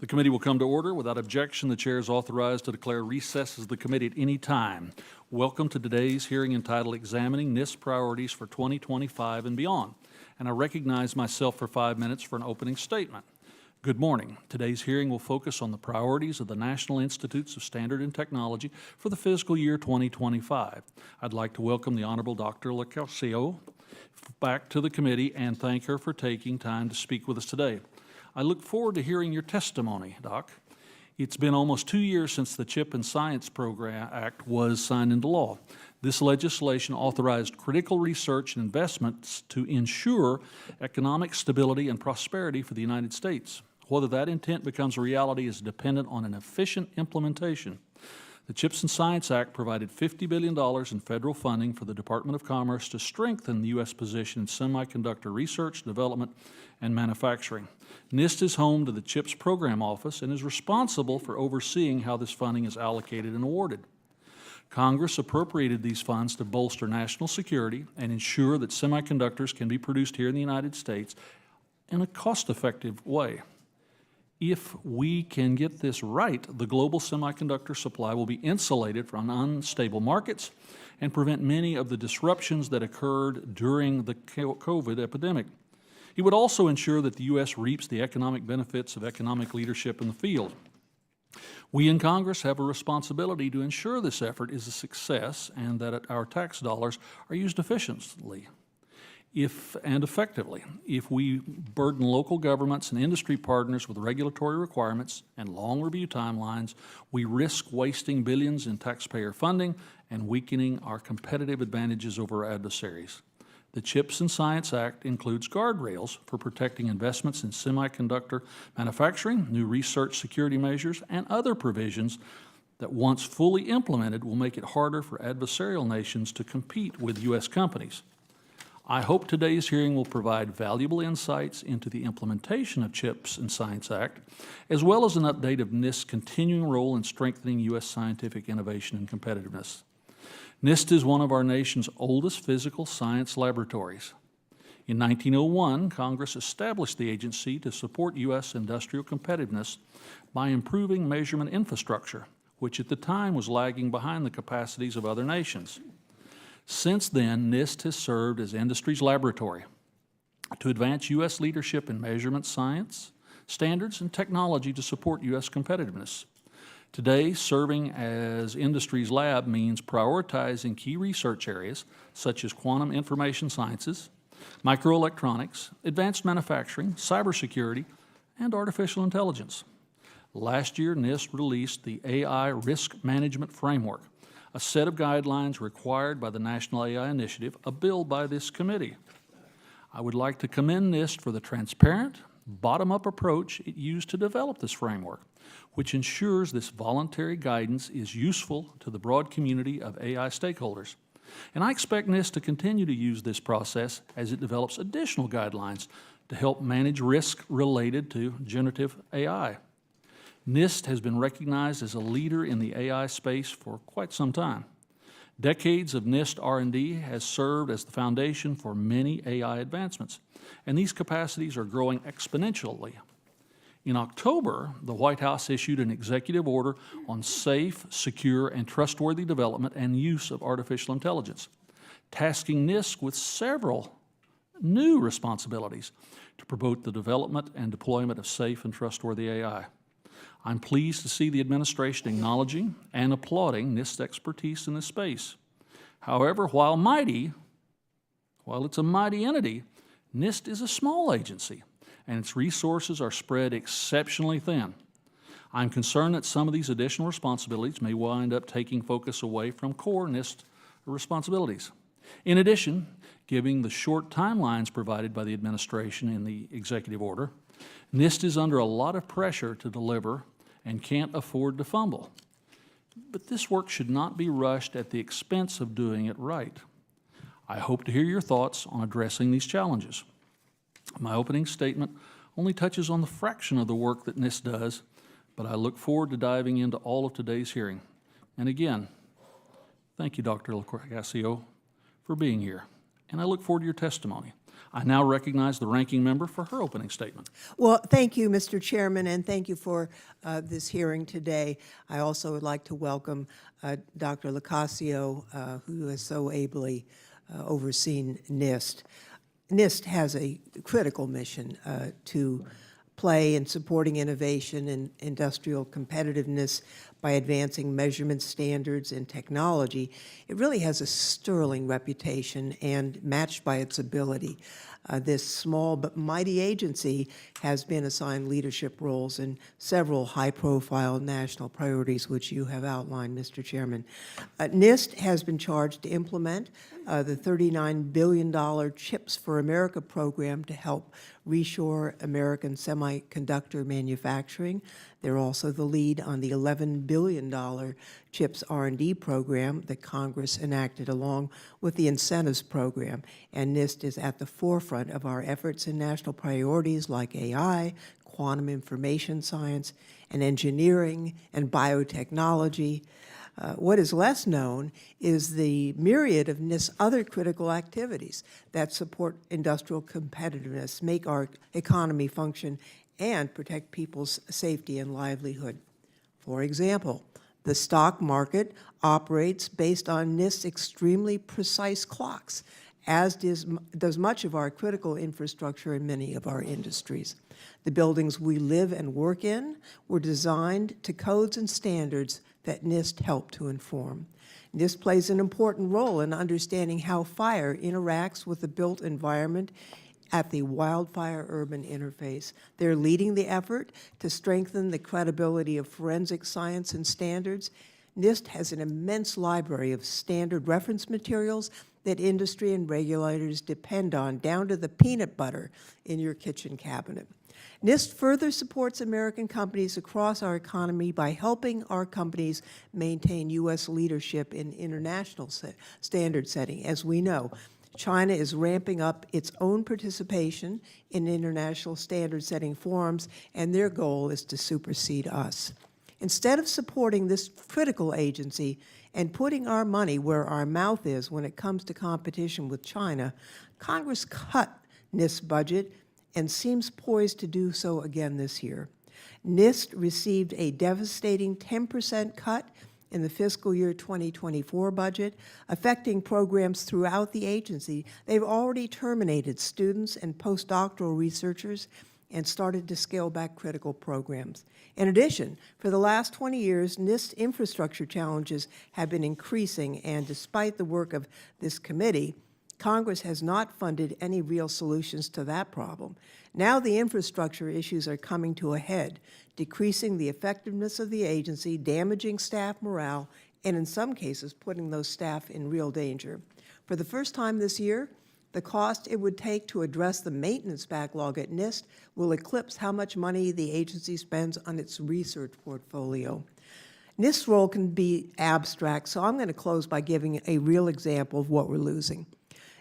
committee will come to order. Without objection, the chair is authorized to declare recess as the committee at any time. Welcome to today's hearing entitled Examining NIST Priorities for 2025 and Beyond. And I recognize myself for 5 minutes for an opening statement. Good morning. Today's hearing will focus on the priorities of the National Institutes of Standard and Technology for the fiscal year 2025. I'd like to welcome the Honorable Dr. Locascio back to the committee and thank her for taking time to speak with us today. I look forward to hearing your testimony, Doc. It's been almost 2 years since the Chip and Science Program Act was signed into law. This legislation authorized critical research and investments to ensure economic stability and prosperity for the United States. Whether that intent becomes a reality is dependent on an efficient implementation. The CHIPS and Science Act provided $50 billion in federal funding for the Department of Commerce to strengthen the U.S. position in semiconductor research, development, and manufacturing. NIST is home to the CHIPS Program Office and is responsible for overseeing how this funding is allocated and awarded. Congress appropriated these funds to bolster national security and ensure that semiconductors can be produced here in the United States in a cost-effective way. If we can get this right, the global semiconductor supply will be insulated from unstable markets and prevent many of the disruptions that occurred during the COVID epidemic. It would also ensure that the U.S. reaps the economic benefits of economic leadership in the field. We in Congress have a responsibility to ensure this effort is a success and that our tax dollars are used efficiently and effectively. If we burden local governments and industry partners with regulatory requirements and long review timelines, we risk wasting billions in taxpayer funding and weakening our competitive advantages over our adversaries. The CHIPS and Science Act includes guardrails for protecting investments in semiconductor manufacturing, new research security measures, and other provisions that once fully implemented will make it harder for adversarial nations to compete with U.S. companies. I hope today's hearing will provide valuable insights into the implementation of CHIPS and Science Act, as well as an update of NIST's continuing role in strengthening U.S. scientific innovation and competitiveness. NIST is one of our nation's oldest physical science laboratories. In 1901, Congress established the agency to support U.S. industrial competitiveness by improving measurement infrastructure, which at the time was lagging behind the capacities of other nations. Since then, NIST has served as industry's laboratory to advance U.S. leadership in measurement science, standards, and technology to support U.S. competitiveness. Today, serving as industry's lab means prioritizing key research areas such as quantum information sciences, microelectronics, advanced manufacturing, cybersecurity, and artificial intelligence. Last year, NIST released the AI Risk Management Framework, a set of guidelines required by the National AI Initiative, a bill by this committee. I would like to commend NIST for the transparent, bottom-up approach it used to develop this framework, which ensures this voluntary guidance is useful to the broad community of AI stakeholders. And I expect NIST to continue to use this process as it develops additional guidelines to help manage risk related to generative AI. NIST has been recognized as a leader in the AI space for quite some time. Decades of NIST R&D has served as the foundation for many AI advancements, and these capacities are growing exponentially. In October, the White House issued an executive order on safe, secure, and trustworthy development and use of artificial intelligence, tasking NIST with several new responsibilities to promote the development and deployment of safe and trustworthy AI. I'm pleased to see the administration acknowledging and applauding NIST's expertise in this space. However, while it's a mighty entity, NIST is a small agency, and its resources are spread exceptionally thin. I'm concerned that some of these additional responsibilities may wind up taking focus away from core NIST responsibilities. In addition, given the short timelines provided by the administration in the executive order, NIST is under a lot of pressure to deliver and can't afford to fumble. But this work should not be rushed at the expense of doing it right. I hope to hear your thoughts on addressing these challenges. My opening statement only touches on the fraction of the work that NIST does, but I look forward to diving into all of today's hearing. And again, thank you, Dr. Locascio, for being here, and I look forward to your testimony. I now recognize the ranking member for her opening statement. Well, thank you, Mr. Chairman, and thank you for this hearing today. I also would like to welcome Dr. Locascio, who has so ably overseen NIST. NIST has a critical mission to play in supporting innovation and industrial competitiveness by advancing measurement standards and technology. It really has a sterling reputation and matched by its ability. This small but mighty agency has been assigned leadership roles in several high-profile national priorities, which you have outlined, Mr. Chairman. NIST has been charged to implement the $39 billion CHIPS for America program to help reshore American semiconductor manufacturing. They're also the lead on the $11 billion CHIPS R&D program that Congress enacted along with the incentives program. And NIST is at the forefront of our efforts in national priorities like AI, quantum information science, and engineering and biotechnology. What is less known is the myriad of NIST's other critical activities that support industrial competitiveness, make our economy function, and protect people's safety and livelihood. For example, the stock market operates based on NIST's extremely precise clocks, as does much of our critical infrastructure in many of our industries. The buildings we live and work in were designed to codes and standards that NIST helped to inform. NIST plays an important role in understanding how fire interacts with the built environment at the wildfire-urban interface. They're leading the effort to strengthen the credibility of forensic science and standards. NIST has an immense library of standard reference materials that industry and regulators depend on, down to the peanut butter in your kitchen cabinet. NIST further supports American companies across our economy by helping our companies maintain U.S. leadership in international standard setting. As we know, China is ramping up its own participation in international standard-setting forums, and their goal is to supersede us. Instead of supporting this critical agency and putting our money where our mouth is when it comes to competition with China, Congress cut NIST's budget and seems poised to do so again this year. NIST received a devastating 10% cut in the fiscal year 2024 budget, affecting programs throughout the agency. They've already terminated students and postdoctoral researchers and started to scale back critical programs. In addition, for the last 20 years, NIST infrastructure challenges have been increasing, and despite the work of this committee, Congress has not funded any real solutions to that problem. Now the infrastructure issues are coming to a head, decreasing the effectiveness of the agency, damaging staff morale, and in some cases putting those staff in real danger. For the first time this year, the cost it would take to address the maintenance backlog at NIST will eclipse how much money the agency spends on its research portfolio. NIST's role can be abstract, so I'm going to close by giving a real example of what we're losing.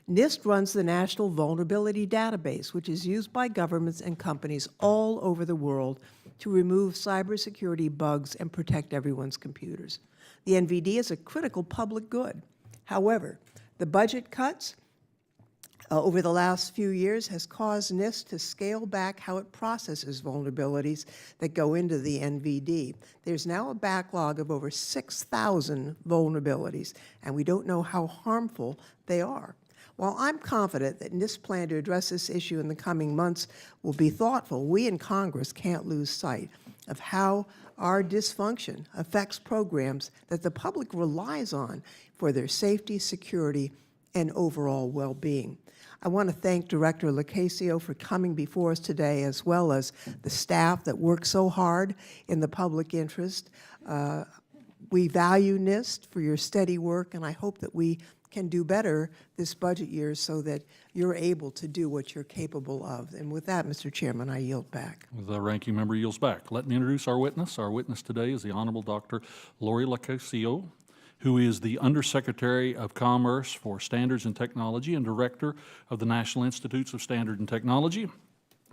NIST runs the National Vulnerability Database, which is used by governments and companies all over the world to remove cybersecurity bugs and protect everyone's computers. The NVD is a critical public good. However, the budget cuts over the last few years has caused NIST to scale back how it processes vulnerabilities that go into the NVD. There's now a backlog of over 6,000 vulnerabilities, and we don't know how harmful they are. While I'm confident that NIST's plan to address this issue in the coming months will be thoughtful, we in Congress can't lose sight of how our dysfunction affects programs that the public relies on for their safety, security, and overall well-being. I want to thank Director Locascio for coming before us today, as well as the staff that work so hard in the public interest. We value NIST for your steady work, and I hope that we can do better this budget year so that you're able to do what you're capable of. And with that, Mr. Chairman, I yield back. The ranking member yields back. Let me introduce our witness. Our witness today is the Honorable Dr. Lori Locascio, who is the Undersecretary of Commerce for Standards and Technology and Director of the National Institutes of Standard and Technology.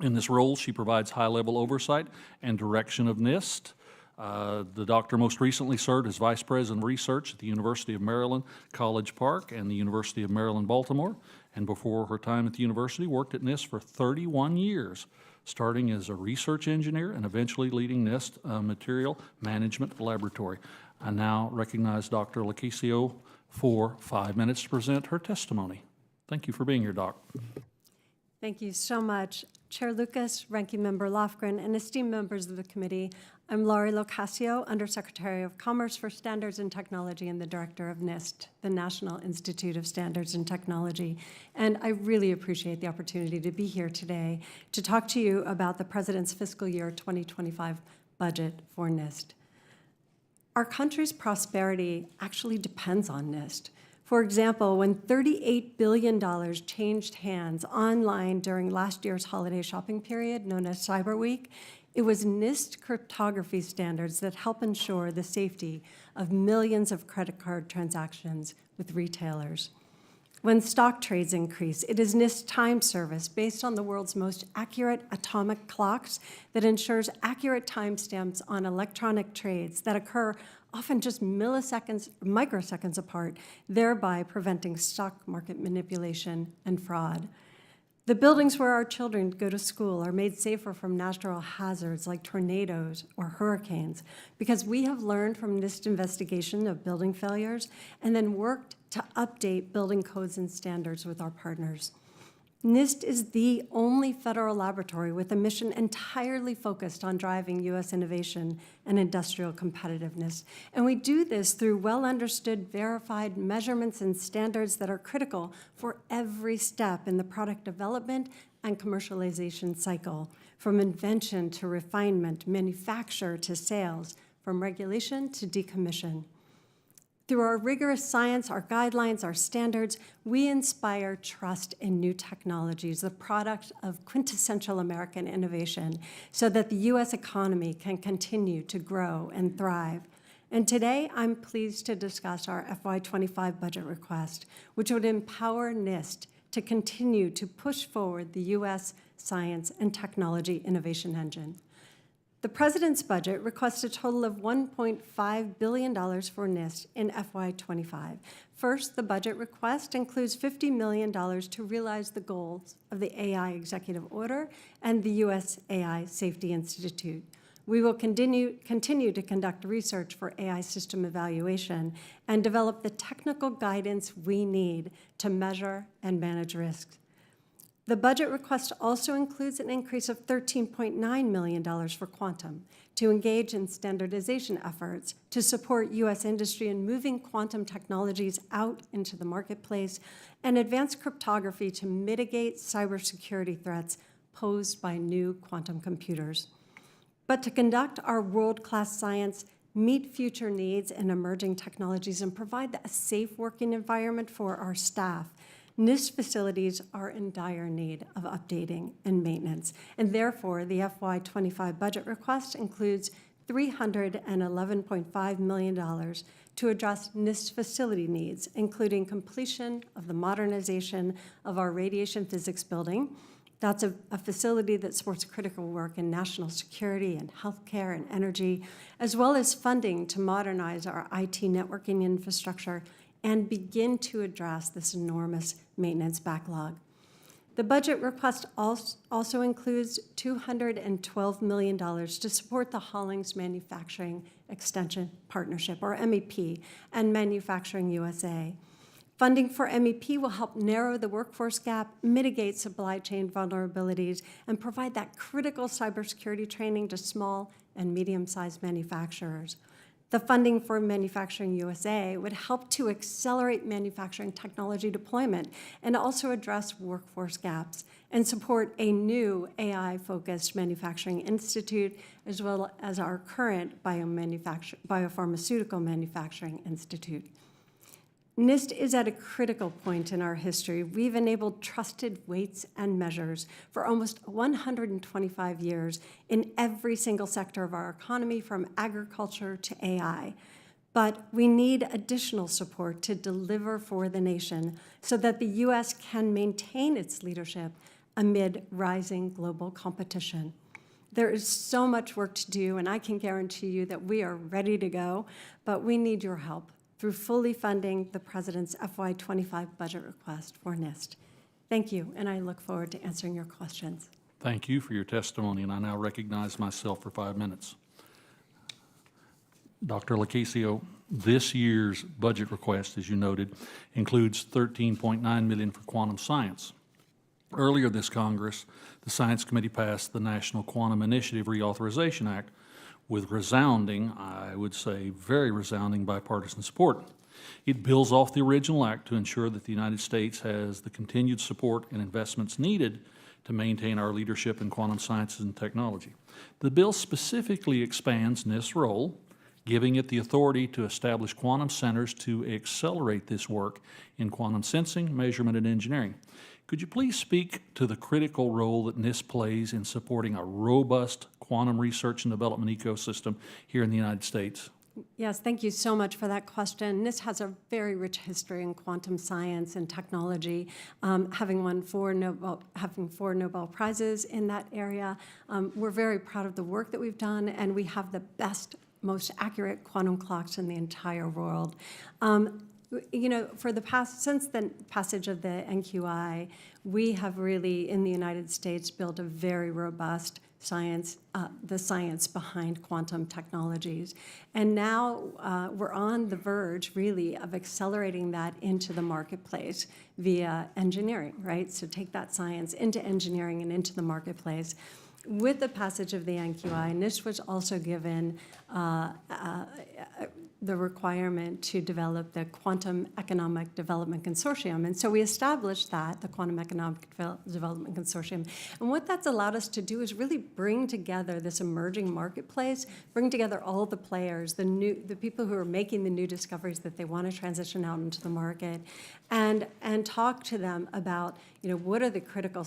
In this role, she provides high-level oversight and direction of NIST. The doctor most recently served as Vice President of Research at the University of Maryland, College Park, and the University of Maryland, Baltimore, and before her time at the university, worked at NIST for 31 years, starting as a research engineer and eventually leading NIST Material Management Laboratory. I now recognize Dr. Locascio for 5 minutes to present her testimony. Thank you for being here, Doc. Thank you so much. Chair Lucas, Ranking Member Lofgren, and esteemed members of the committee, I'm Laurie Locascio, Undersecretary of Commerce for Standards and Technology and the Director of NIST, the National Institute of Standards and Technology. And I really appreciate the opportunity to be here today to talk to you about the President's fiscal year 2025 budget for NIST. Our country's prosperity actually depends on NIST. For example, when $38 billion changed hands online during last year's holiday shopping period, known as Cyber Week, it was NIST cryptography standards that help ensure the safety of millions of credit card transactions with retailers. When stock trades increase, it is NIST time service based on the world's most accurate atomic clocks that ensures accurate timestamps on electronic trades that occur often just milliseconds, microseconds apart, thereby preventing stock market manipulation and fraud. The buildings where our children go to school are made safer from natural hazards like tornadoes or hurricanes because we have learned from NIST investigation of building failures and then worked to update building codes and standards with our partners. NIST is the only federal laboratory with a mission entirely focused on driving U.S. innovation and industrial competitiveness. And we do this through well-understood, verified measurements and standards that are critical for every step in the product development and commercialization cycle, from invention to refinement, manufacture to sales, from regulation to decommission. Through our rigorous science, our guidelines, our standards, we inspire trust in new technologies, the product of quintessential American innovation, so that the U.S. economy can continue to grow and thrive. And today, I'm pleased to discuss our FY25 budget request, which would empower NIST to continue to push forward the U.S. science and technology innovation engine. The President's budget requests a total of $1.5 billion for NIST in FY25. First, the budget request includes $50 million to realize the goals of the AI Executive Order and the U.S. AI Safety Institute. We will continue to conduct research for AI system evaluation and develop the technical guidance we need to measure and manage risks. The budget request also includes an increase of $13.9 million for quantum to engage in standardization efforts to support U.S. industry in moving quantum technologies out into the marketplace and advanced cryptography to mitigate cybersecurity threats posed by new quantum computers. But to conduct our world-class science, meet future needs and emerging technologies, and provide a safe working environment for our staff, NIST facilities are in dire need of updating and maintenance, and therefore the FY25 budget request includes $311.5 million to address NIST facility needs, including completion of the modernization of our radiation physics building. That's a facility that supports critical work in national security and healthcare and energy, as well as funding to modernize our IT networking infrastructure and begin to address this enormous maintenance backlog. The budget request also includes $212 million to support the Hollings Manufacturing Extension Partnership, or MEP, and Manufacturing USA. Funding for MEP will help narrow the workforce gap, mitigate supply chain vulnerabilities, and provide that critical cybersecurity training to small and medium-sized manufacturers. The funding for Manufacturing USA would help to accelerate manufacturing technology deployment and also address workforce gaps and support a new AI-focused manufacturing institute, as well as our current biopharmaceutical manufacturing institute. NIST is at a critical point in our history. We've enabled trusted weights and measures for almost 125 years in every single sector of our economy, from agriculture to AI. But we need additional support to deliver for the nation so that the U.S. can maintain its leadership amid rising global competition. There is so much work to do, and I can guarantee you that we are ready to go, but we need your help through fully funding the President's FY25 budget request for NIST. Thank you, and I look forward to answering your questions. Thank you for your testimony, and I now recognize myself for 5 minutes. Dr. Locascio, this year's budget request, as you noted, includes $13.9 million for quantum science. Earlier this Congress, the Science Committee passed the National Quantum Initiative Reauthorization Act with resounding, I would say very resounding, bipartisan support. It builds off the original act to ensure that the United States has the continued support and investments needed to maintain our leadership in quantum sciences and technology. The bill specifically expands NIST's role, giving it the authority to establish quantum centers to accelerate this work in quantum sensing, measurement, and engineering. Could you please speak to the critical role that NIST plays in supporting a robust quantum research and development ecosystem here in the United States? Yes, thank you so much for that question. NIST has a very rich history in quantum science and technology, having 4 Nobel Prizes in that area. We're very proud of the work that we've done, and we have the best, most accurate quantum clocks in the entire world. You know, since the passage of the NQI, we have really, in the United States, built a very robust science, the science behind quantum technologies. And now we're on the verge, really, of accelerating that into the marketplace via engineering, right? So take that science into engineering and into the marketplace. With the passage of the NQI, NIST was also given the requirement to develop the Quantum Economic Development Consortium. And so we established that, the Quantum Economic Development Consortium. And what that's allowed us to do is really bring together this emerging marketplace, bring together all the players, the people who are making the new discoveries that they want to transition out into the market, and talk to them about, you know, what are the critical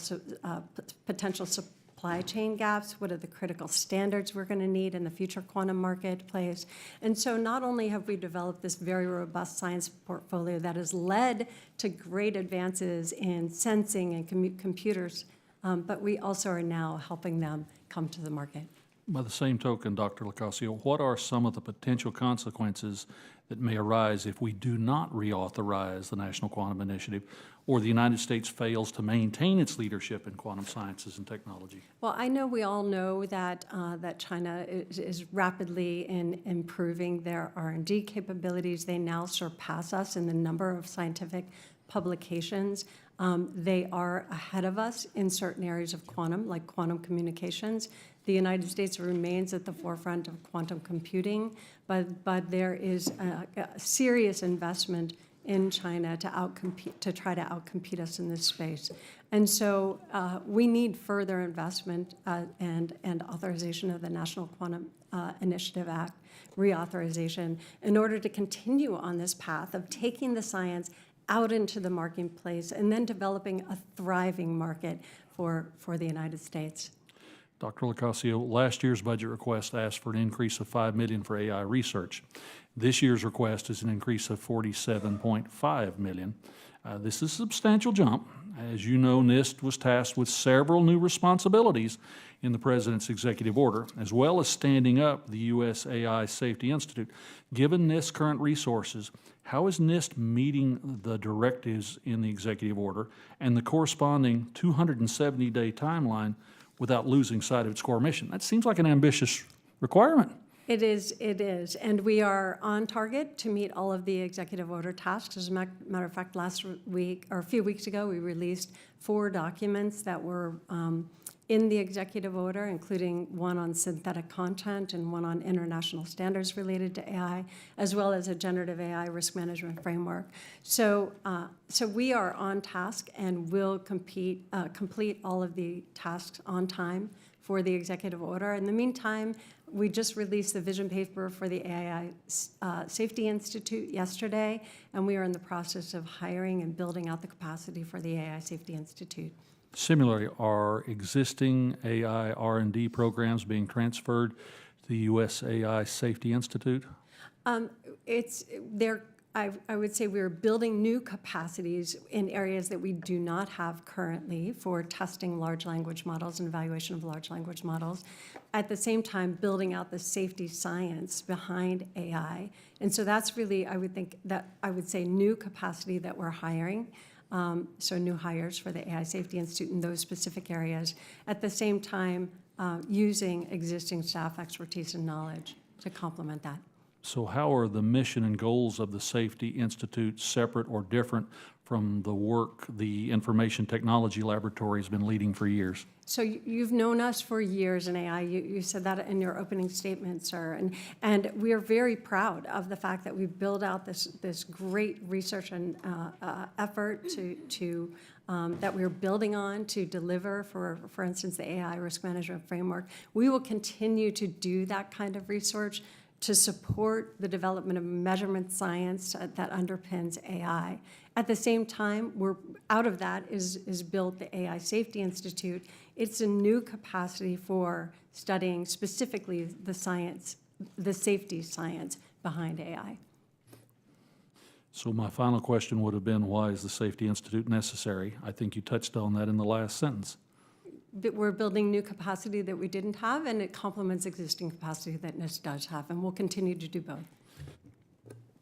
potential supply chain gaps, what are the critical standards we're going to need in the future quantum marketplace. And so not only have we developed this very robust science portfolio that has led to great advances in sensing and computers, but we also are now helping them come to the market. By the same token, Dr. Locascio, what are some of the potential consequences that may arise if we do not reauthorize the National Quantum Initiative, or the United States fails to maintain its leadership in quantum sciences and technology? Well, I know we all know that that China is rapidly improving their R&D capabilities. They now surpass us in the number of scientific publications. They are ahead of us in certain areas of quantum, like quantum communications. The United States remains at the forefront of quantum computing, but there is a serious investment in China to try to outcompete us in this space. And so we need further investment and authorization of the National Quantum Initiative Act, reauthorization, in order to continue on this path of taking the science out into the marketplace and then developing a thriving market for the United States. Dr. Locascio, last year's budget request asked for an increase of $5 million for AI research. This year's request is an increase of $47.5 million. This is a substantial jump. As you know, NIST was tasked with several new responsibilities in the President's executive order, as well as standing up the U.S. AI Safety Institute. Given NIST's current resources, how is NIST meeting the directives in the executive order and the corresponding 270-day timeline without losing sight of its core mission? That seems like an ambitious requirement. It is, and we are on target to meet all of the executive order tasks. As a matter of fact, last week, or a few weeks ago, we released 4 documents that were in the executive order, including one on synthetic content and one on international standards related to AI, as well as a generative AI risk management framework. So we are on task and will complete all of the tasks on time for the executive order. In the meantime, we just released the vision paper for the AI Safety Institute yesterday, and we are in the process of hiring and building out the capacity for the AI Safety Institute. Similarly, are existing AI R&D programs being transferred to the U.S. AI Safety Institute? I would say we're building new capacities in areas that we do not have currently for testing large language models and evaluation of large language models. At the same time, building out the safety science behind AI. And so that's really, I would say, new capacity that we're hiring. so new hires for the AI Safety Institute in those specific areas. At the same time, using existing staff expertise and knowledge to complement that. So how are the mission and goals of the Safety Institute separate or different from the work the Information Technology Laboratory has been leading for years? So you've known us for years in AI. You said that in your opening statement, sir. And we are very proud of the fact that we build out this great research and effort that we're building on to deliver for instance, the AI risk management framework. We will continue to do that kind of research to support the development of measurement science that underpins AI. At the same time, out of that is built the AI Safety Institute. It's a new capacity for studying specifically the science, the safety science behind AI. So my final question would have been, why is the Safety Institute necessary? I think you touched on that in the last sentence. That we're building new capacity that we didn't have, and it complements existing capacity that NIST does have, and we'll continue to do both.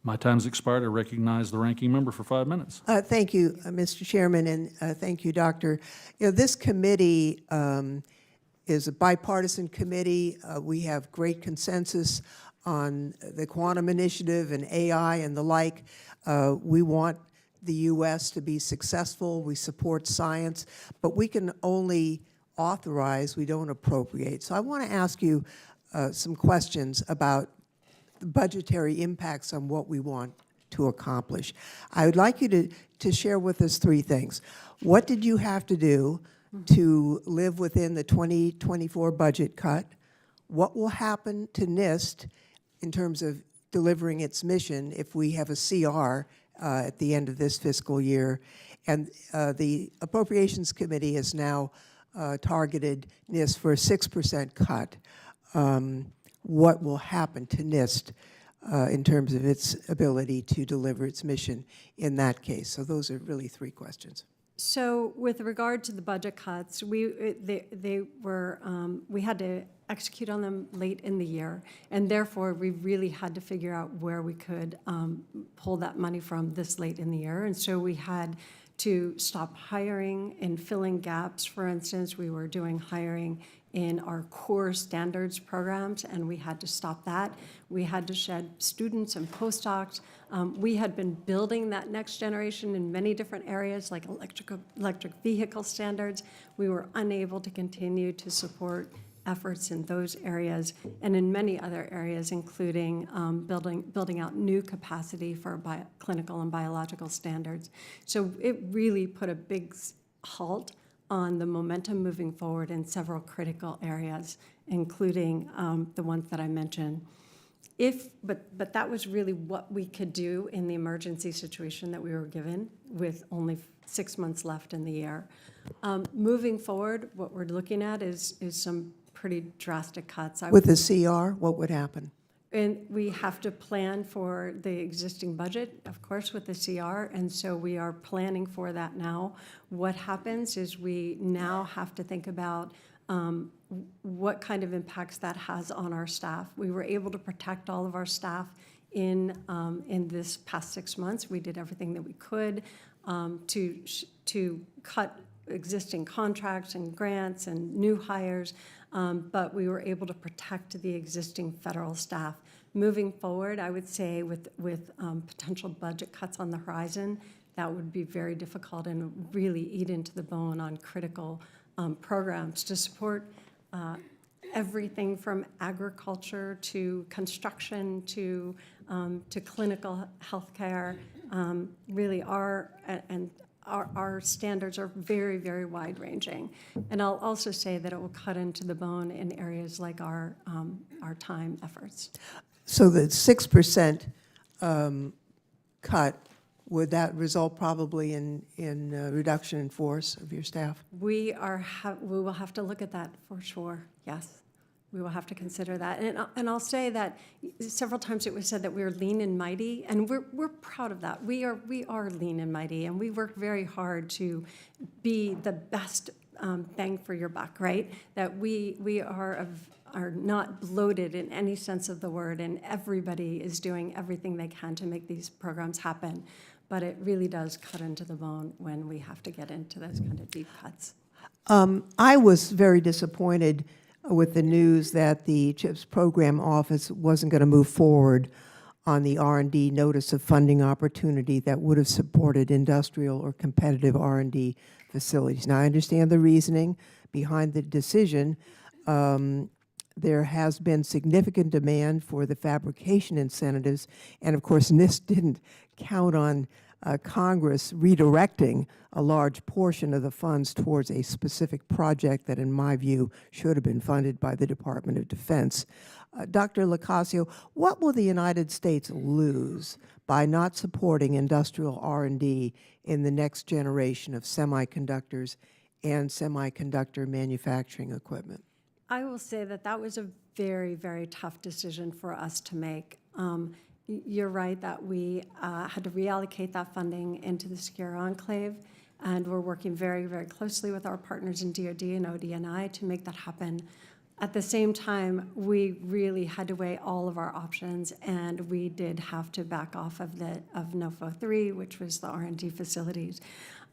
My time's expired. I recognize the ranking member for 5 minutes. Thank you, Mr. Chairman, and thank you, Doctor. This committee is a bipartisan committee. We have great consensus on the quantum initiative and AI and the like. We want the U.S. to be successful. We support science, but we can only authorize, we don't appropriate. So I want to ask you some questions about the budgetary impacts on what we want to accomplish. I would like you to share with us three things. What did you have to do to live within the 2024 budget cut? What will happen to NIST in terms of delivering its mission if we have a CR at the end of this fiscal year? And the Appropriations Committee has now targeted NIST for a 6% cut. What will happen to NIST in terms of its ability to deliver its mission in that case? So those are really three questions. So with regard to the budget cuts, we had to execute on them late in the year, and therefore we really had to figure out where we could pull that money from this late in the year. And so we had to stop hiring and filling gaps. For instance, we were doing hiring in our core standards programs, and we had to stop that. We had to shed students and postdocs. We had been building that next generation in many different areas, like electric vehicle standards. We were unable to continue to support efforts in those areas and in many other areas, including building out new capacity for clinical and biological standards. So it really put a big halt on the momentum moving forward in several critical areas, including the ones that I mentioned. But that was really what we could do in the emergency situation that we were given with only 6 months left in the year. Moving forward, what we're looking at is some pretty drastic cuts. With the CR, what would happen? And we have to plan for the existing budget, of course, with the CR, and so we are planning for that now. What happens is we now have to think about what kind of impacts that has on our staff. We were able to protect all of our staff in this past 6 months. We did everything that we could to cut existing contracts and grants and new hires, but we were able to protect the existing federal staff. Moving forward, I would say with potential budget cuts on the horizon, that would be very difficult and really eat into the bone on critical programs to support everything from agriculture to construction to clinical healthcare. Really, our standards are very, very wide-ranging. And I'll also say that it will cut into the bone in areas like our time efforts. So the 6% cut, would that result probably in reduction in force of your staff? We will have to look at that for sure, yes. We will have to consider that. And I'll say that several times it was said that we're lean and mighty, and we're proud of that. We are lean and mighty, and we work very hard to be the best bang for your buck, right? That we are not bloated in any sense of the word, and everybody is doing everything they can to make these programs happen. but it really does cut into the bone when we have to get into those kind of deep cuts. I was very disappointed with the news that the CHIPS Program Office wasn't going to move forward on the R&D notice of funding opportunity that would have supported industrial or competitive R&D facilities. Now, I understand the reasoning behind the decision. There has been significant demand for the fabrication incentives, and of course, NIST didn't count on Congress redirecting a large portion of the funds towards a specific project that, in my view, should have been funded by the Department of Defense. Dr. Locascio, what will the United States lose by not supporting industrial R&D in the next generation of semiconductors and semiconductor manufacturing equipment? I will say that that was a very, very tough decision for us to make. You're right that we had to reallocate that funding into the Secure Enclave, and we're working very, very closely with our partners in DoD and ODNI to make that happen. At the same time, we really had to weigh all of our options, and we did have to back off of NOFO 3, which was the R&D facilities.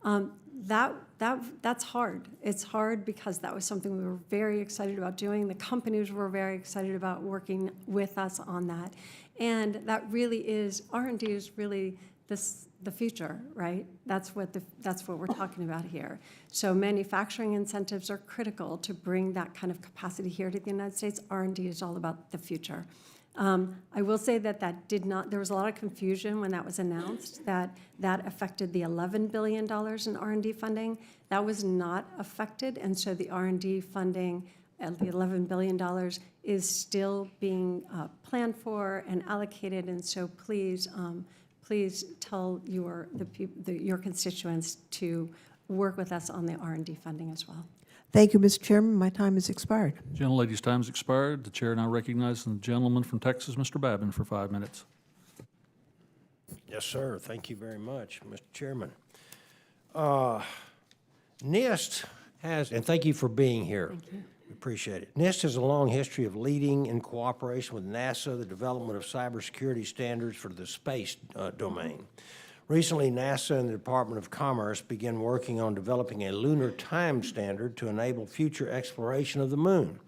That's hard. It's hard because that was something we were very excited about doing. The companies were very excited about working with us on that. And that really is, R&D is really the future, right? That's what we're talking about here. So manufacturing incentives are critical to bring that kind of capacity here to the United States. R&D is all about the future. I will say that there was a lot of confusion when that was announced, that affected the $11 billion in R&D funding. That was not affected, and so the R&D funding, the $11 billion, is still being planned for and allocated, and so please tell your constituents to work with us on the R&D funding as well. Thank you, Mr. Chairman. My time has expired. Gentlelady's time has expired. The chair now recognizes the gentleman from Texas, Mr. Babin, for 5 minutes. Yes, sir. Thank you very much, Mr. Chairman. NIST has, and thank you for being here. Thank you. We appreciate it. NIST has a long history of leading in cooperation with NASA the development of cybersecurity standards for the space domain. Recently, NASA and the Department of Commerce began working on developing a lunar time standard to enable future exploration of the moon.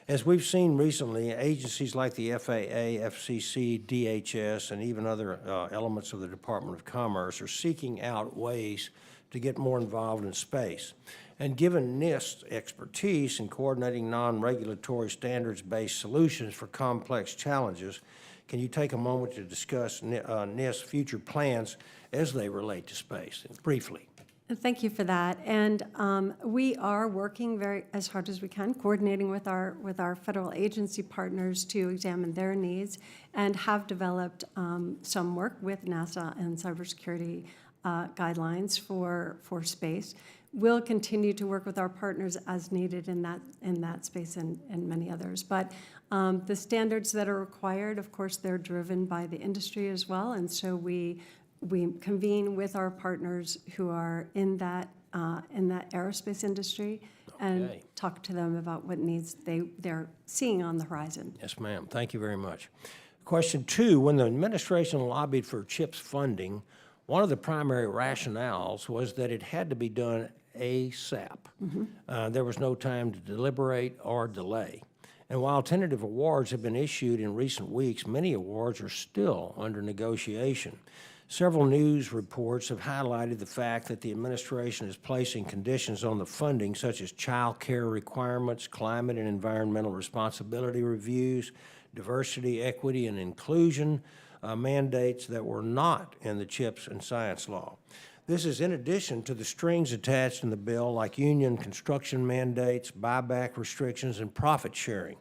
As we've seen recently, agencies like the FAA, FCC, DHS, and even other elements of the Department of Commerce are seeking out ways to get more involved in space. And given NIST's expertise in coordinating non-regulatory standards-based solutions for complex challenges, can you take a moment to discuss NIST's future plans as they relate to space, briefly? Thank you for that. And we are working as hard as we can, coordinating with our federal agency partners to examine their needs, and have developed some work with NASA and cybersecurity guidelines for space. We'll continue to work with our partners as needed in that space and many others. But the standards that are required, of course, they're driven by the industry as well, and so we convene with our partners who are in that aerospace industry and talk to them about what needs they're seeing on the horizon. Yes, ma'am. Thank you very much. Question 2, when the administration lobbied for CHIPS funding, one of the primary rationales was that it had to be done ASAP. There was no time to deliberate or delay. And while tentative awards have been issued in recent weeks, many awards are still under negotiation. Several news reports have highlighted the fact that the administration is placing conditions on the funding, such as child care requirements, climate and environmental responsibility reviews, diversity, equity, and inclusion mandates that were not in the CHIPS and Science Law. This is in addition to the strings attached in the bill, like union construction mandates, buyback restrictions, and profit sharing.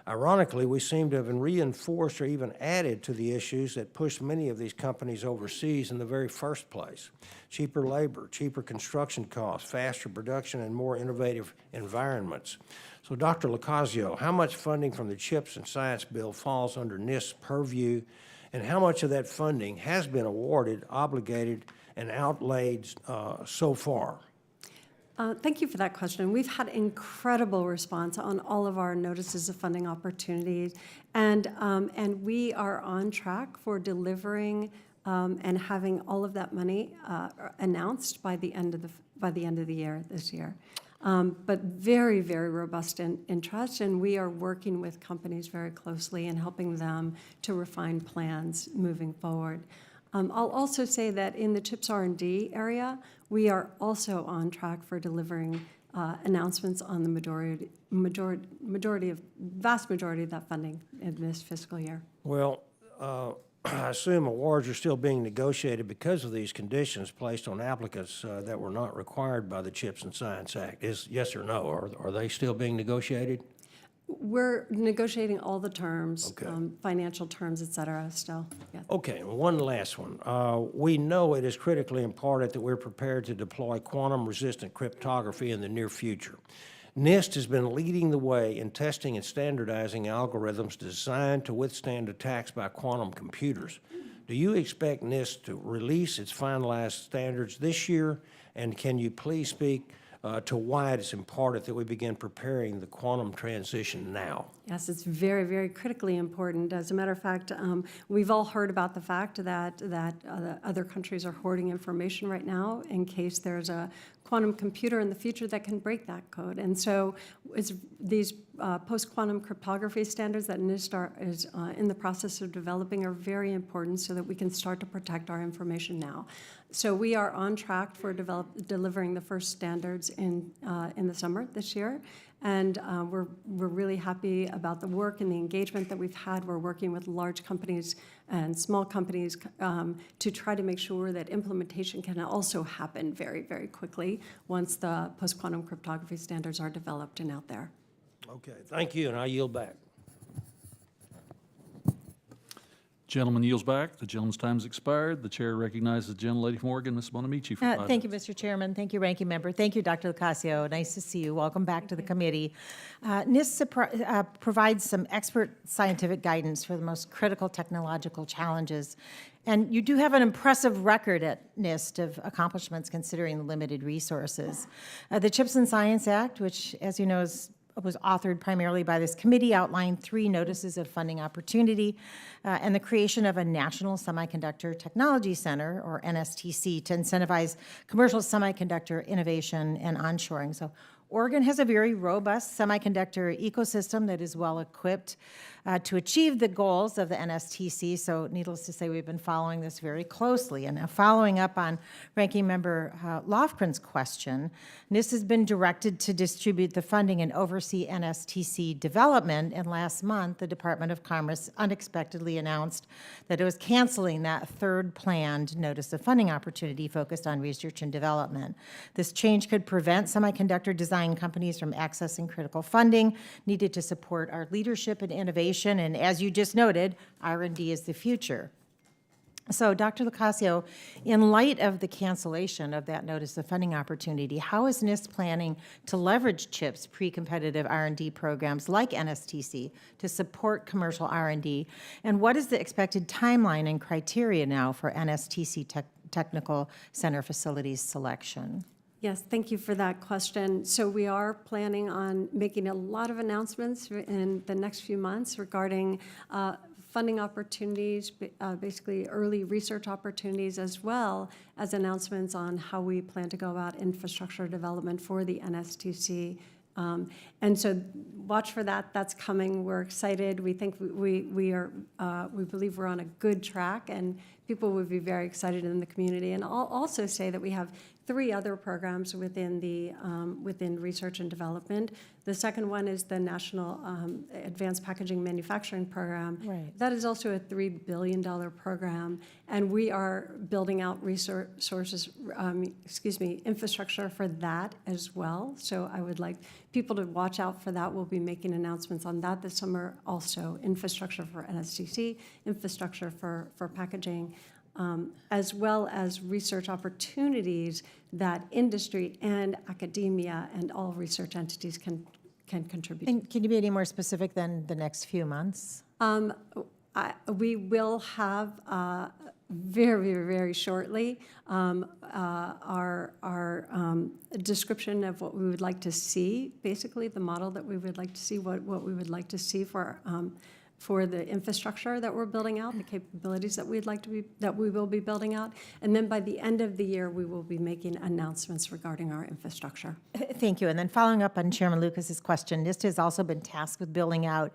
Ironically, we seem to have been reinforced or even added to the issues that pushed many of these companies overseas in the very first place. Cheaper labor, cheaper construction costs, faster production, and more innovative environments. So, Dr. Locascio, how much funding from the CHIPS and Science Bill falls under NIST's purview, and how much of that funding has been awarded, obligated, and outlaid so far? Thank you for that question. We've had incredible response on all of our notices of funding opportunities, and we are on track for delivering and having all of that money announced by the end of the year this year. But very, very robust interest, and we are working with companies very closely and helping them to refine plans moving forward. I'll also say that in the CHIPS R&D area, we are also on track for delivering announcements on the vast majority of that funding in this fiscal year. Well, I assume awards are still being negotiated because of these conditions placed on applicants that were not required by the CHIPS and Science Act. Is yes or no? Are they still being negotiated? We're negotiating all the terms, Okay. financial terms, et cetera, still. Yeah. Okay, one last one. We know it is critically important that we're prepared to deploy quantum-resistant cryptography in the near future. NIST has been leading the way in testing and standardizing algorithms designed to withstand attacks by quantum computers. Do you expect NIST to release its finalized standards this year? And can you please speak to why it is important that we begin preparing the quantum transition now? Yes, it's very, very critically important. As a matter of fact, we've all heard about the fact that other countries are hoarding information right now in case there's a quantum computer in the future that can break that code. And so these post-quantum cryptography standards that NIST is in the process of developing are very important so that we can start to protect our information now. So we are on track for delivering the first standards in the summer this year. And we're really happy about the work and the engagement that we've had. We're working with large companies and small companies to try to make sure that implementation can also happen very, very quickly once the post-quantum cryptography standards are developed and out there. Okay, thank you, and I yield back. Gentleman yields back. The gentleman's time has expired. The chair recognizes the gentlelady from Oregon, Ms. Bonamici, for 5 minutes. Thank you, Mr. Chairman. Thank you, Ranking Member. Thank you, Dr. Lucasio. Nice to see you. Welcome back to the committee. NIST provides some expert scientific guidance for the most critical technological challenges. And you do have an impressive record at NIST of accomplishments considering the limited resources. The CHIPS and Science Act, which, as you know, was authored primarily by this committee, outlined 3 notices of funding opportunity and the creation of a National Semiconductor Technology Center, or NSTC, to incentivize commercial semiconductor innovation and onshoring. So Oregon has a very robust semiconductor ecosystem that is well equipped to achieve the goals of the NSTC. So needless to say, we've been following this very closely. And now following up on Ranking Member Lofgren's question, NIST has been directed to distribute the funding and oversee NSTC development. And last month, the Department of Commerce unexpectedly announced that it was canceling that 3rd planned notice of funding opportunity focused on research and development. This change could prevent semiconductor design companies from accessing critical funding needed to support our leadership and innovation. And as you just noted, R&D is the future. So, Dr. Lucasio, in light of the cancellation of that notice of funding opportunity, how is NIST planning to leverage CHIPS pre-competitive R&D programs like NSTC to support commercial R&D? And what is the expected timeline and criteria now for NSTC Technical Center facilities selection? Yes, thank you for that question. So we are planning on making a lot of announcements in the next few months regarding funding opportunities, basically early research opportunities, as well as announcements on how we plan to go about infrastructure development for the NSTC. And so watch for that. That's coming. We're excited. We think we believe we're on a good track, and people would be very excited in the community. And I'll also say that we have 3 other programs within research and development. The second one is the National Advanced Packaging Manufacturing Program. Right. That is also a $3 billion program, and we are building out infrastructure for that as well. So I would like people to watch out for that. We'll be making announcements on that this summer. Also, infrastructure for NSTC, infrastructure for packaging, as well as research opportunities that industry and academia and all research entities can contribute. And can you be any more specific than the next few months? We will have very, very shortly our description of what we would like to see, basically the model that we would like to see, what we would like to see for for the infrastructure that we're building out, the capabilities that we will be building out. And then by the end of the year, we will be making announcements regarding our infrastructure. Thank you. And then following up on Chairman Lucas's question, NIST has also been tasked with building out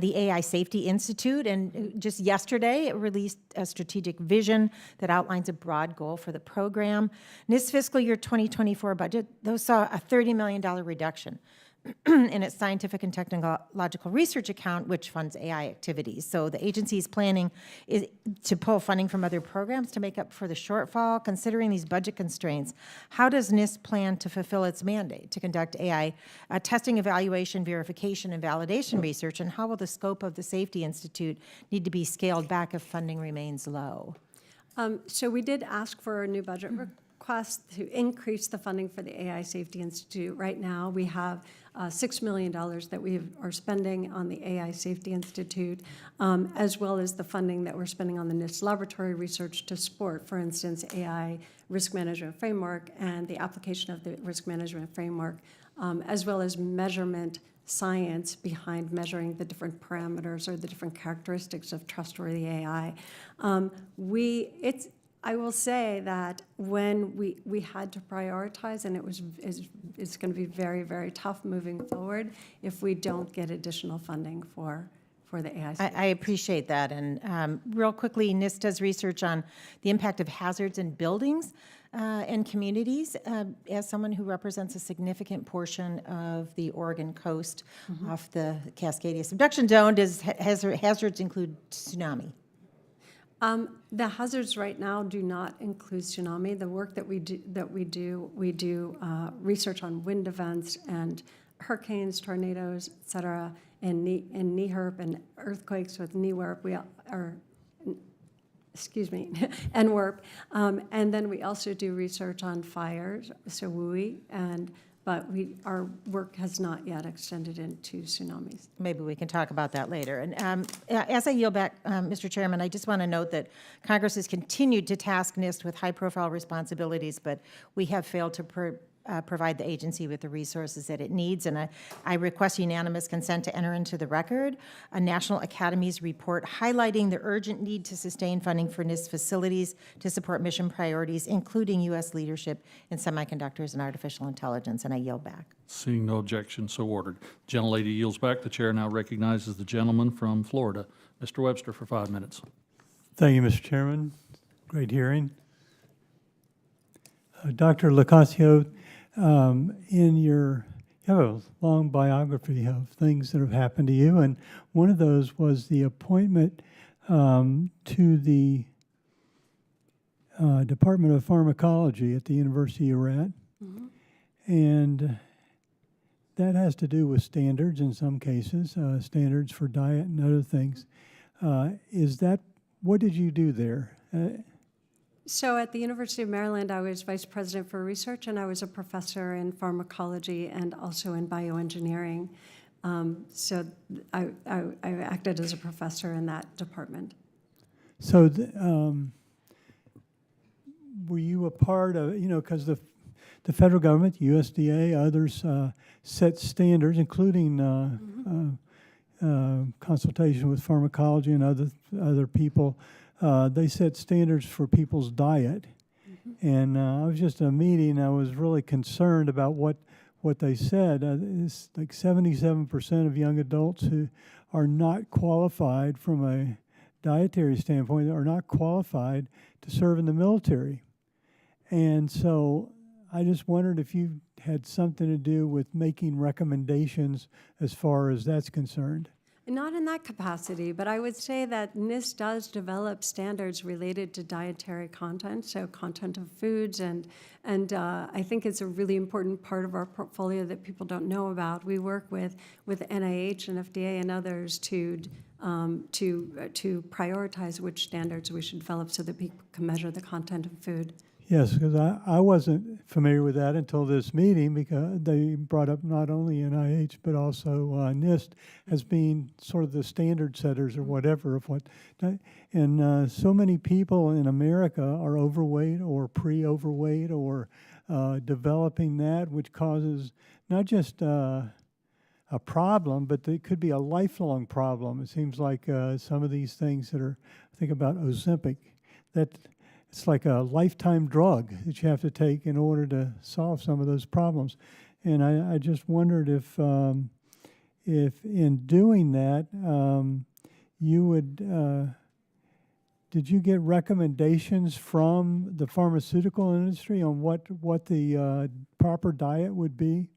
the AI Safety Institute, and just yesterday it released a strategic vision that outlines a broad goal for the program. NIST fiscal year 2024 budget, those saw a $30 million reduction in its scientific and technological research account, which funds AI activities. So the agency is planning to pull funding from other programs to make up for the shortfall. Considering these budget constraints, how does NIST plan to fulfill its mandate to conduct AI testing, evaluation, verification, and validation research, and how will the scope of the Safety Institute need to be scaled back if funding remains low? So we did ask for a new budget request to increase the funding for the AI Safety Institute. Right now, we have $6 million that we are spending on the AI Safety Institute, as well as the funding that we're spending on the NIST laboratory research to support, for instance, AI risk management framework and the application of the risk management framework, as well as measurement science behind measuring the different parameters or the different characteristics of trustworthy AI. I will say that when we had to prioritize, and it's going to be very, very tough moving forward if we don't get additional funding for the AI. I appreciate that. And real quickly, NIST does research on the impact of hazards in buildings and communities. As someone who represents a significant portion of the Oregon coast off the Cascadia subduction zone, does hazards include tsunami? The hazards right now do not include tsunami. The work that we do research on wind events and hurricanes, tornadoes, et cetera, and NEHRP and earthquakes with NWRP. NWRP. And then we also do research on fires, so WUI, but our work has not yet extended into tsunamis. Maybe we can talk about that later. And as I yield back, Mr. Chairman, I just want to note that Congress has continued to task NIST with high-profile responsibilities, but we have failed to provide the agency with the resources that it needs. And I request unanimous consent to enter into the record a National Academies report highlighting the urgent need to sustain funding for NIST facilities to support mission priorities, including U.S. leadership in semiconductors and artificial intelligence. And I yield back. Seeing no objection, so ordered. Gentlelady yields back. The chair now recognizes the gentleman from Florida, Mr. Webster, for 5 minutes. Thank you, Mr. Chairman. Great hearing. Dr. Locascio, you have a long biography of things that have happened to you, and one of those was the appointment to the Department of Pharmacology at the university you're at. And that has to do with standards in some cases, standards for diet and other things. What did you do there? So at the University of Maryland, I was vice president for research, and I was a professor in pharmacology and also in bioengineering. So I acted as a professor in that department. So were you a part of, because the federal government, USDA, others set standards, including consultation with pharmacology and other people. They set standards for people's diet. And I was just at a meeting. I was really concerned about what they said. It's like 77% of young adults who are not qualified from a dietary standpoint are not qualified to serve in the military. And so I just wondered if you had something to do with making recommendations as far as that's concerned. Not in that capacity, but I would say that NIST does develop standards related to dietary content, so content of foods, and I think it's a really important part of our portfolio that people don't know about. We work with NIH and FDA and others to prioritize which standards we should develop so that people can measure the content of food. Yes, because I wasn't familiar with that until this meeting, because they brought up not only NIH but also NIST as being sort of the standard setters or whatever of what. And so many people in America are overweight or pre-overweight or developing that, which causes not just a problem, but it could be a lifelong problem. It seems like some of these things that are, think about Ozempic, that it's like a lifetime drug that you have to take in order to solve some of those problems. And I just wondered if in doing that, you would, did you get recommendations from the pharmaceutical industry on what the proper diet would be?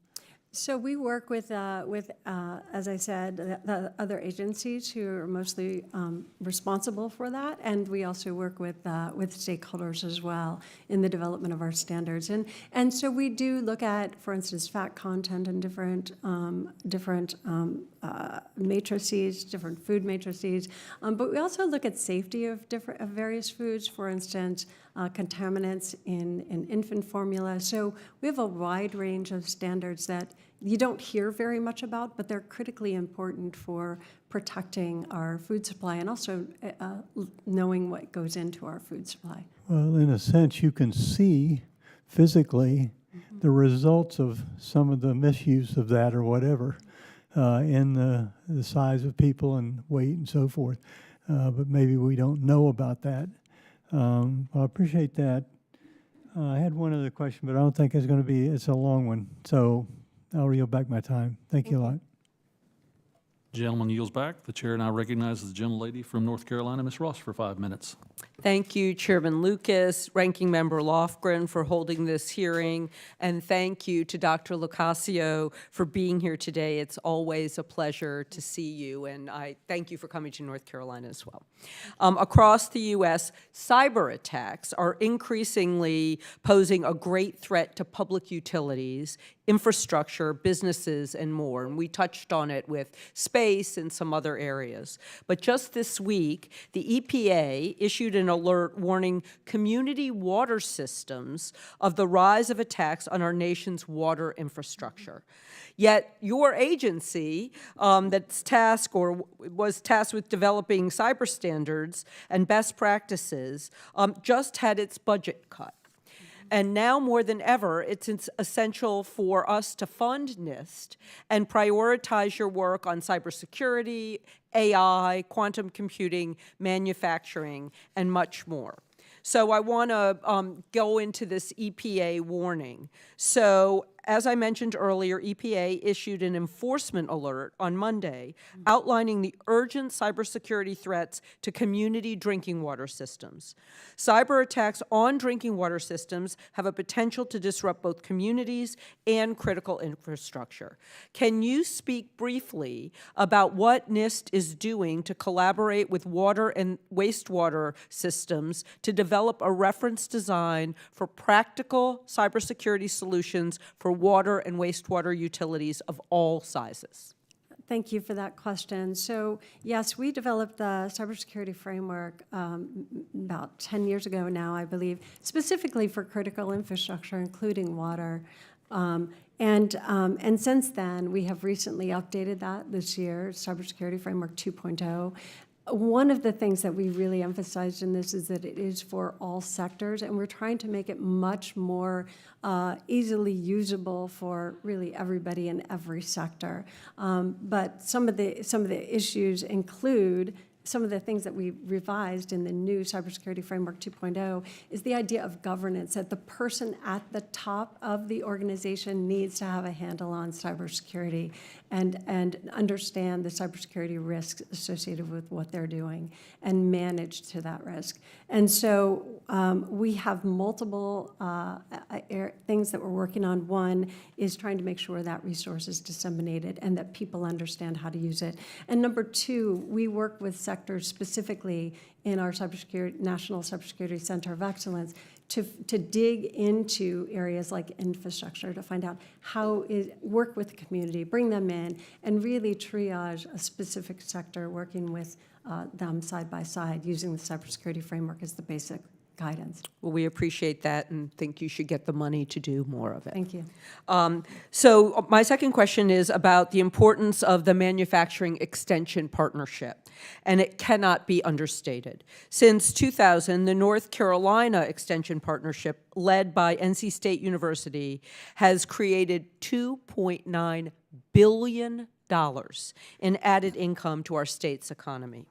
So we work with as I said, the other agencies who are mostly responsible for that, and we also work with stakeholders as well in the development of our standards. And so we do look at, for instance, fat content in different matrices, different food matrices, but we also look at safety of various foods. For instance, contaminants in infant formula. So we have a wide range of standards that you don't hear very much about, but they're critically important for protecting our food supply and also knowing what goes into our food supply. Well, in a sense, you can see physically the results of some of the misuse of that or whatever in the size of people and weight and so forth. But maybe we don't know about that. I appreciate that. I had one other question, but I don't think it's a long one. So I'll yield back my time. Thank you a lot. Gentleman yields back. The chair now recognizes the gentlelady from North Carolina, Ms. Ross, for 5 minutes. Thank you, Chairman Lucas, Ranking Member Lofgren, for holding this hearing, and thank you to Dr. Lucasio for being here today. It's always a pleasure to see you, and I thank you for coming to North Carolina as well. Across the U.S., cyber attacks are increasingly posing a great threat to public utilities, infrastructure, businesses, and more. And we touched on it with space and some other areas. But just this week, the EPA issued an alert warning community water systems of the rise of attacks on our nation's water infrastructure. Yet your agency was tasked with developing cyber standards and best practices just had its budget cut. And now more than ever, it's essential for us to fund NIST and prioritize your work on cybersecurity, AI, quantum computing, manufacturing, and much more. So I want to go into this EPA warning. So as I mentioned earlier, EPA issued an enforcement alert on Monday outlining the urgent cybersecurity threats to community drinking water systems. Cyber attacks on drinking water systems have a potential to disrupt both communities and critical infrastructure. Can you speak briefly about what NIST is doing to collaborate with water and wastewater systems to develop a reference design for practical cybersecurity solutions for water and wastewater utilities of all sizes? Thank you for that question. So yes, we developed the cybersecurity framework about 10 years ago now, I believe, specifically for critical infrastructure, including water. And since then, we have recently updated that this year, Cybersecurity Framework 2.0. One of the things that we really emphasized in this is that it is for all sectors, and we're trying to make it much more easily usable for really everybody in every sector. But some of the issues include some of the things that we revised in the new Cybersecurity Framework 2.0 is the idea of governance, that the person at the top of the organization needs to have a handle on cybersecurity and understand the cybersecurity risks associated with what they're doing and manage to that risk. And so we have multiple things that we're working on. One is trying to make sure that resource is disseminated and that people understand how to use it. And number two, we work with sectors specifically in our National Cybersecurity Center of Excellence to dig into areas like infrastructure to find out work with the community, bring them in, and really triage a specific sector, working with them side by side, using the cybersecurity framework as the basic guidance. Well, we appreciate that and think you should get the money to do more of it. Thank you. So my second question is about the importance of the Manufacturing Extension Partnership, and it cannot be understated. Since 2000, the North Carolina Extension Partnership, led by NC State University, has created $2.9 billion in added income to our state's economy.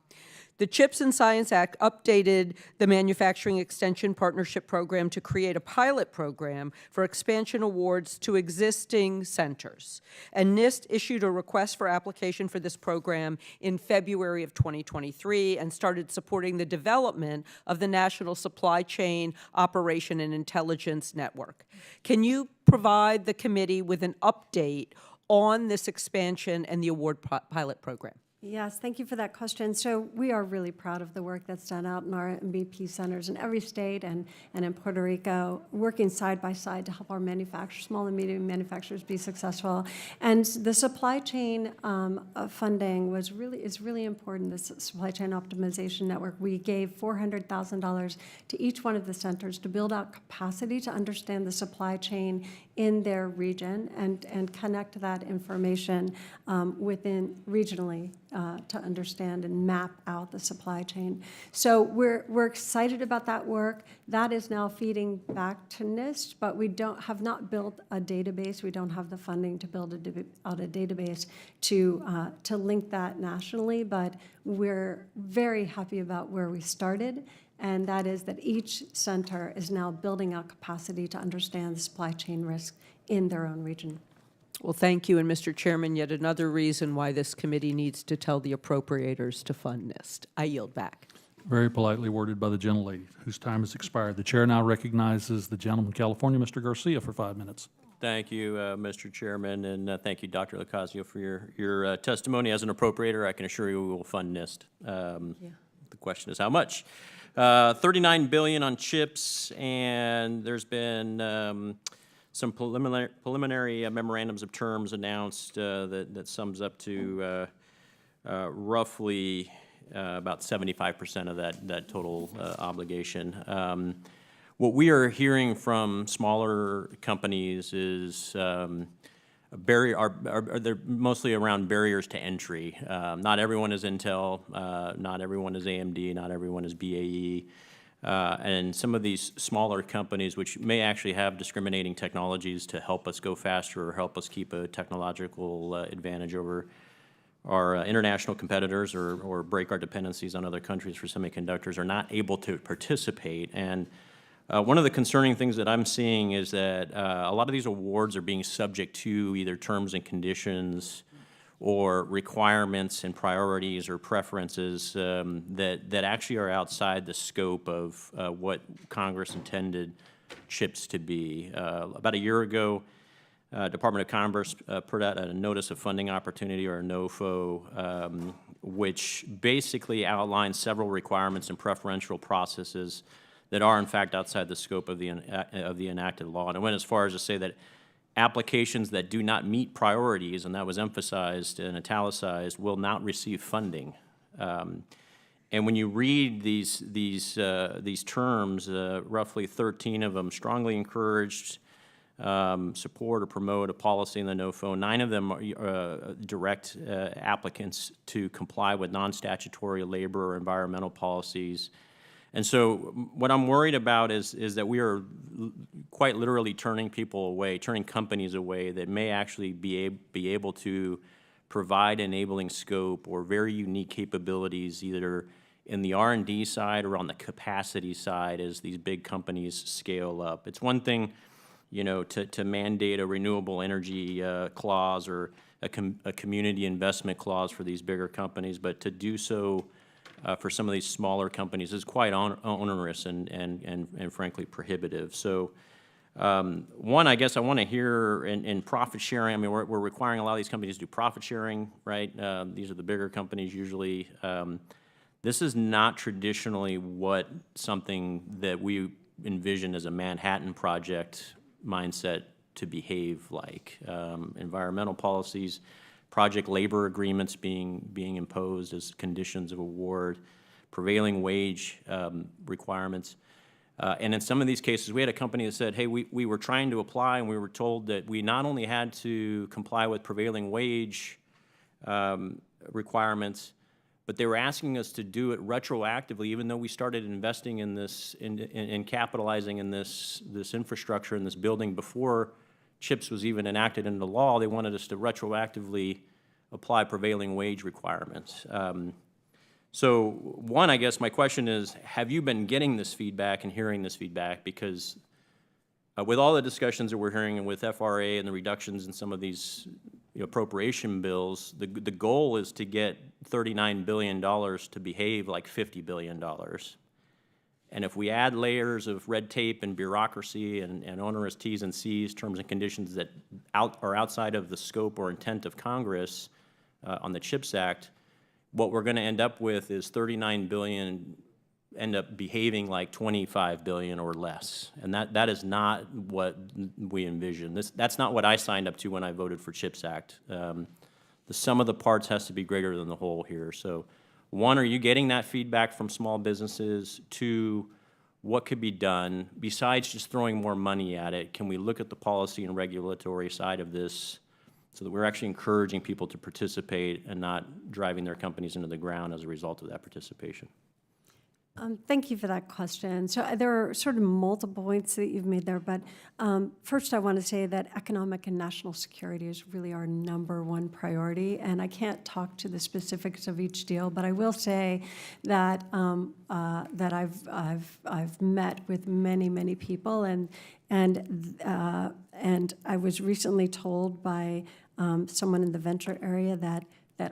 The CHIPS and Science Act updated the Manufacturing Extension Partnership Program to create a pilot program for expansion awards to existing centers. And NIST issued a request for application for this program in February of 2023 and started supporting the development of the National Supply Chain Operation and Intelligence Network. Can you provide the committee with an update on this expansion and the award pilot program? Yes, thank you for that question. So we are really proud of the work that's done out in our MVP centers in every state and in Puerto Rico, working side by side to help our manufacturers, small and medium manufacturers, be successful. And the supply chain funding is really important. This supply chain optimization network, we gave $400,000 to each one of the centers to build out capacity to understand the supply chain in their region and connect that information within regionally to understand and map out the supply chain. So we're excited about that work. That is now feeding back to NIST, but we have not built a database. We don't have the funding to build out a database to link that nationally, but we're very happy about where we started, and that is that each center is now building out capacity to understand the supply chain risk in their own region. Well, thank you, and Mr. Chairman, yet another reason why this committee needs to tell the appropriators to fund NIST. I yield back. Very politely worded by the gentlelady, whose time has expired. The chair now recognizes the gentleman from California, Mr. Garcia, for 5 minutes. Thank you, Mr. Chairman, and thank you, Dr. Locasio, for your testimony. As an appropriator, I can assure you we will fund NIST. The question is how much. $39 billion on chips, and there's been some preliminary memorandums of terms announced that sums up to roughly about 75% of that total obligation. What we are hearing from smaller companies is they're mostly around barriers to entry. Not everyone is Intel, not everyone is AMD, not everyone is BAE. And some of these smaller companies, which may actually have discriminating technologies to help us go faster or help us keep a technological advantage over our international competitors or break our dependencies on other countries for semiconductors, are not able to participate. And one of the concerning things that I'm seeing is that a lot of these awards are being subject to either terms and conditions or requirements and priorities or preferences that actually are outside the scope of what Congress intended CHIPS to be. About a year ago, Department of Commerce put out a Notice of Funding Opportunity, or a NOFO, which basically outlines several requirements and preferential processes that are in fact outside the scope of the enacted law. And it went as far as to say that applications that do not meet priorities, and that was emphasized and italicized, will not receive funding. And when you read these terms, roughly 13 of them strongly encouraged, support or promote a policy in the NOFO. 9 of them direct applicants to comply with non-statutory labor or environmental policies. And so what I'm worried about is that we are quite literally turning people away, turning companies away that may actually be able to provide enabling scope or very unique capabilities, either in the R&D side or on the capacity side as these big companies scale up. It's one thing, you know, to mandate a renewable energy clause or a community investment clause for these bigger companies, but to do so for some of these smaller companies is quite onerous and frankly prohibitive. So one, I guess I want to hear in profit sharing. I mean, we're requiring a lot of these companies to do profit sharing, right? These are the bigger companies usually. This is not traditionally what something that we envision as a Manhattan Project mindset to behave like. Environmental policies, project labor agreements being imposed as conditions of award, prevailing wage requirements. And in some of these cases, we had a company that said, hey, we were trying to apply, and we were told that we not only had to comply with prevailing wage requirements, but they were asking us to do it retroactively, even though we started investing in this, in capitalizing in this infrastructure in this building before CHIPS was even enacted into law. They wanted us to retroactively apply prevailing wage requirements. So one, I guess my question is, have you been getting this feedback and hearing this feedback? Because with all the discussions that we're hearing and with FRA and the reductions in some of these appropriation bills, the goal is to get $39 billion to behave like $50 billion. And if we add layers of red tape and bureaucracy and onerous T's and C's, terms and conditions that are outside of the scope or intent of Congress on the CHIPS Act, what we're going to end up with is $39 billion end up behaving like $25 billion or less. And that is not what we envision. That's not what I signed up to when I voted for CHIPS Act. The sum of the parts has to be greater than the whole here. So one, are you getting that feedback from small businesses? Two, what could be done besides just throwing more money at it? Can we look at the policy and regulatory side of this so that we're actually encouraging people to participate and not driving their companies into the ground as a result of that participation? Thank you for that question. So there are sort of multiple points that you've made there, but first I want to say that economic and national security is really our #1 priority, and I can't talk to the specifics of each deal, but I will say that that I've met with many people, and I was recently told by someone in the venture area that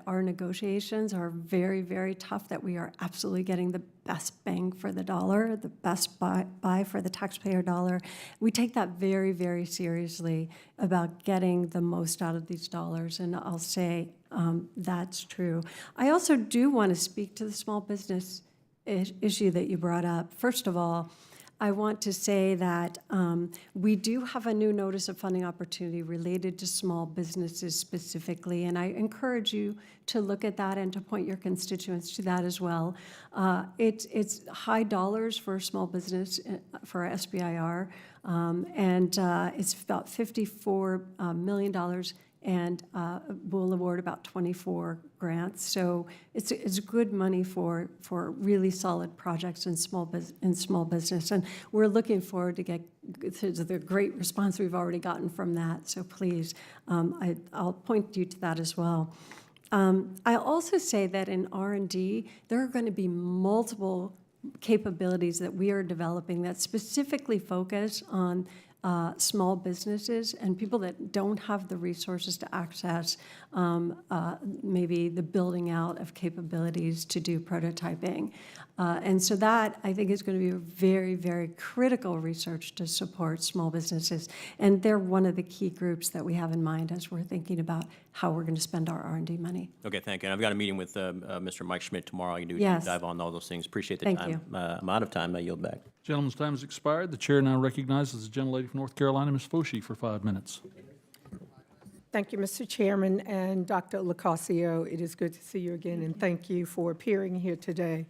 our negotiations are very tough, that we are absolutely getting the best bang for the dollar, the best buy for the taxpayer dollar. We take that very seriously about getting the most out of these dollars, and I'll say that's true. I also do want to speak to the small business issue that you brought up. First of all, I want to say that we do have a new notice of funding opportunity related to small businesses specifically, and I encourage you to look at that and to point your constituents to that as well. It's high dollars for small business, for SBIR, and it's about $54 million, and we'll award about 24 grants. So it's good money for really solid projects in small business, and we're looking forward to get to the great response we've already gotten from that. So please, I'll point you to that as well. I'll also say that in R&D, there are going to be multiple capabilities that we are developing that specifically focus on small businesses and people that don't have the resources to access maybe the building out of capabilities to do prototyping. And so that, I think, is going to be a very critical research to support small businesses. And they're one of the key groups that we have in mind as we're thinking about how we're going to spend our R&D money. Okay, thank you. And I've got a meeting with Mr. Mike Schmidt tomorrow. I can do a Yes. deep dive on all those things. Appreciate the Thank time. you. I'm out of time. I yield back. Gentleman's time has expired. The chair now recognizes the gentlelady from North Carolina, Ms. Foshee, for 5 minutes. Thank you, Mr. Chairman, and Dr. Locascio. It is good to see you again, and thank you for appearing here today.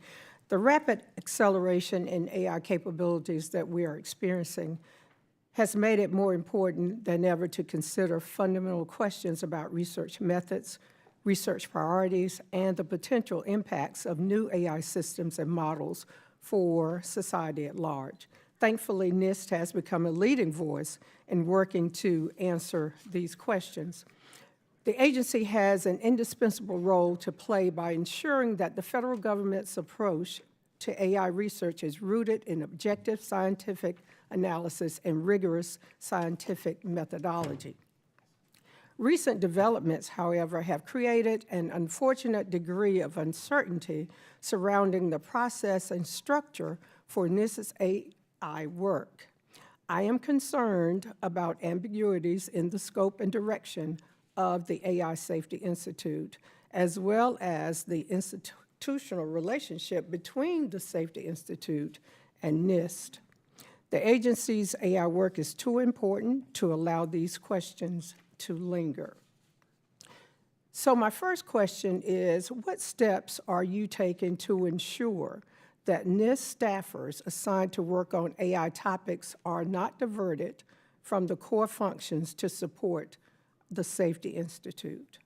The rapid acceleration in AI capabilities that we are experiencing has made it more important than ever to consider fundamental questions about research methods, research priorities, and the potential impacts of new AI systems and models for society at large. Thankfully, NIST has become a leading voice in working to answer these questions. The agency has an indispensable role to play by ensuring that the federal government's approach to AI research is rooted in objective scientific analysis and rigorous scientific methodology. Recent developments, however, have created an unfortunate degree of uncertainty surrounding the process and structure for NIST's AI work. I am concerned about ambiguities in the scope and direction of the AI Safety Institute, as well as the institutional relationship between the Safety Institute and NIST. The agency's AI work is too important to allow these questions to linger. So my first question is, what steps are you taking to ensure that NIST staffers assigned to work on AI topics are not diverted from the core functions to support the Safety Institute?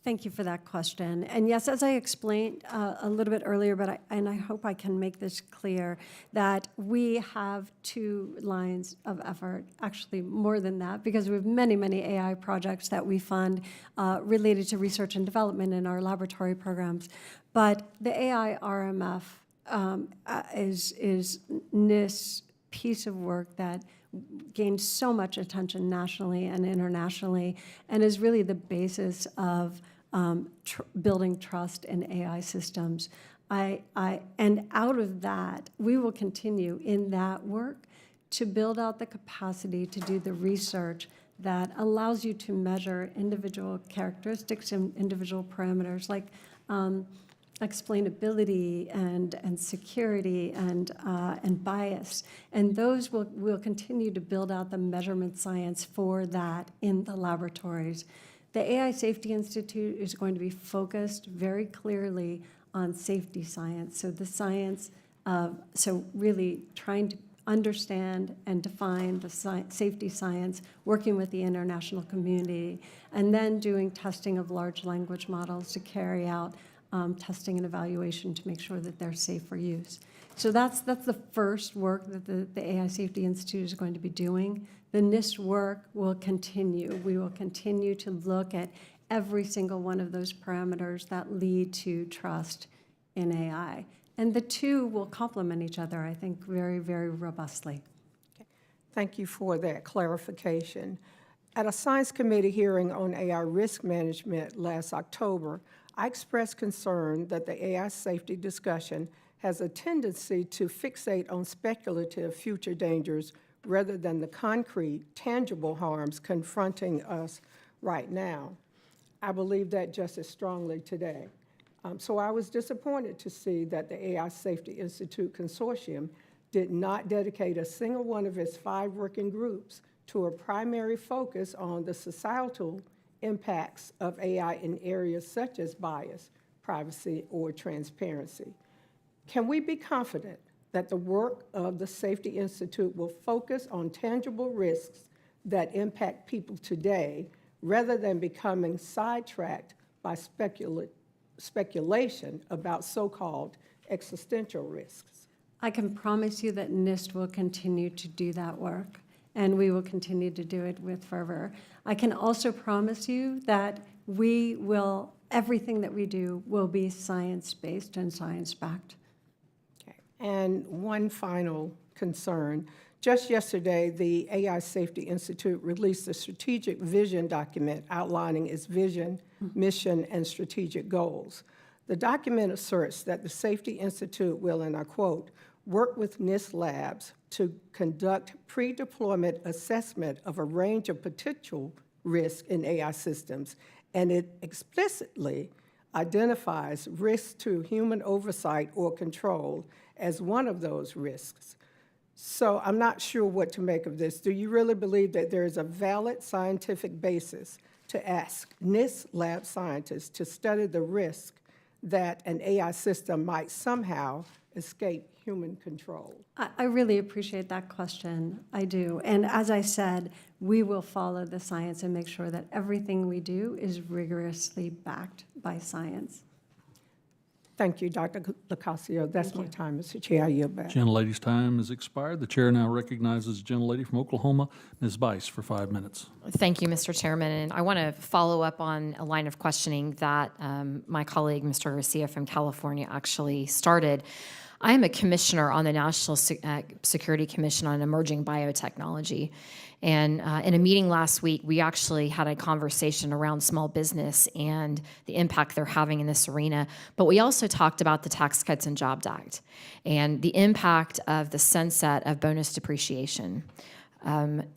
Thank you for that question. And yes, as I explained a little bit earlier, but I hope I can make this clear, that we have 2 lines of effort, actually more than that, because we have many, many AI projects that we fund related to research and development in our laboratory programs. But the AI RMF is NIST's piece of work that gained so much attention nationally and internationally, and is really the basis of building trust in AI systems. And out of that, we will continue in that work to build out the capacity to do the research that allows you to measure individual characteristics and individual parameters like explainability and security and bias. And those will continue to build out the measurement science for that in the laboratories. The AI Safety Institute is going to be focused very clearly on safety science. So the science so really trying to understand and define the safety science, working with the international community, and then doing testing of large language models to carry out testing and evaluation to make sure that they're safe for use. So that's the first work that the AI Safety Institute is going to be doing. The NIST work will continue. We will continue to look at every single one of those parameters that lead to trust in AI. And the 2 will complement each other, I think, very, very robustly. Thank you for that clarification. At a Science Committee hearing on AI risk management last October, I expressed concern that the AI safety discussion has a tendency to fixate on speculative future dangers rather than the concrete, tangible harms confronting us right now. I believe that just as strongly today. So I was disappointed to see that the AI Safety Institute Consortium did not dedicate a single one of its 5 working groups to a primary focus on the societal impacts of AI in areas such as bias, privacy, or transparency. Can we be confident that the work of the Safety Institute will focus on tangible risks that impact people today rather than becoming sidetracked by speculation about so-called existential risks? I can promise you that NIST will continue to do that work, and we will continue to do it with fervor. I can also promise you that everything that we do will be science-based and science-backed. Okay. And one final concern. Just yesterday, the AI Safety Institute released a strategic vision document outlining its vision, mission, and strategic goals. The document asserts that the Safety Institute will, and I quote, work with NIST labs to conduct pre-deployment assessment of a range of potential risks in AI systems, and it explicitly identifies risks to human oversight or control as one of those risks. So I'm not sure what to make of this. Do you really believe that there is a valid scientific basis to ask NIST lab scientists to study the risk that an AI system might somehow escape human control? I really appreciate that question. I do. And as I said, we will follow the science and make sure that everything we do is rigorously backed by science. Thank you, Dr. Locascio. That's my time, Mr. Chair. I yield back. Gentlelady's time has expired. The chair now recognizes the gentlelady from Oklahoma, Ms. Bice, for 5 minutes. Thank you, Mr. Chairman. And I want to follow up on a line of questioning that my colleague, Mr. Garcia from California, actually started. I am a commissioner on the National Security Commission on Emerging Biotechnology. And in a meeting last week, we actually had a conversation around small business and the impact they're having in this arena. But we also talked about the Tax Cuts and Jobs Act and the impact of the sunset of bonus depreciation. Some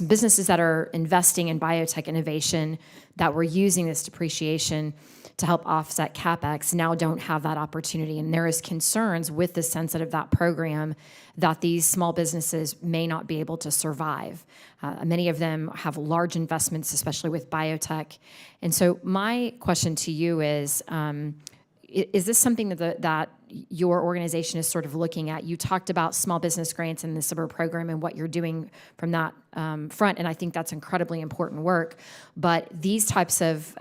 businesses that are investing in biotech innovation that were using this depreciation to help offset CapEx now don't have that opportunity. And there is concerns with the sunset of that program that these small businesses may not be able to survive. Many of them have large investments, especially with biotech. And so my question to you is, is this something that your organization is sort of looking at? You talked about small business grants and the SBIR program and what you're doing from that front, and I think that's incredibly important work. But these types of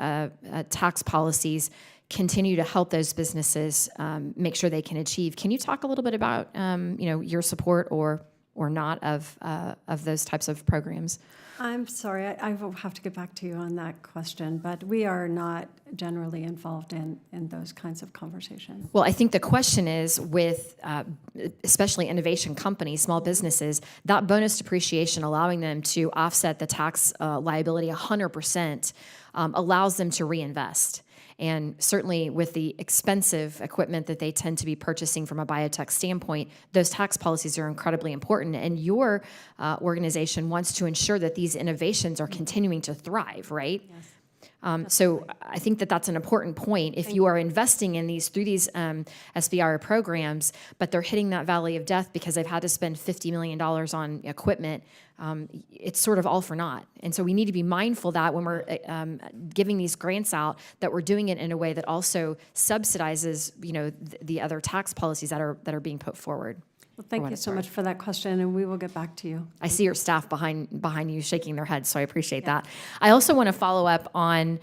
tax policies continue to help those businesses make sure they can achieve. Can you talk a little bit about your support or not of those types of programs? I'm sorry, I will have to get back to you on that question, but we are not generally involved in those kinds of conversations. Well, I think the question is with especially innovation companies, small businesses, that bonus depreciation allowing them to offset the tax liability 100% allows them to reinvest. And certainly with the expensive equipment that they tend to be purchasing from a biotech standpoint, those tax policies are incredibly important. And your organization wants to ensure that these innovations are continuing to thrive, right? Yes. So I think that that's an important point. If you are investing in these through these SBIR programs, but they're hitting that valley of death because they've had to spend $50 million on equipment, it's sort of all for naught. And so we need to be mindful that when we're giving these grants out, that we're doing it in a way that also subsidizes, the other tax policies that are being put forward. Well, thank you so much for that question, and we will get back to you. I see your staff behind you shaking their heads, so I appreciate that. I also want to follow up on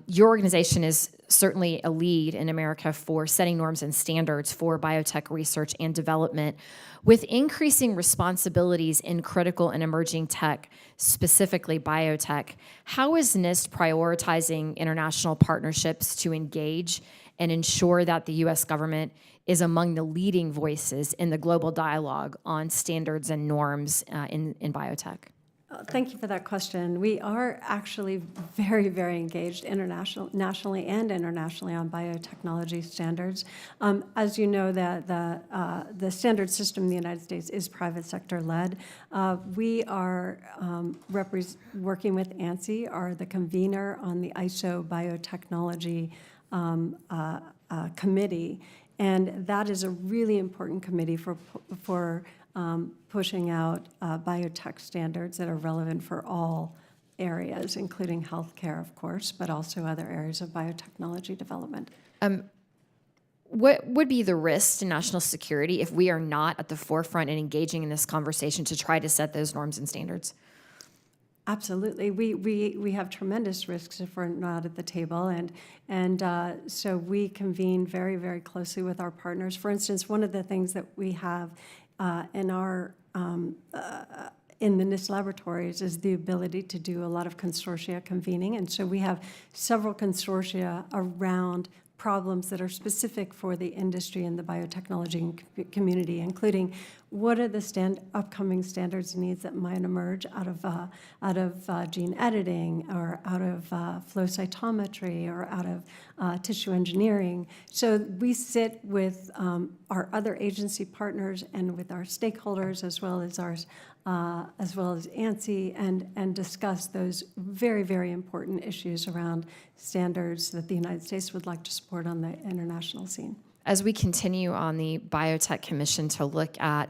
your organization is certainly a lead in America for setting norms and standards for biotech research and development. With increasing responsibilities in critical and emerging tech, specifically biotech, how is NIST prioritizing international partnerships to engage and ensure that the U.S. government is among the leading voices in the global dialogue on standards and norms in biotech? Thank you for that question. We are actually very, very engaged nationally and internationally on biotechnology standards. As you know, the standard system in the United States is private sector led. We are working with ANSI, are the convener on the ISO Biotechnology Committee, and that is a really important committee for pushing out biotech standards that are relevant for all areas, including healthcare, of course, but also other areas of biotechnology development. What would be the risk to national security if we are not at the forefront and engaging in this conversation to try to set those norms and standards? Absolutely. We have tremendous risks if we're not at the table, and so we convene very, very closely with our partners. For instance, one of the things that we have in the NIST laboratories is the ability to do a lot of consortia convening, and so we have several consortia around problems that are specific for the industry and the biotechnology community, including what are the upcoming standards and needs that might emerge out of gene editing or out of flow cytometry or out of tissue engineering. So we sit with our other agency partners and with our stakeholders as well as ANSI and discuss those very, very important issues around standards that the United States would like to support on the international scene. As we continue on the Biotech Commission to look at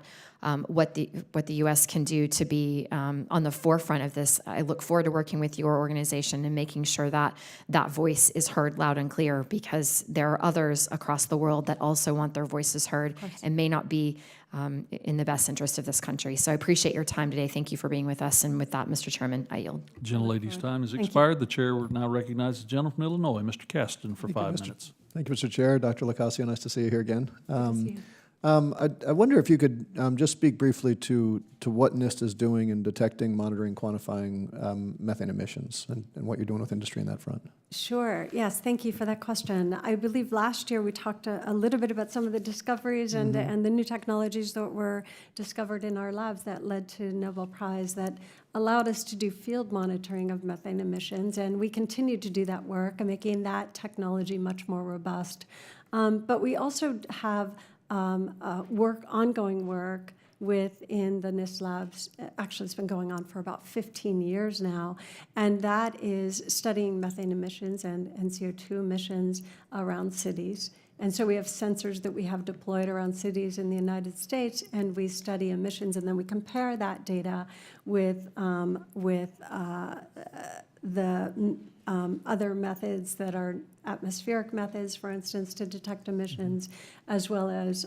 what the U.S. can do to be on the forefront of this, I look forward to working with your organization and making sure that that voice is heard loud and clear, because there are others across the world that also want their voices heard and may not be in the best interest of this country. So I appreciate your time today. Thank you for being with us. And with that, Mr. Chairman, I yield. Gentlelady's time has expired. The chair will now recognize the gentleman from Illinois, Mr. Kasten, for 5 minutes. Thank you, Mr. Chair. Dr. Locascio, nice to see you here again. See you. I wonder if you could just speak briefly to what NIST is doing in detecting, monitoring, quantifying methane emissions and what you're doing with industry in that front. Sure. Yes. Thank you for that question. I believe last year we talked a little bit about some of the discoveries and the new technologies that were discovered in our labs that led to Nobel Prize that allowed us to do field monitoring of methane emissions. And we continue to do that work and making that technology much more robust. But we also have ongoing work within the NIST labs. Actually, it's been going on for about 15 years now, and that is studying methane emissions and CO2 emissions around cities. And so we have sensors that we have deployed around cities in the United States, and we study emissions, and then we compare that data with the other methods that are atmospheric methods, for instance, to detect emissions, as well as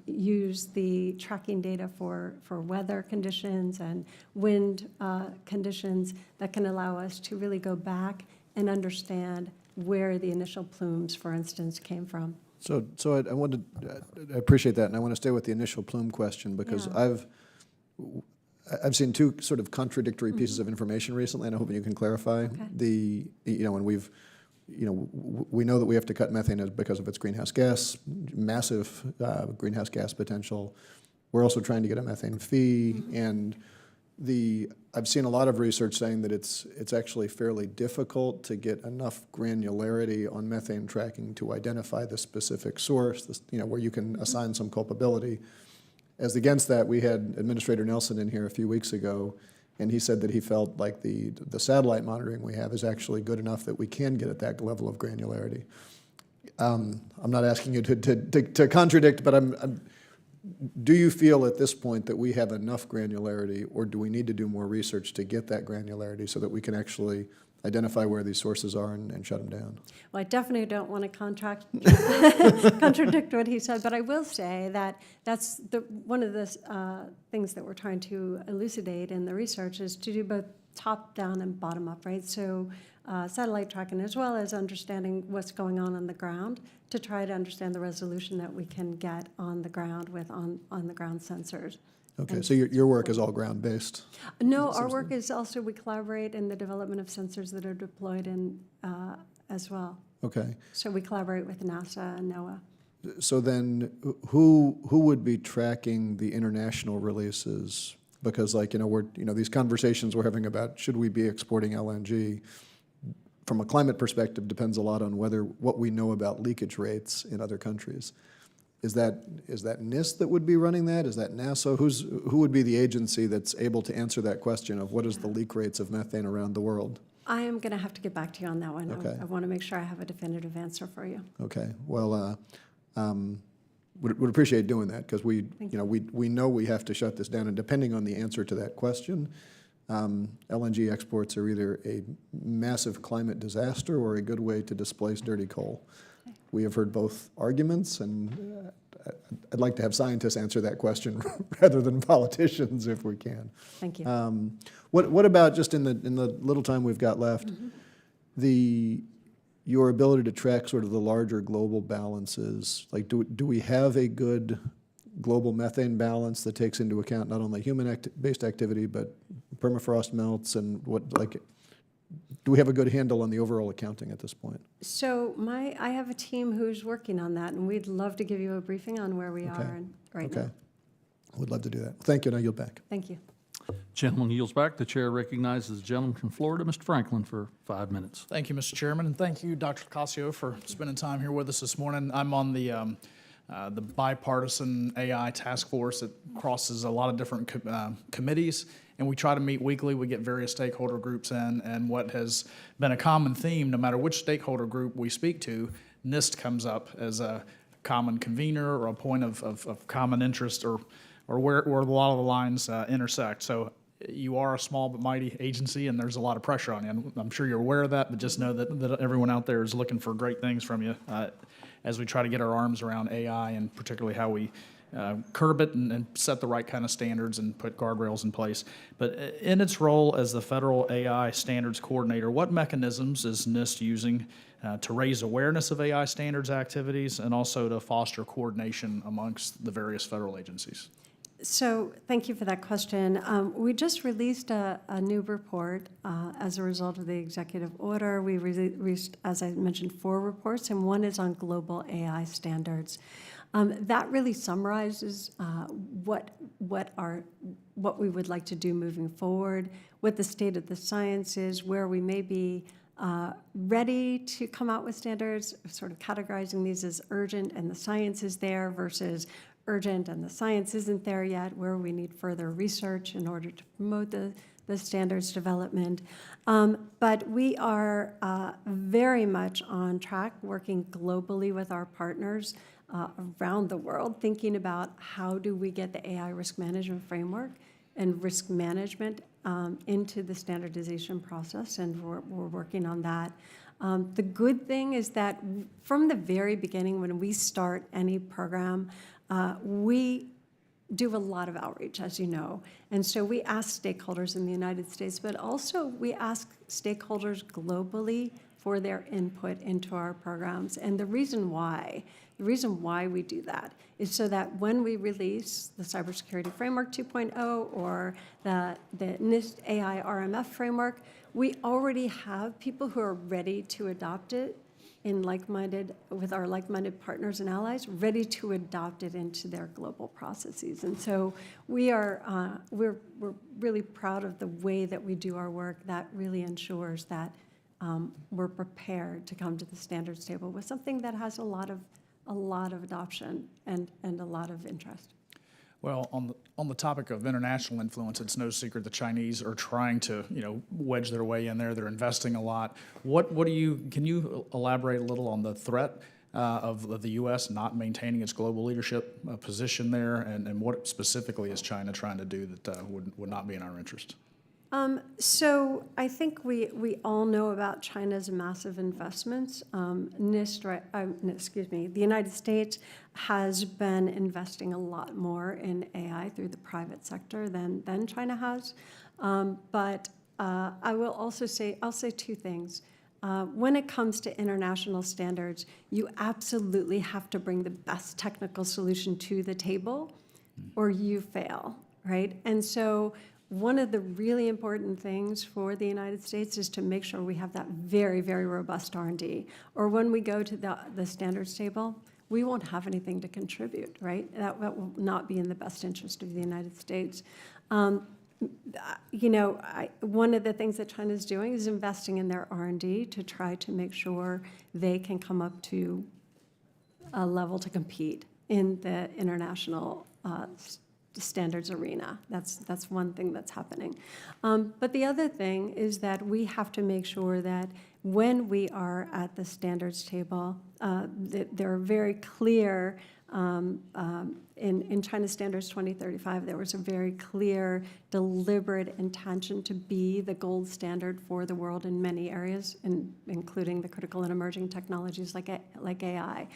use the tracking data for weather conditions and wind conditions that can allow us to really go back and understand where the initial plumes, for instance, came from. So I wanted, I appreciate that, and I want to stay with the initial plume question, because Yeah. I've seen two sort of contradictory pieces of information recently, and I'm hoping you can clarify. Okay. And we know that we have to cut methane because of its greenhouse gas, massive greenhouse gas potential. We're also trying to get a methane fee, and I've seen a lot of research saying that it's actually fairly difficult to get enough granularity on methane tracking to identify the specific source, where you can assign some culpability. As against that, we had Administrator Nelson in here a few weeks ago, and he said that he felt like the satellite monitoring we have is actually good enough that we can get at that level of granularity. I'm not asking you to contradict, but do you feel at this point that we have enough granularity, or do we need to do more research to get that granularity so that we can actually identify where these sources are and shut them down? Well, I definitely don't want to contradict what he said, but I will say that that's one of the things that we're trying to elucidate in the research is to do both top-down and bottom-up, right? So satellite tracking, as well as understanding what's going on the ground, to try to understand the resolution that we can get on the ground with on-the-ground sensors. Okay, so your work is all ground-based? No, our work is also, we collaborate in the development of sensors that are deployed in as well. Okay. So we collaborate with NASA and NOAA. So then, who would be tracking the international releases? Because, these conversations we're having about should we be exporting LNG, from a climate perspective, depends a lot on what we know about leakage rates in other countries. Is that NIST that would be running that? Is that NASA? Who would be the agency that's able to answer that question of what is the leak rates of methane around the world? I am going to have to get back to you on that one. Okay. I want to make sure I have a definitive answer for you. Okay. Well, would appreciate doing that, because we know we have to shut this down, and depending on the answer to that question, LNG exports are either a massive climate disaster or a good way to displace dirty coal. We have heard both arguments, and I'd like to have scientists answer that question rather than politicians, if we can. Thank you. What about, just in the little time we've got left, your ability to track sort of the larger global balances? Like, do we have a good global methane balance that takes into account not only human-based activity, but permafrost melts and do we have a good handle on the overall accounting at this point? So I have a team who's working on that, and we'd love to give you a briefing on where we are right now. Okay. Would love to do that. Thank you, and I yield back. Thank you. Gentleman yields back. The chair recognizes the gentleman from Florida, Mr. Franklin, for 5 minutes. Thank you, Mr. Chairman, and thank you, Dr. Casio, for spending time here with us this morning. I'm on the bipartisan AI task force that crosses a lot of different committees, and we try to meet weekly. We get various stakeholder groups in, and what has been a common theme, no matter which stakeholder group we speak to, NIST comes up as a common convener or a point of common interest, or where a lot of the lines intersect. So you are a small but mighty agency, and there's a lot of pressure on you. And I'm sure you're aware of that, but just know that everyone out there is looking for great things from you as we try to get our arms around AI, and particularly how we curb it and set the right kind of standards and put guardrails in place. But in its role as the federal AI standards coordinator, what mechanisms is NIST using to raise awareness of AI standards activities and also to foster coordination amongst the various federal agencies? So thank you for that question. We just released a new report as a result of the executive order. We released, as I mentioned, 4 reports, and one is on global AI standards. That really summarizes what we would like to do moving forward, what the state of the science is, where we may be ready to come out with standards, sort of categorizing these as urgent and the science is there versus urgent and the science isn't there yet, where we need further research in order to promote the standards development. But we are very much on track, working globally with our partners around the world, thinking about how do we get the AI risk management framework and risk management into the standardization process, and we're working on that. The good thing is that from the very beginning, when we start any program, we do a lot of outreach, as you know. And so we ask stakeholders in the United States, but also we ask stakeholders globally for their input into our programs. And the reason why we do that is so that when we release the Cybersecurity Framework 2.0 or the NIST AI RMF framework, we already have people who are ready to adopt it with our like-minded partners and allies, ready to adopt it into their global processes. And so we're really proud of the way that we do our work. That really ensures that we're prepared to come to the standards table with something that has a lot of adoption and a lot of interest. Well, on the topic of international influence, it's no secret the Chinese are trying to, wedge their way in there. They're investing a lot. Can you elaborate a little on the threat of the U.S. not maintaining its global leadership position there, and what specifically is China trying to do that would not be in our interest? So I think we all know about China's massive investments. The United States has been investing a lot more in AI through the private sector than China has. But I will also I'll say two things. When it comes to international standards, you absolutely have to bring the best technical solution to the table, or you fail, right? And so one of the really important things for the United States is to make sure we have that very, very robust R&D. Or when we go to the standards table, we won't have anything to contribute, right? That will not be in the best interest of the United States. One of the things that China is doing is investing in their R&D to try to make sure they can come up to a level to compete in the international standards arena. That's one thing that's happening. But the other thing is that we have to make sure that when we are at the standards table, that they're very clear. In China Standards 2035, there was a very clear, deliberate intention to be the gold standard for the world in many areas, including the critical and emerging technologies like AI.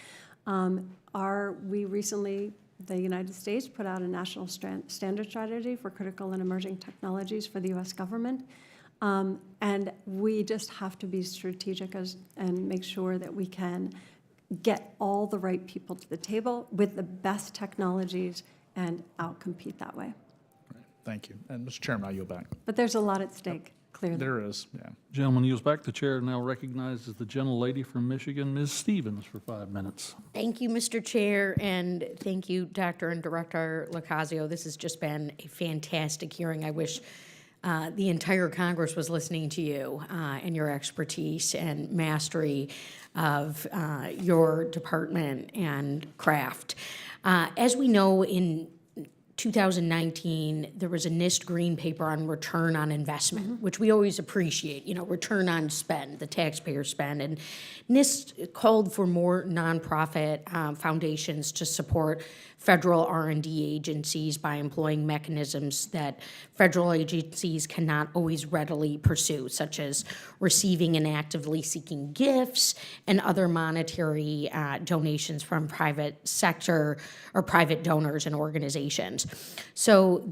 The United States put out a national standard strategy for critical and emerging technologies for the U.S. government. And we just have to be strategic and make sure that we can get all the right people to the table with the best technologies and outcompete that way. Right. Thank you. And Mr. Chairman, I yield back. But there's a lot at stake, clearly. There is, yeah. Gentleman yields back. The chair now recognizes the gentlelady from Michigan, Ms. Stevens, for 5 minutes. Thank you, Mr. Chair, and thank you, Dr. and Director Locasio. This has just been a fantastic hearing. I wish the entire Congress was listening to you and your expertise and mastery of your department and craft. As we know, in 2019, there was a NIST green paper on return on investment, which we always appreciate, return on spend, the taxpayer spend. And NIST called for more nonprofit foundations to support federal R&D agencies by employing mechanisms that federal agencies cannot always readily pursue, such as receiving and actively seeking gifts and other monetary donations from private sector or private donors and organizations. So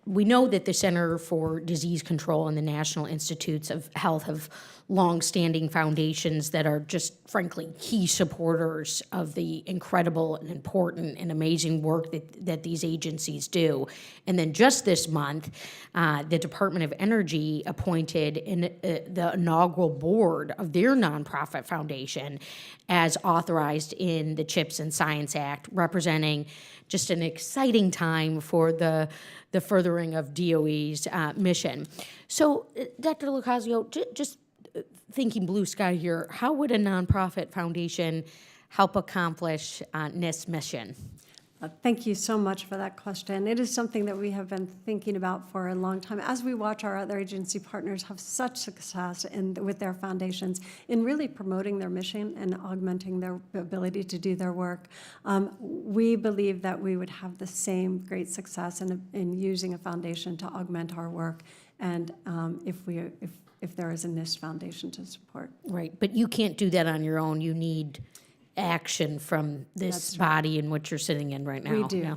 we know that the Center for Disease Control and the National Institutes of Health have longstanding foundations that are just, frankly, key supporters of the incredible and important and amazing work that these agencies do. And then just this month, the Department of Energy appointed the inaugural board of their nonprofit foundation as authorized in the CHIPS and Science Act, representing just an exciting time for the furthering of DOE's mission. So, Dr. Locasio, just thinking blue sky here, how would a nonprofit foundation help accomplish NIST's mission? Thank you so much for that question. It is something that we have been thinking about for a long time as we watch our other agency partners have such success with their foundations in really promoting their mission and augmenting their ability to do their work. We believe that we would have the same great success in using a foundation to augment our work, and if there is a NIST foundation to support. Right, but you can't do that on your own. You need action from this body in which you're sitting in right now. We do.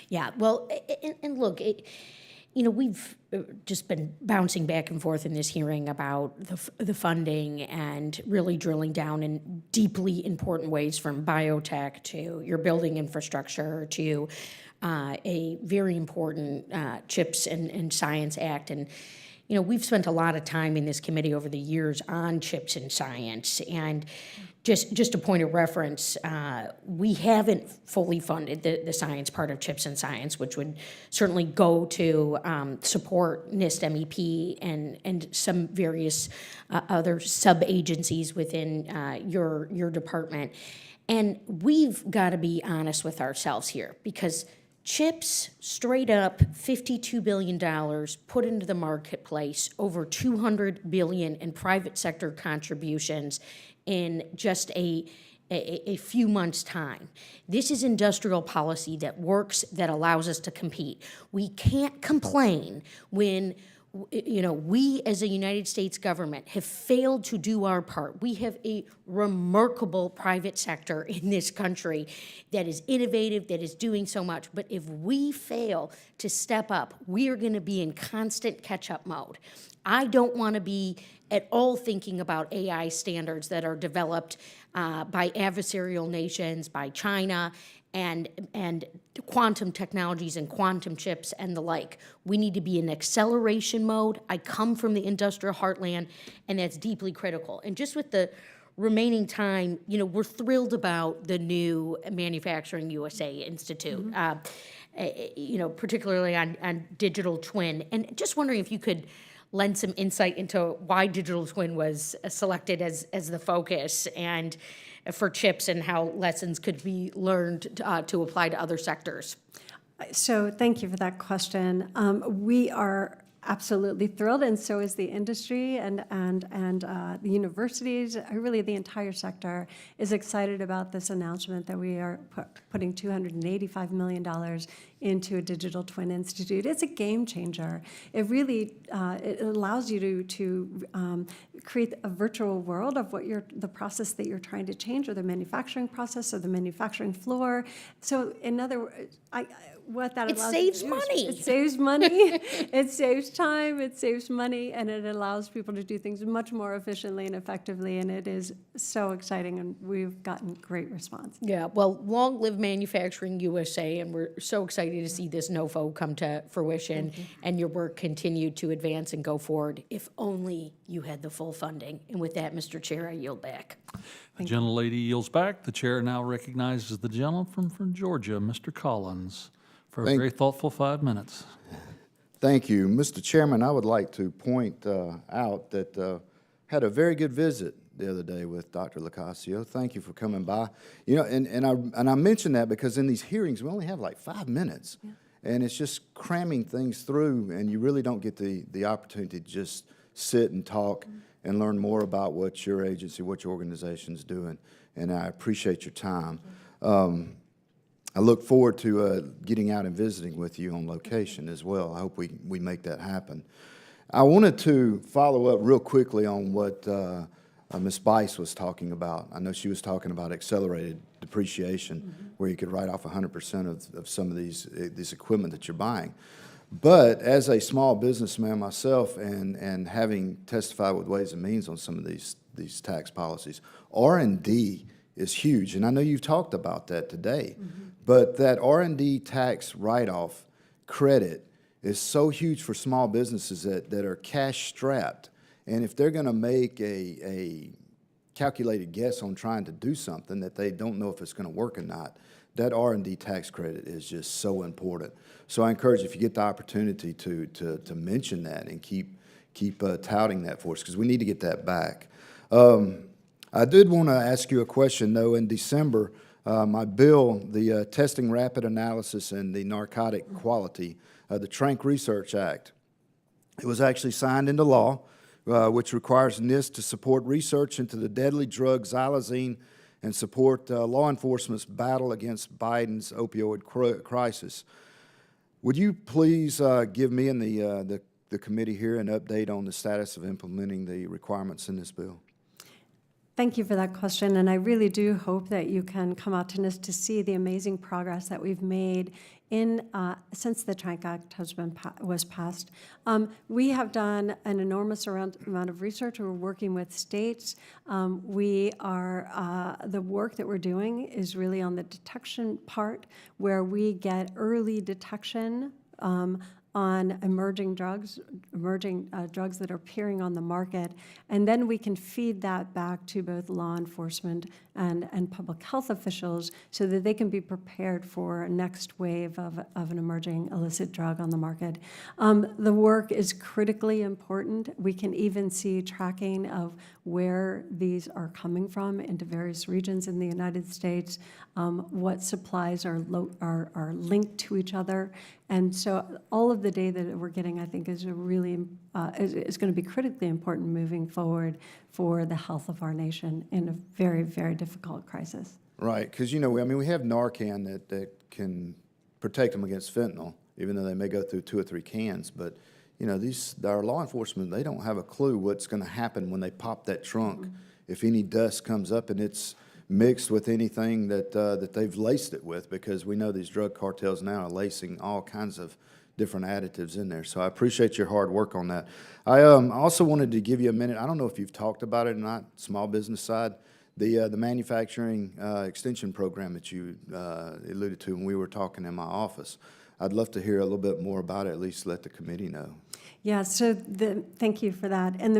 Yeah, well, and look, we've just been bouncing back and forth in this hearing about the funding and really drilling down in deeply important ways, from biotech to your building infrastructure to a very important CHIPS and Science Act. And we've spent a lot of time in this committee over the years on CHIPS and science. And just a point of reference, we haven't fully funded the science part of CHIPS and science, which would certainly go to support NIST MEP and some various other sub-agencies within your department. And we've got to be honest with ourselves here, because CHIPS, straight up $52 billion put into the marketplace, over $200 billion in private sector contributions in just a few months' time. This is industrial policy that works, that allows us to compete. We can't complain when we as a United States government have failed to do our part. We have a remarkable private sector in this country that is innovative, that is doing so much. But if we fail to step up, we are going to be in constant catch-up mode. I don't want to be at all thinking about AI standards that are developed by adversarial nations, by China, and quantum technologies and quantum chips and the like. We need to be in acceleration mode. I come from the industrial heartland, and that's deeply critical. And just with the remaining time, we're thrilled about the new Manufacturing USA Institute, particularly on digital twin. And just wondering if you could lend some insight into why digital twin was selected as the focus and for CHIPS, and how lessons could be learned to apply to other sectors. So thank you for that question. We are absolutely thrilled, and so is the industry and the universities. Really, the entire sector is excited about this announcement that we are putting $285 million into a digital twin institute. It's a game changer. It really it allows you to create a virtual world of what the process that you're trying to change, or the manufacturing process, or the manufacturing floor. So in other words, what that allows you to do is it saves money, it saves time, it saves money, and it allows people to do things much more efficiently and effectively, and it is so exciting, and we've gotten great response. Yeah, well, long live Manufacturing USA, and we're so excited to see this NOFO come to fruition and your work continue to advance and go forward. If only you had the full funding. And with that, Mr. Chair, I yield back. The gentlelady yields back. The chair now recognizes the gentleman from Georgia, Mr. Collins, for a very thoughtful 5 minutes. Thank you. Mr. Chairman, I would like to point out that had a very good visit the other day with Dr. Locascio. Thank you for coming by. And I mention that because in these hearings, we only have like 5 minutes. Yeah. And it's just cramming things through, and you really don't get the opportunity to just sit and talk and learn more about what your agency, what your organization's doing. And I appreciate your time. I look forward to getting out and visiting with you on location as well. I hope we make that happen. I wanted to follow up real quickly on what Ms. Bice was talking about. I know she was talking about accelerated depreciation, where you could write off 100% of some of this equipment that you're buying. But as a small businessman myself, and having testified with Ways and Means on some of these tax policies, R&D is huge, and I know you've talked about that today. But that R&D tax write-off credit is so huge for small businesses that are cash strapped, and if they're going to make a calculated guess on trying to do something that they don't know if it's going to work or not, that R&D tax credit is just so important. So I encourage, if you get the opportunity, to mention that and keep touting that for us, because we need to get that back. I did want to ask you a question, though. In December, my bill, the Testing Rapid Analysis and the Narcotic Quality, the Trank Research Act. It was actually signed into law, which requires NIST to support research into the deadly drug xylazine and support law enforcement's battle against Biden's opioid crisis. Would you please give me and the committee here an update on the status of implementing the requirements in this bill? Thank you for that question, and I really do hope that you can come out to NIST to see the amazing progress that we've made since the Trank Act was passed. We have done an enormous amount of research. We're working with states. The work that we're doing is really on the detection part, where we get early detection on emerging drugs that are appearing on the market, and then we can feed that back to both law enforcement and public health officials so that they can be prepared for a next wave of an emerging illicit drug on the market. The work is critically important. We can even see tracking of where these are coming from into various regions in the United States, what supplies are linked to each other. And so all of the data that we're getting, I think, is going to be critically important moving forward for the health of our nation in a very, very difficult crisis. Right, because, we have Narcan that can protect them against fentanyl, even though they may go through 2 or 3 cans. But, our law enforcement, they don't have a clue what's going to happen when they pop that trunk. If any dust comes up and it's mixed with anything that they've laced it with, because we know these drug cartels now are lacing all kinds of different additives in there. So I appreciate your hard work on that. I also wanted to give you a minute. I don't know if you've talked about it or not, small business side, the manufacturing extension program that you alluded to when we were talking in my office. I'd love to hear a little bit more about it, at least let the committee know. Yeah, so thank you for that. And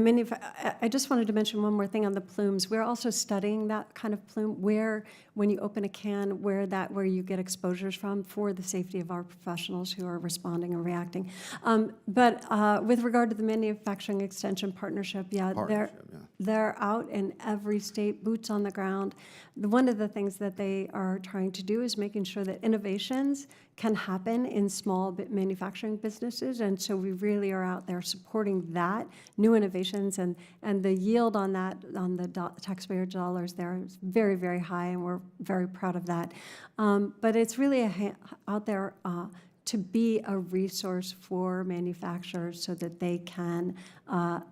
I just wanted to mention one more thing on the plumes. We're also studying that kind of plume, where when you open a can, where you get exposures from, for the safety of our professionals who are responding and reacting. But with regard to the manufacturing extension partnership, they're out in every state, boots on the ground. One of the things that they are trying to do is making sure that innovations can happen in small manufacturing businesses, and so we really are out there supporting that, new innovations, and the yield on that, on the taxpayer dollars there is very, very high, and we're very proud of that. But it's really out there to be a resource for manufacturers so that they can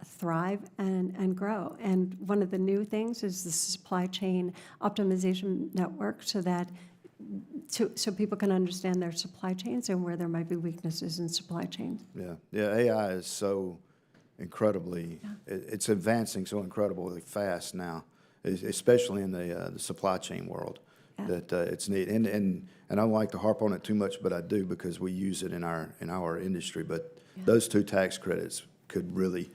thrive and grow. And one of the new things is the supply chain optimization network, so that so people can understand their supply chains and where there might be weaknesses in supply chains. Yeah, AI is so incredibly, it's advancing so incredibly fast now, especially in the supply chain world, that it's neat. And I don't like to harp on it too much, but I do, because we use it in our industry. But those 2 tax credits could really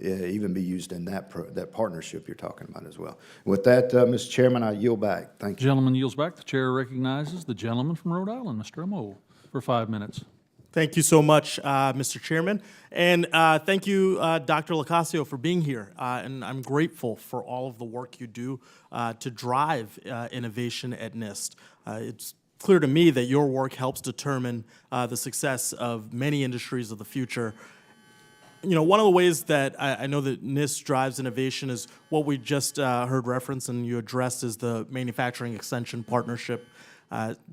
even be used in that partnership you're talking about as well. With that, Mr. Chairman, I yield back. Thank you. Gentleman yields back. The chair recognizes the gentleman from Rhode Island, Mr. Amo, for 5 minutes. Thank you so much, Mr. Chairman. And thank you, Dr. Locascio, for being here. And I'm grateful for all of the work you do to drive innovation at NIST. It's clear to me that your work helps determine the success of many industries of the future. One of the ways that I know that NIST drives innovation is what we just heard referenced and you addressed, is the Manufacturing Extension Partnership.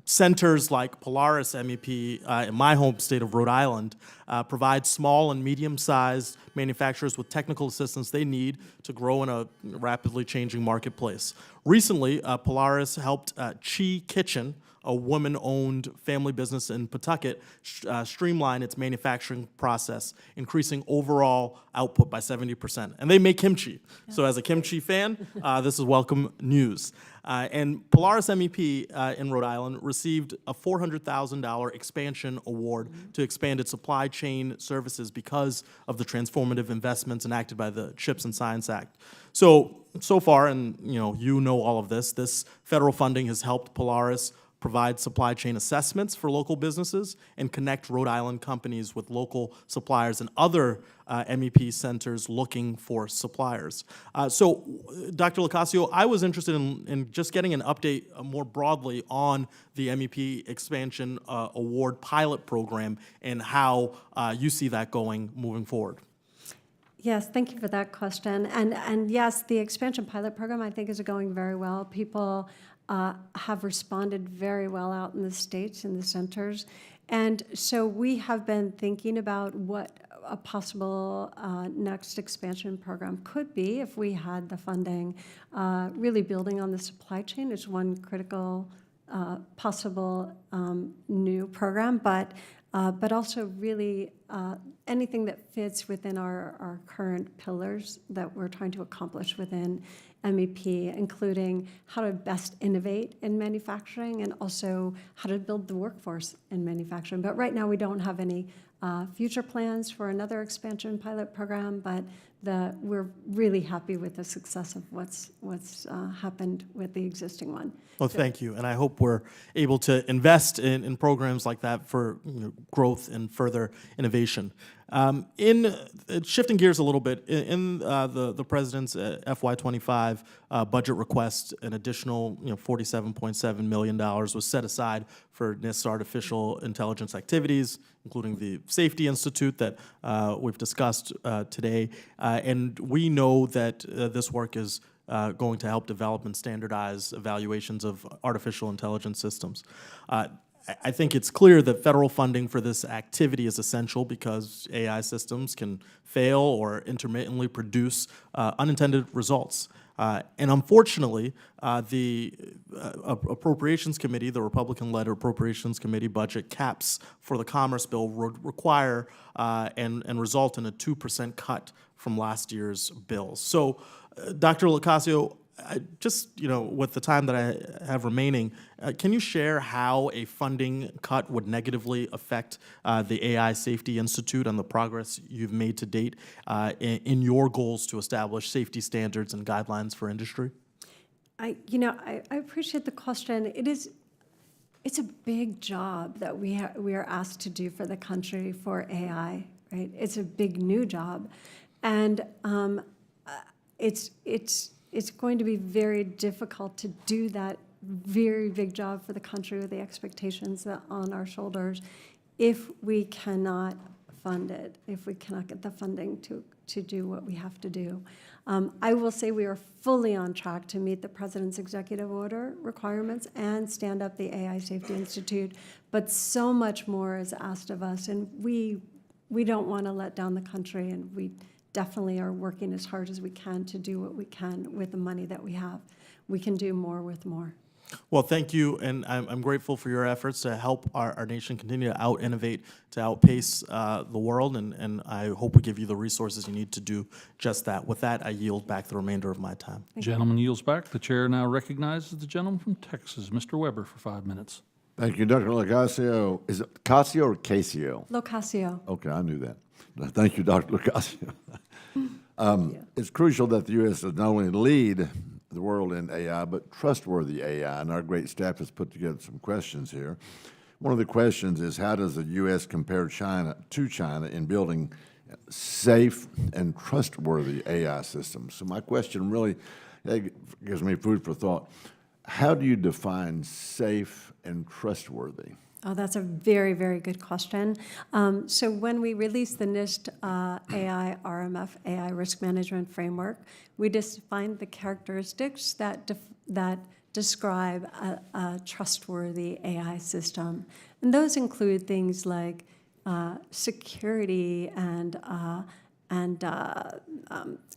Centers like Polaris MEP in my home state of Rhode Island provide small and medium-sized manufacturers with technical assistance they need to grow in a rapidly changing marketplace. Recently, Polaris helped Chi Kitchen, a woman-owned family business in Pawtucket, streamline its manufacturing process, increasing overall output by 70%. And they make kimchi. So as a kimchi fan, this is welcome news. And Polaris MEP in Rhode Island received a $400,000 expansion award to expand its supply chain services because of the transformative investments enacted by the CHIPS and Science Act. So far, and you know all of this, this federal funding has helped Polaris provide supply chain assessments for local businesses, and connect Rhode Island companies with local suppliers and other MEP centers looking for suppliers. So, Dr. Locascio, I was interested in just getting an update more broadly on the MEP Expansion Award Pilot Program and how you see that going moving forward. Yes, thank you for that question. And yes, the expansion pilot program, I think, is going very well. People have responded very well out in the states, in the centers. And so we have been thinking about what a possible next expansion program could be if we had the funding. Really building on the supply chain is one critical possible new program, but also really anything that fits within our current pillars that we're trying to accomplish within MEP, including how to best innovate in manufacturing and also how to build the workforce in manufacturing. But right now we don't have any future plans for another expansion pilot program, but we're really happy with the success of what's happened with the existing one. Well, thank you, and I hope we're able to invest in programs like that for growth and further innovation. In shifting gears a little bit, in the president's FY25 budget request, an additional $47.7 million was set aside for NIST's artificial intelligence activities, including the Safety Institute that we've discussed today, and we know that this work is going to help develop and standardize evaluations of artificial intelligence systems. I think it's clear that federal funding for this activity is essential because AI systems can fail or intermittently produce unintended results. And unfortunately, the Appropriations Committee, the Republican-led Appropriations Committee budget caps for the Commerce Bill would require and result in a 2% cut from last year's bill. So, Dr. Locascio, just with the time that I have remaining, can you share how a funding cut would negatively affect the AI Safety Institute and the progress you've made to date in your goals to establish safety standards and guidelines for industry? I appreciate the question. It's a big job that we are asked to do for the country for AI, right? It's a big new job, and it's going to be very difficult to do that very big job for the country with the expectations that on our shoulders if we cannot fund it, if we cannot get the funding to do what we have to do. I will say we are fully on track to meet the President's executive order requirements and stand up the AI Safety Institute, but so much more is asked of us, and we don't want to let down the country, and we definitely are working as hard as we can to do what we can with the money that we have. We can do more with more. Well, thank you, and I'm grateful for your efforts to help our nation continue to out-innovate, to outpace the world, and I hope we give you the resources you need to do just that. With that, I yield back the remainder of my time. Gentleman yields back. The chair now recognizes the gentleman from Texas, Mr. Weber, for 5 minutes. Thank you, Dr. Locascio. Is it Casio or Casio? Locascio. Okay, I knew that. Thank you, Dr. Locascio. It's crucial that the U.S. does not only lead the world in AI, but trustworthy AI, and our great staff has put together some questions here. One of the questions is, how does the U.S. compare to China in building safe and trustworthy AI systems? So my question really gives me food for thought. How do you define safe and trustworthy? Oh, that's a very, very good question. So when we released the NIST AI RMF, AI Risk Management Framework, we defined the characteristics that describe a trustworthy AI system. And those include things like security and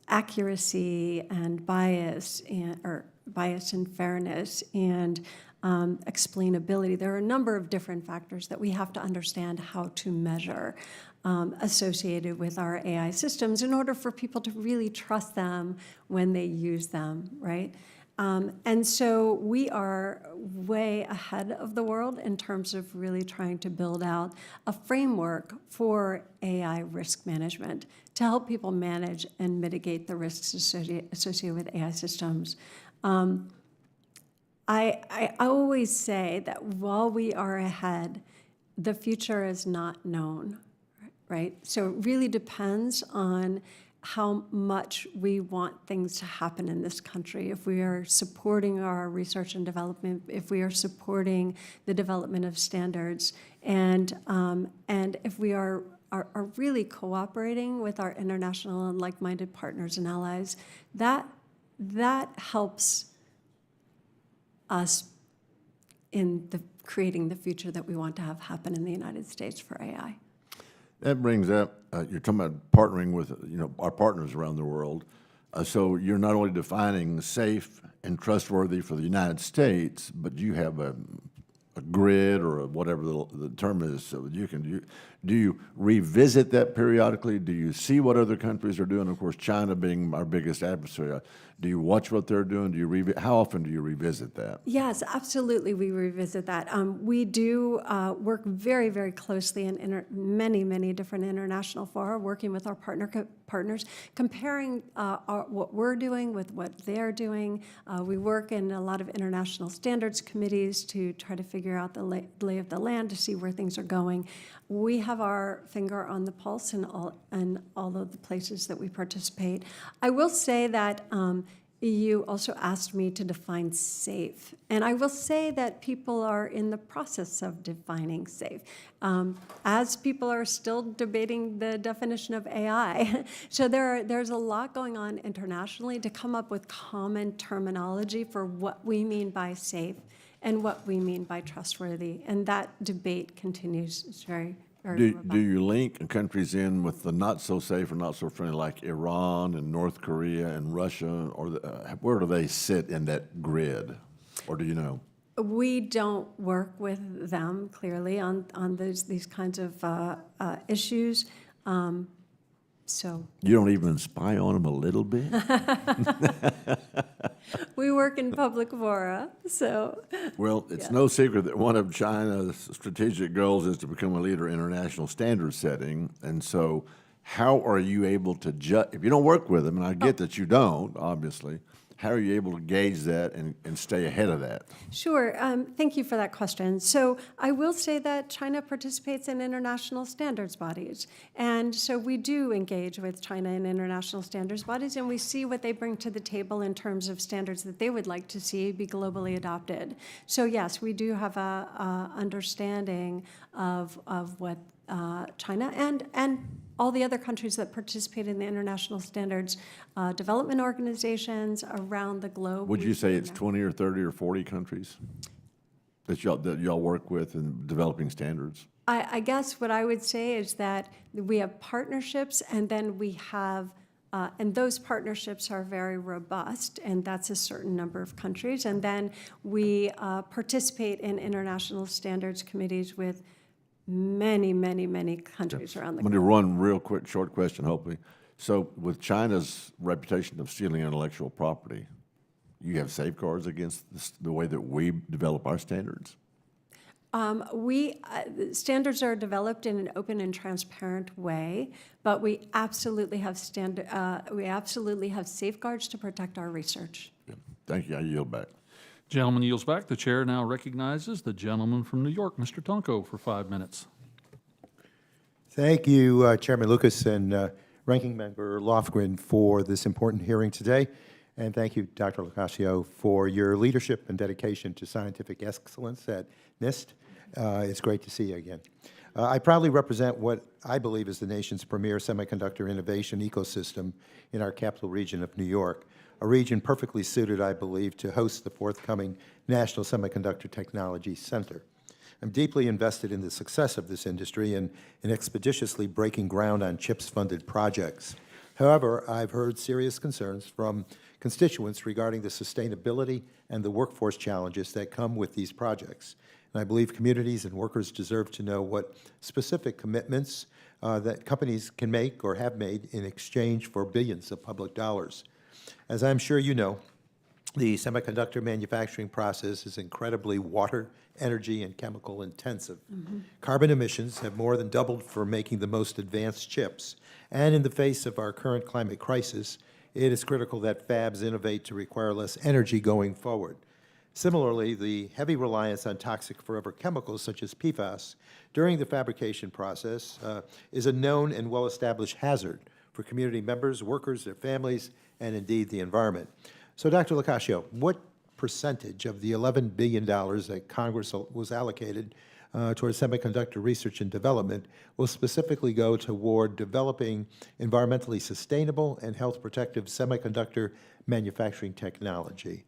accuracy and bias, or bias and fairness, and explainability. There are a number of different factors that we have to understand how to measure associated with our AI systems in order for people to really trust them when they use them, right? And so we are way ahead of the world in terms of really trying to build out a framework for AI risk management to help people manage and mitigate the risks associated with AI systems. I always say that while we are ahead, the future is not known, right? So it really depends on how much we want things to happen in this country. If we are supporting our research and development, if we are supporting the development of standards, and if we are really cooperating with our international and like-minded partners and allies, that helps us in creating the future that we want to have happen in the United States for AI. That brings up, you're talking about partnering with, our partners around the world. So you're not only defining safe and trustworthy for the United States, but you have a grid or whatever the term is, so do you revisit that periodically? Do you see what other countries are doing? Of course, China being our biggest adversary. Do you watch what they're doing? How often do you revisit that? Yes, absolutely, we revisit that. We do work very, very closely in many different international fora, working with our partners, comparing what we're doing with what they're doing. We work in a lot of international standards committees to try to figure out the lay of the land, to see where things are going. We have our finger on the pulse in all of the places that we participate. I will say that you also asked me to define safe, and I will say that people are in the process of defining safe, as people are still debating the definition of AI. So there's a lot going on internationally to come up with common terminology for what we mean by safe and what we mean by trustworthy, and that debate continues. It's very Do you link countries in with the not so safe or not so friendly, like Iran and North Korea and Russia, or where do they sit in that grid, or do you know? We don't work with them clearly on these kinds of issues. So you don't even spy on them a little bit? We work in public fora, so. Well, it's no secret that one of China's strategic goals is to become a leader in international standard setting. And so how are you able to judge, if you don't work with them, and I get that you don't, obviously, how are you able to gauge that and stay ahead of that? Sure. Thank you for that question. So I will say that China participates in international standards bodies. And so we do engage with China in international standards bodies, and we see what they bring to the table in terms of standards that they would like to see be globally adopted. So yes, we do have a understanding of what China and all the other countries that participate in the international standards development organizations around the globe. Would you say it's 20 or 30 or 40 countries that y'all work with in developing standards? I guess what I would say is that we have partnerships, and then we have, and those partnerships are very robust, and that's a certain number of countries. And then we participate in international standards committees with many countries around the I'm going to globe. run real quick, short question, hopefully. So with China's reputation of stealing intellectual property, you have safeguards against the way that we develop our standards? Standards are developed in an open and transparent way, but we absolutely have safeguards to protect our research. Yeah. Thank you. I yield back. Gentleman yields back. The chair now recognizes the gentleman from New York, Mr. Tonko, for 5 minutes. Thank you, Chairman Lucas and Ranking Member Lofgren, for this important hearing today. And thank you, Dr. Locascio, for your leadership and dedication to scientific excellence at NIST. It's great to see you again. I proudly represent what I believe is the nation's premier semiconductor innovation ecosystem in our capital region of New York, a region perfectly suited, I believe, to host the forthcoming National Semiconductor Technology Center. I'm deeply invested in the success of this industry and in expeditiously breaking ground on CHIPS-funded projects. However, I've heard serious concerns from constituents regarding the sustainability and the workforce challenges that come with these projects. And I believe communities and workers deserve to know what specific commitments that companies can make or have made in exchange for billions of public dollars. As I'm sure you know, the semiconductor manufacturing process is incredibly water, energy, and chemical intensive. Carbon emissions have more than doubled for making the most advanced chips. And in the face of our current climate crisis, it is critical that fabs innovate to require less energy going forward. Similarly, the heavy reliance on toxic forever chemicals such as PFAS during the fabrication process is a known and well-established hazard for community members, workers, their families, and indeed the environment. So, Dr. Locascio, what percentage of the $11 billion that Congress was allocated towards semiconductor research and development will specifically go toward developing environmentally sustainable and health protective semiconductor manufacturing technology?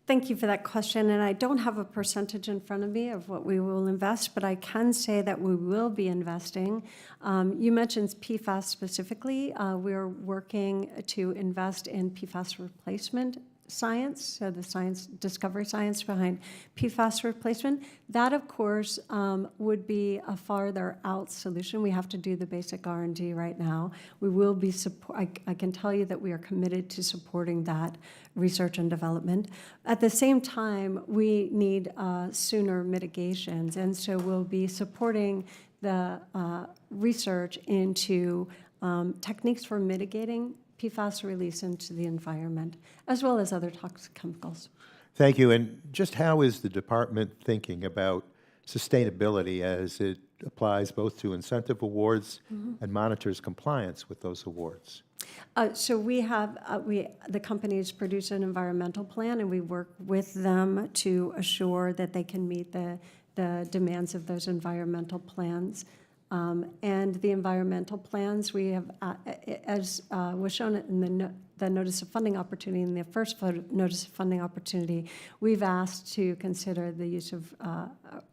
Thank you for that question, and I don't have a percentage in front of me of what we will invest, but I can say that we will be investing. You mentioned PFAS specifically. We are working to invest in PFAS replacement science, so the discovery science behind PFAS replacement. That, of course, would be a farther out solution. We have to do the basic R&D right now. We will be I can tell you that we are committed to supporting that research and development. At the same time, we need sooner mitigations, and so we'll be supporting the research into techniques for mitigating PFAS release into the environment, as well as other toxic chemicals. Thank you. And just how is the department thinking about sustainability as it applies both to incentive awards and monitors compliance with those awards? So we have, the companies produce an environmental plan, and we work with them to assure that they can meet the demands of those environmental plans. And the environmental plans, we have, as was shown in the notice of funding opportunity, in the first notice of funding opportunity, we've asked to consider the use of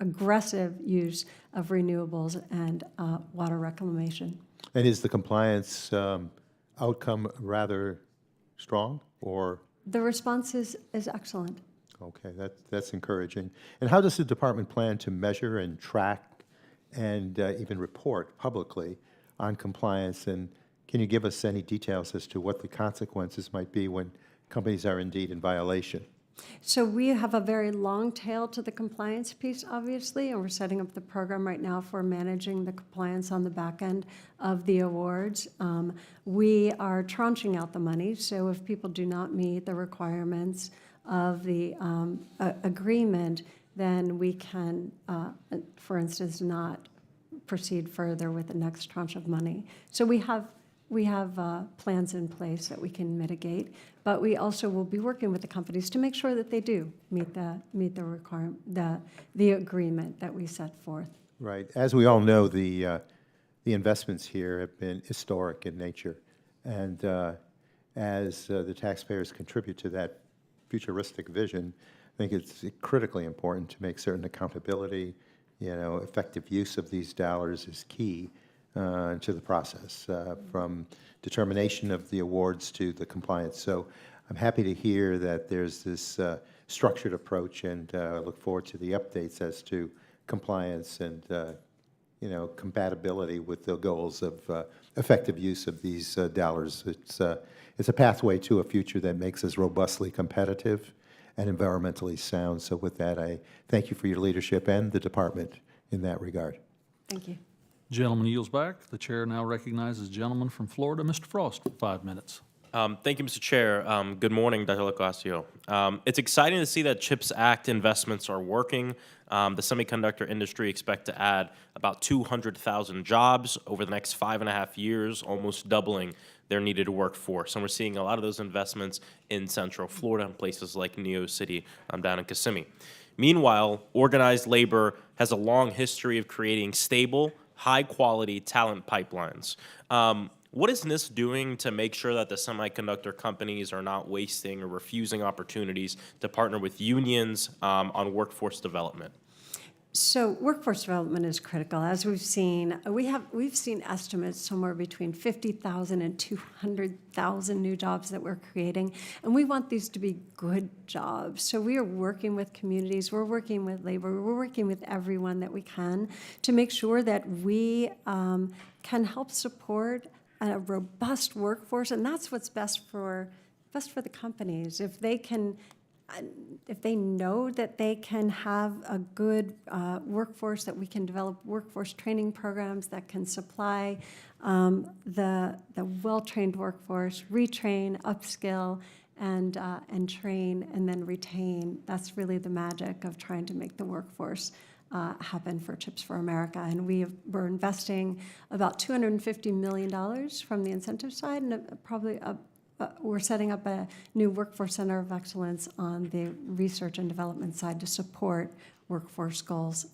aggressive use of renewables and water reclamation. And is the compliance outcome rather strong, or? The response is excellent. Okay, that's encouraging. And how does the department plan to measure and track and even report publicly on compliance? And can you give us any details as to what the consequences might be when companies are indeed in violation? So we have a very long tail to the compliance piece, obviously, and we're setting up the program right now for managing the compliance on the back end of the awards. We are tranching out the money, so if people do not meet the requirements of the agreement, then we can, for instance, not proceed further with the next tranche of money. So we have plans in place that we can mitigate, but we also will be working with the companies to make sure that they do meet the requirement, the agreement that we set forth. Right. As we all know, the investments here have been historic in nature, and as the taxpayers contribute to that futuristic vision, I think it's critically important to make certain accountability, effective use of these dollars is key to the process, from determination of the awards to the compliance. So I'm happy to hear that there's this structured approach, and look forward to the updates as to compliance and compatibility with the goals of effective use of these dollars. It's a pathway to a future that makes us robustly competitive and environmentally sound. So with that, I thank you for your leadership and the department in that regard. Thank you. Gentleman yields back. The chair now recognizes the gentleman from Florida, Mr. Frost, for 5 minutes. Thank you, Mr. Chair. Good morning, Dr. Locascio. It's exciting to see that CHIPS Act investments are working. The semiconductor industry expect to add about 200,000 jobs over the next 5.5 years, almost doubling their needed workforce. And we're seeing a lot of those investments in Central Florida and places like Neo City down in Kissimmee. Meanwhile, organized labor has a long history of creating stable, high-quality talent pipelines. What is NIST doing to make sure that the semiconductor companies are not wasting or refusing opportunities to partner with unions on workforce development? So workforce development is critical. As we've seen, we've seen estimates somewhere between 50,000 and 200,000 new jobs that we're creating, and we want these to be good jobs. So we are working with communities, we're working with labor, we're working with everyone that we can to make sure that we can help support a robust workforce, and that's what's best for the companies. If they know that they can have a good workforce, that we can develop workforce training programs that can supply the well-trained workforce, retrain, upskill, and train and then retain. That's really the magic of trying to make the workforce happen for Chips for America. And we're investing about $250 million from the incentive side, and we're setting up a new Workforce Center of Excellence on the research and development side to support workforce goals.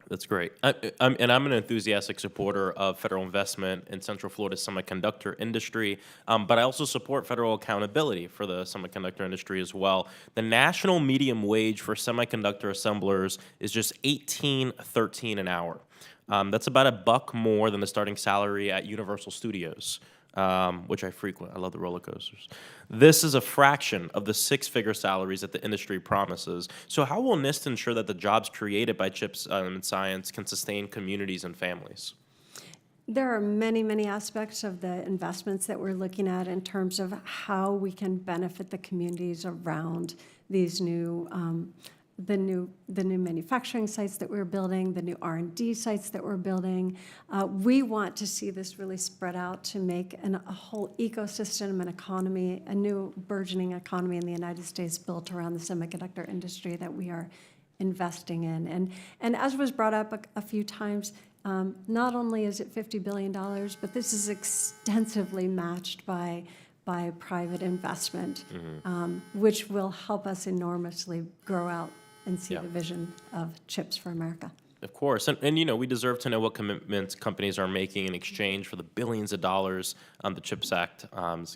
That's great. I'm an enthusiastic supporter of federal investment in Central Florida's semiconductor industry, but I also support federal accountability for the semiconductor industry as well. The national median wage for semiconductor assemblers is just $18.13 an hour. That's about $1 more than the starting salary at Universal Studios, which I frequent. I love the roller coasters. This is a fraction of the six-figure salaries that the industry promises. So how will NIST ensure that the jobs created by chips and science can sustain communities and families? There are many, many aspects of the investments that we're looking at in terms of how we can benefit the communities around these new the new manufacturing sites that we're building, the new R&D sites that we're building. We want to see this really spread out to make a whole ecosystem and economy, a new burgeoning economy in the United States built around the semiconductor industry that we are investing in. And as was brought up a few times, not only is it $50 billion, but this is extensively matched by private investment, which will help us enormously grow out and see the vision of Chips for America. Of course, and you know, we deserve to know what commitments companies are making in exchange for the billions of dollars the CHIPS Act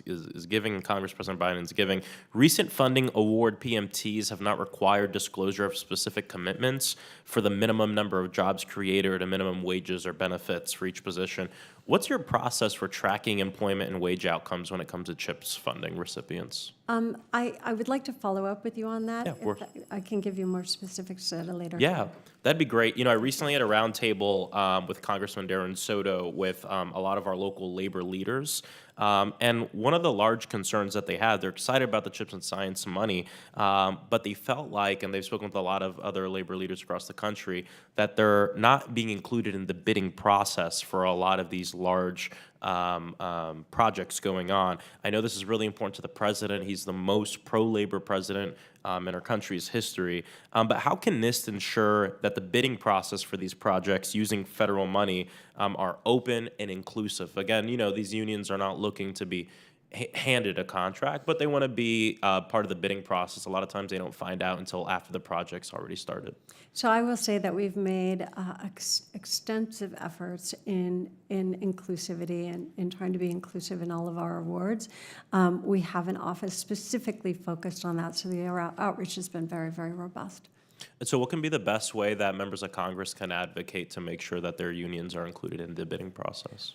is giving, Congress President Biden is giving. Recent funding award PMTs have not required disclosure of specific commitments for the minimum number of jobs created or the minimum wages or benefits for each position. What's your process for tracking employment and wage outcomes when it comes to CHIPS funding recipients? I would like to follow up with you on that. Yeah, of course. I can give you more specifics at a later. Yeah, that'd be great. You know, I recently had a roundtable with Congressman Darren Soto with a lot of our local labor leaders. And one of the large concerns that they had, they're excited about the CHIPS and science money, but they felt like, and they've spoken with a lot of other labor leaders across the country, that they're not being included in the bidding process for a lot of these large projects going on. I know this is really important to the president. He's the most pro-labor president in our country's history. But how can NIST ensure that the bidding process for these projects using federal money are open and inclusive? Again, you know, these unions are not looking to be handed a contract, but they want to be part of the bidding process. A lot of times they don't find out until after the project's already started. So I will say that we've made extensive efforts in inclusivity and in trying to be inclusive in all of our awards. We have an office specifically focused on that, so the outreach has been very, very robust. And so what can be the best way that members of Congress can advocate to make sure that their unions are included in the bidding process?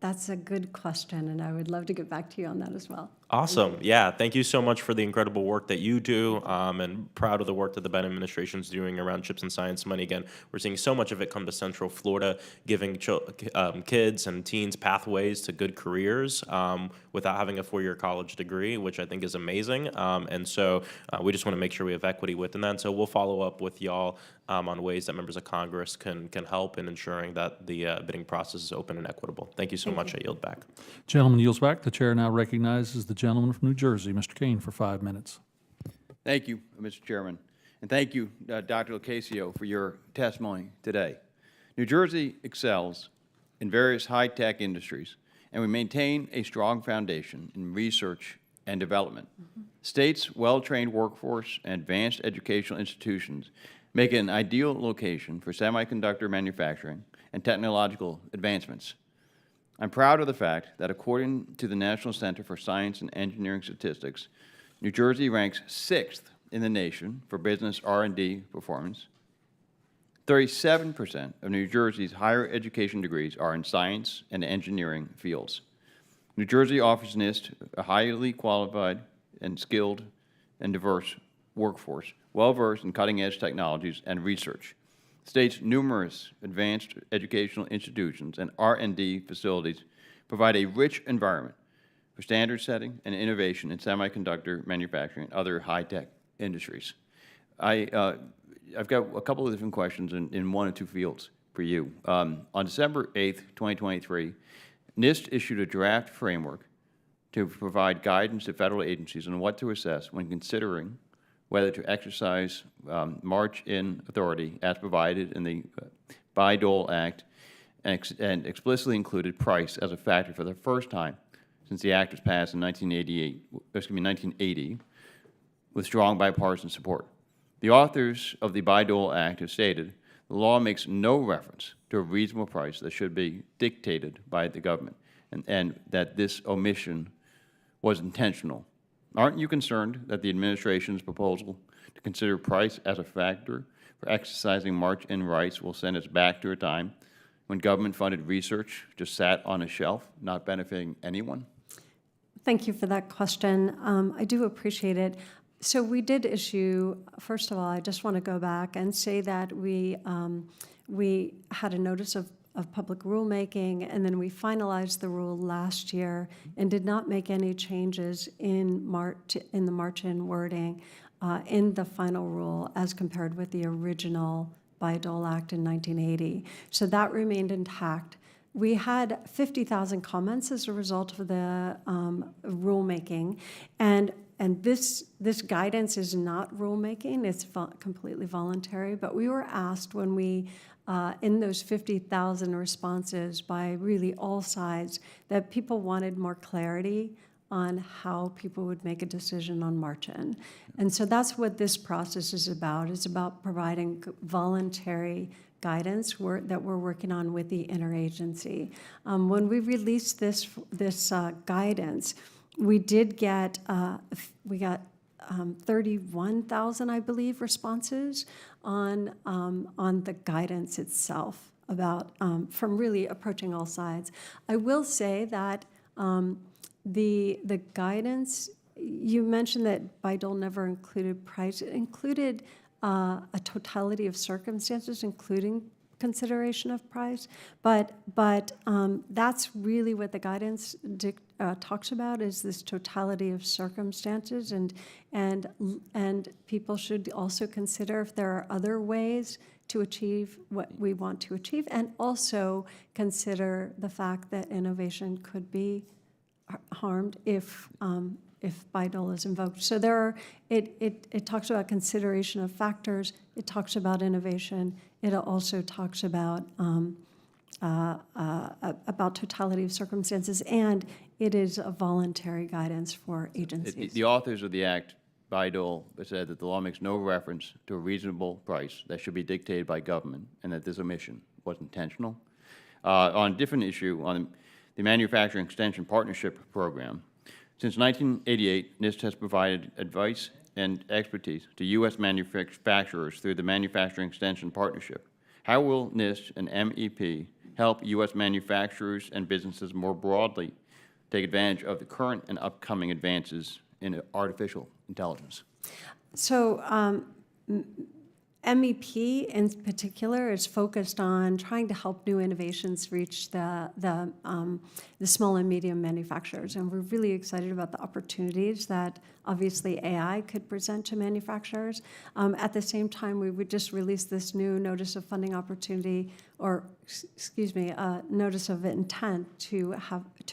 That's a good question, and I would love to get back to you on that as well. Awesome. Yeah. Thank you so much for the incredible work that you do, and proud of the work that the Biden administration is doing around CHIPS and science money. Again, we're seeing so much of it come to Central Florida, giving kids and teens pathways to good careers without having a four-year college degree, which I think is amazing. And so we just want to make sure we have equity within that. And so we'll follow up with y'all on ways that members of Congress can help in ensuring that the bidding process is open and equitable. Thank you so much. I yield back. Gentleman yields back. The chair now recognizes the gentleman from New Jersey, Mr. Kane, for 5 minutes. Thank you, Mr. Chairman. And thank you, Dr. Lucasio, for your testimony today. New Jersey excels in various high-tech industries, and we maintain a strong foundation in research and development. State's well-trained workforce and advanced educational institutions make it an ideal location for semiconductor manufacturing and technological advancements. I'm proud of the fact that according to the National Center for Science and Engineering Statistics, New Jersey ranks 6th in the nation for business R&D performance. 37% of New Jersey's higher education degrees are in science and engineering fields. New Jersey offers NIST a highly qualified and skilled and diverse workforce, well-versed in cutting-edge technologies and research. State's numerous advanced educational institutions and R&D facilities provide a rich environment for standard setting and innovation in semiconductor manufacturing and other high-tech industries. I've got a couple of different questions in one or two fields for you. On December 8th, 2023, NIST issued a draft framework to provide guidance to federal agencies on what to assess when considering whether to exercise march-in authority as provided in the Bayh-Dole Act and explicitly included price as a factor for the first time since the Act was passed in 1980, with strong bipartisan support. The authors of the Bayh-Dole Act have stated the law makes no reference to a reasonable price that should be dictated by the government, and that this omission was intentional. Aren't you concerned that the administration's proposal to consider price as a factor for exercising march-in rights will send us back to a time when government-funded research just sat on a shelf, not benefiting anyone? Thank you for that question. I do appreciate it. So we did issue, first of all, I just want to go back and say that we had a notice of public rulemaking, and then we finalized the rule last year and did not make any changes in the march-in wording in the final rule as compared with the original Bayh-Dole Act in 1980. So that remained intact. We had 50,000 comments as a result of the rulemaking, and this guidance is not rulemaking, it's completely voluntary, but we were asked when we, in those 50,000 responses by really all sides, that people wanted more clarity on how people would make a decision on march-in. And so that's what this process is about. It's about providing voluntary guidance that we're working on with the interagency. When we released this guidance, we did get, we got 31,000, I believe, responses on the guidance itself about, from really approaching all sides. I will say that the guidance, you mentioned that Bayh-Dole never included price. It included a totality of circumstances, including consideration of price, but that's really what the guidance talks about, is this totality of circumstances, and people should also consider if there are other ways to achieve what we want to achieve, and also consider the fact that innovation could be harmed if Bayh-Dole is invoked. So there are, it talks about consideration of factors, it talks about innovation, it also talks about totality of circumstances, and it is a voluntary guidance for agencies. The authors of the Act, Bayh-Dole, said that the law makes no reference to a reasonable price that should be dictated by government, and that this omission was intentional. On a different issue, on the Manufacturing Extension Partnership Program, since 1988, NIST has provided advice and expertise to U.S. manufacturers through the Manufacturing Extension Partnership. How will NIST and MEP help U.S. manufacturers and businesses more broadly take advantage of the current and upcoming advances in artificial intelligence? So MEP in particular is focused on trying to help new innovations reach the small and medium manufacturers, and we're really excited about the opportunities that obviously AI could present to manufacturers. At the same time, we would just release this new notice of funding opportunity, or excuse me, notice of intent to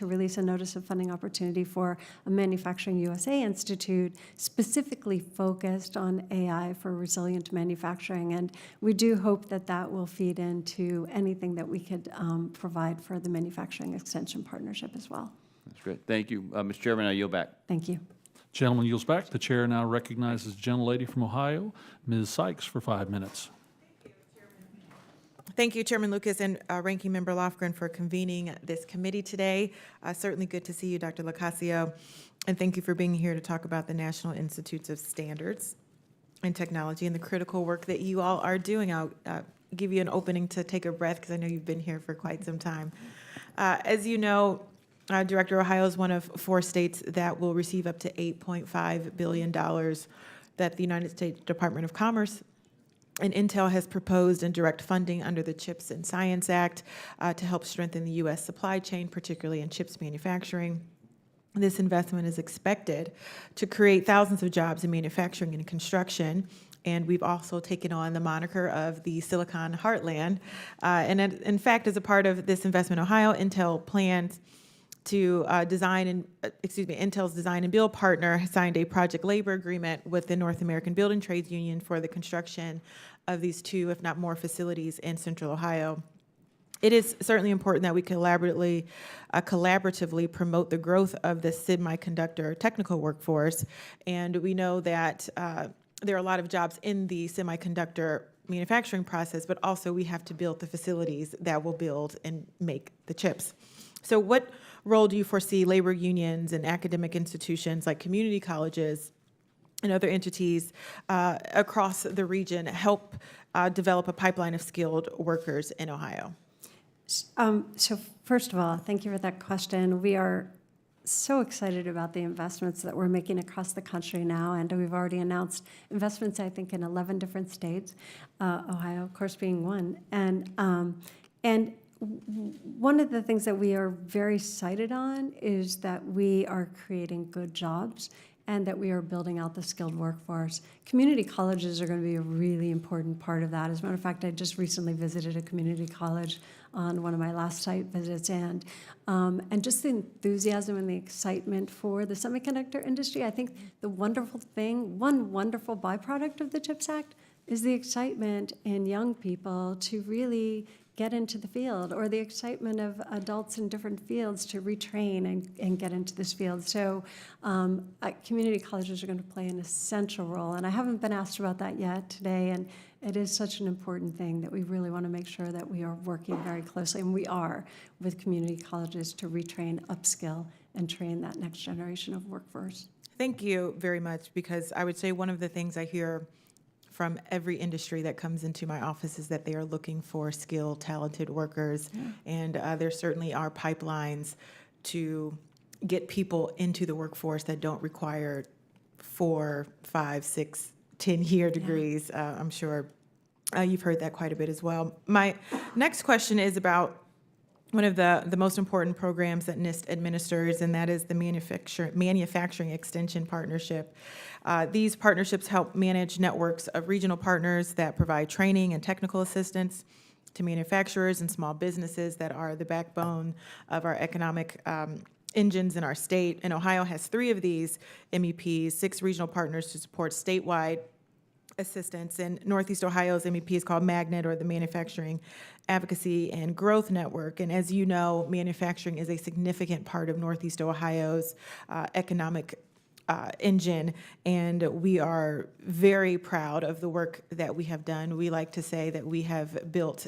release a notice of funding opportunity for a Manufacturing USA Institute specifically focused on AI for resilient manufacturing. And we do hope that that will feed into anything that we could provide for the Manufacturing Extension Partnership as well. That's great. Thank you. Mr. Chairman, I yield back. Thank you. Gentleman yields back. The chair now recognizes the gentlelady from Ohio, Ms. Sykes, for 5 minutes. Thank you, Chairman Lucas and Ranking Member Lofgren, for convening this committee today. Certainly good to see you, Dr. Locascio, and thank you for being here to talk about the National Institutes of Standards and Technology and the critical work that you all are doing. I'll give you an opening to take a breath because I know you've been here for quite some time. As you know, Director, Ohio is one of 4 states that will receive up to $8.5 billion that the United States Department of Commerce and Intel has proposed in direct funding under the CHIPS and Science Act to help strengthen the U.S. supply chain, particularly in chips manufacturing. This investment is expected to create thousands of jobs in manufacturing and construction, and we've also taken on the moniker of the Silicon Heartland. And in fact, as a part of this investment, Ohio, Intel plans to Intel's design and build partner signed a project labor agreement with the North American Building Trades Union for the construction of these 2, if not more, facilities in Central Ohio. It is certainly important that we collaboratively promote the growth of the semiconductor technical workforce, and we know that there are a lot of jobs in the semiconductor manufacturing process, but also we have to build the facilities that will build and make the chips. So what role do you foresee labor unions and academic institutions like community colleges and other entities across the region help develop a pipeline of skilled workers in Ohio? So first of all, thank you for that question. We are so excited about the investments that we're making across the country now, and we've already announced investments, I think, in 11 different states, Ohio, of course, being one. And one of the things that we are very excited on is that we are creating good jobs and that we are building out the skilled workforce. Community colleges are going to be a really important part of that. As a matter of fact, I just recently visited a community college on one of my last site visits, and just the enthusiasm and the excitement for the semiconductor industry. I think the wonderful thing, one wonderful byproduct of the CHIPS Act is the excitement in young people to really get into the field, or the excitement of adults in different fields to retrain and get into this field. So community colleges are going to play an essential role, and I haven't been asked about that yet today, and it is such an important thing that we really want to make sure that we are working very closely, and we are, with community colleges to retrain, upskill, and train that next generation of workforce. Thank you very much, because I would say one of the things I hear from every industry that comes into my office is that they are looking for skilled, talented workers, and there certainly are pipelines to get people into the workforce that don't require 4, 5, 6, 10-year degrees. I'm sure you've heard that quite a bit as well. My next question is about one of the most important programs that NIST administers, and that is the Manufacturing Extension Partnership. These partnerships help manage networks of regional partners that provide training and technical assistance to manufacturers and small businesses that are the backbone of our economic engines in our state. And Ohio has 3 of these MEPs, 6 regional partners to support statewide assistance. And Northeast Ohio's MEP is called Magnet, or the Manufacturing Advocacy and Growth Network. And as you know, manufacturing is a significant part of Northeast Ohio's economic engine, and we are very proud of the work that we have done. We like to say that we have built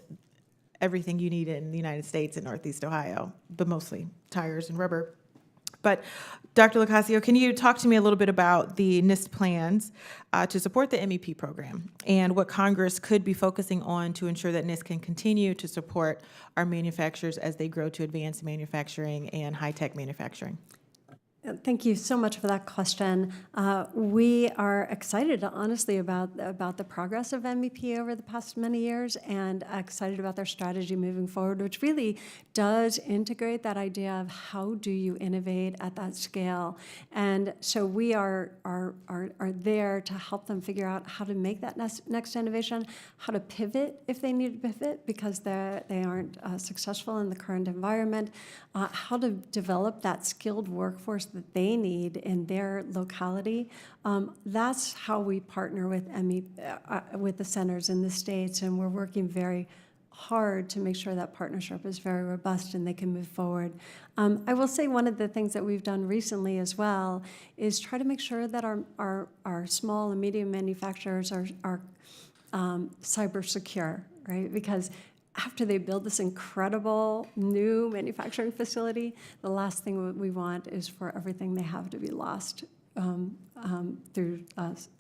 everything you need in the United States in Northeast Ohio, but mostly tires and rubber. But Dr. Locascio, can you talk to me a little bit about the NIST plans to support the MEP program and what Congress could be focusing on to ensure that NIST can continue to support our manufacturers as they grow to advanced manufacturing and high-tech manufacturing? Thank you so much for that question. We are excited, honestly, about the progress of MEP over the past many years, and excited about their strategy moving forward, which really does integrate that idea of how do you innovate at that scale. And so we are there to help them figure out how to make that next innovation, how to pivot if they need to pivot because they aren't successful in the current environment, how to develop that skilled workforce that they need in their locality. That's how we partner with with the centers in the states, and we're working very hard to make sure that partnership is very robust and they can move forward. I will say one of the things that we've done recently as well is try to make sure that our small and medium manufacturers are cyber secure, right? Because after they build this incredible new manufacturing facility, the last thing we want is for everything they have to be lost through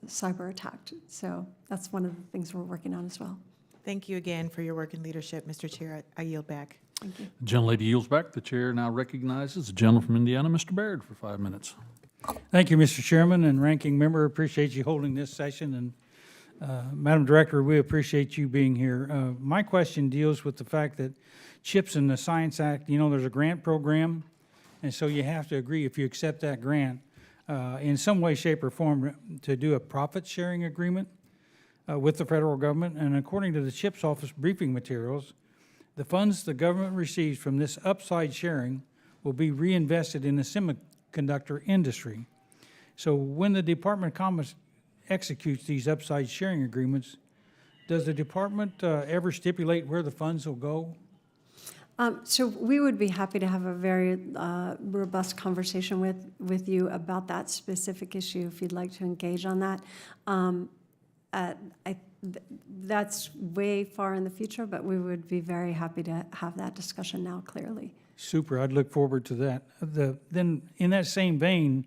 cyber attack. So that's one of the things we're working on as well. Thank you again for your work and leadership, Mr. Chair. I yield back. Thank you. The gentlelady yields back. The chair now recognizes the gentleman from Indiana, Mr. Baird, for 5 minutes. Thank you, Mr. Chairman and Ranking Member. Appreciate you holding this session. And Madam Director, we appreciate you being here. My question deals with the fact that CHIPS and the Science Act, you know, there's a grant program, and so you have to agree if you accept that grant in some way, shape, or form to do a profit-sharing agreement with the federal government. And according to the CHIPS office briefing materials, the funds the government receives from this upside sharing will be reinvested in the semiconductor industry. So when the Department of Commerce executes these upside sharing agreements, does the department ever stipulate where the funds will go? So we would be happy to have a very robust conversation with you about that specific issue if you'd like to engage on that. That's way far in the future, but we would be very happy to have that discussion now, clearly. Super, I'd look forward to that. Then, in that same vein,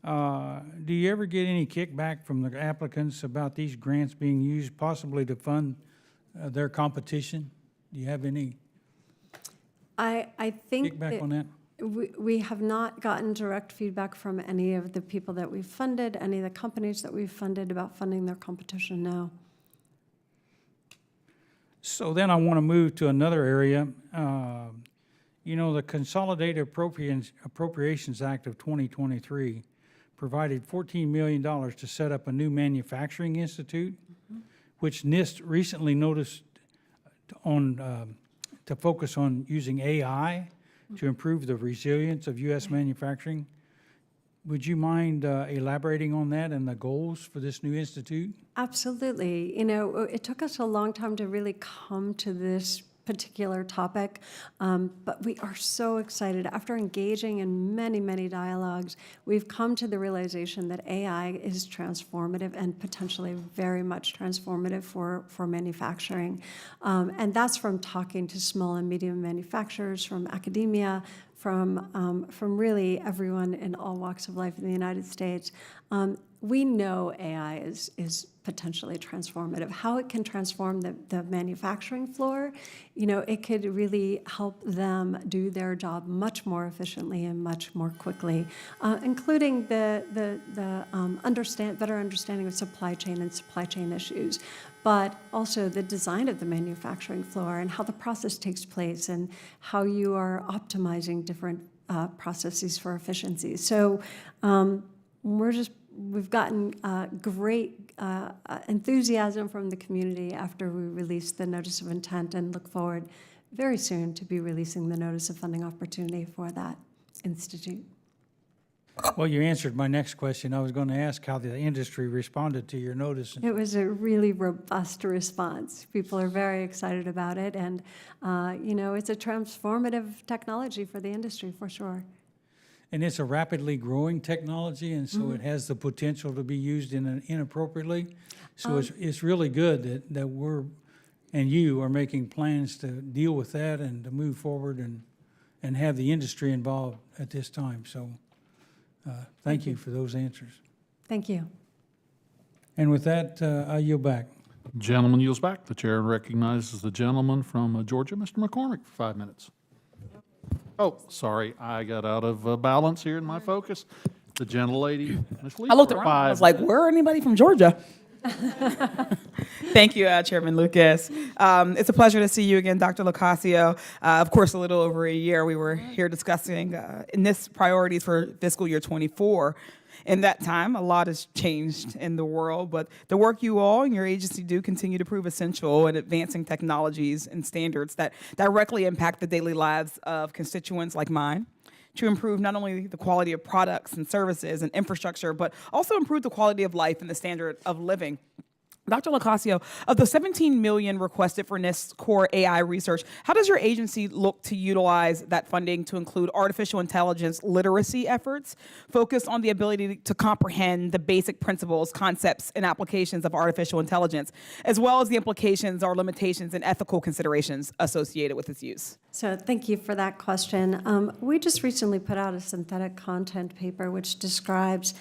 do you ever get any kickback from the applicants about these grants being used possibly to fund their competition? Do you have any I think kickback on that? we have not gotten direct feedback from any of the people that we've funded, any of the companies that we've funded about funding their competition now. So then I want to move to another area. You know, the Consolidated Appropriations Act of 2023 provided $14 million to set up a new manufacturing institute, which NIST recently noticed to focus on using AI to improve the resilience of U.S. manufacturing. Would you mind elaborating on that and the goals for this new institute? Absolutely. You know, it took us a long time to really come to this particular topic, but we are so excited. After engaging in many, many dialogues, we've come to the realization that AI is transformative and potentially very much transformative for manufacturing. And that's from talking to small and medium manufacturers, from academia, from really everyone in all walks of life in the United States. We know AI is potentially transformative. How it can transform the manufacturing floor, you know, it could really help them do their job much more efficiently and much more quickly, including the better understanding of supply chain and supply chain issues, but also the design of the manufacturing floor and how the process takes place and how you are optimizing different processes for efficiency. So we've gotten great enthusiasm from the community after we released the notice of intent, and look forward very soon to be releasing the notice of funding opportunity for that institute. Well, you answered my next question. I was going to ask how the industry responded to your notice. It was a really robust response. People are very excited about it, and you know, it's a transformative technology for the industry for sure. And it's a rapidly growing technology, and so it has the potential to be used inappropriately. So it's really good that we're, and you are making plans to deal with that and to move forward and have the industry involved at this time. So thank you for those answers. Thank you. And with that, I yield back. Gentleman yields back. The chair recognizes the gentleman from Georgia, Mr. McCormick, for 5 minutes. Oh, sorry, I got out of balance here in my focus. The gentlelady, Ms. Lee. I looked around, I was like, where anybody from Georgia? Thank you, Chairman Lucas. It's a pleasure to see you again, Dr. Locascio. Of course, a little over a year, we were here discussing NIST priorities for fiscal year 24. In that time, a lot has changed in the world, but the work you all and your agency do continue to prove essential in advancing technologies and standards that directly impact the daily lives of constituents like mine, to improve not only the quality of products and services and infrastructure, but also improve the quality of life and the standard of living. Dr. Locascio, of the $17 million requested for NIST's core AI research, how does your agency look to utilize that funding to include artificial intelligence literacy efforts focused on the ability to comprehend the basic principles, concepts, and applications of artificial intelligence, as well as the implications or limitations and ethical considerations associated with its use? So thank you for that question. We just recently put out a synthetic content paper which describes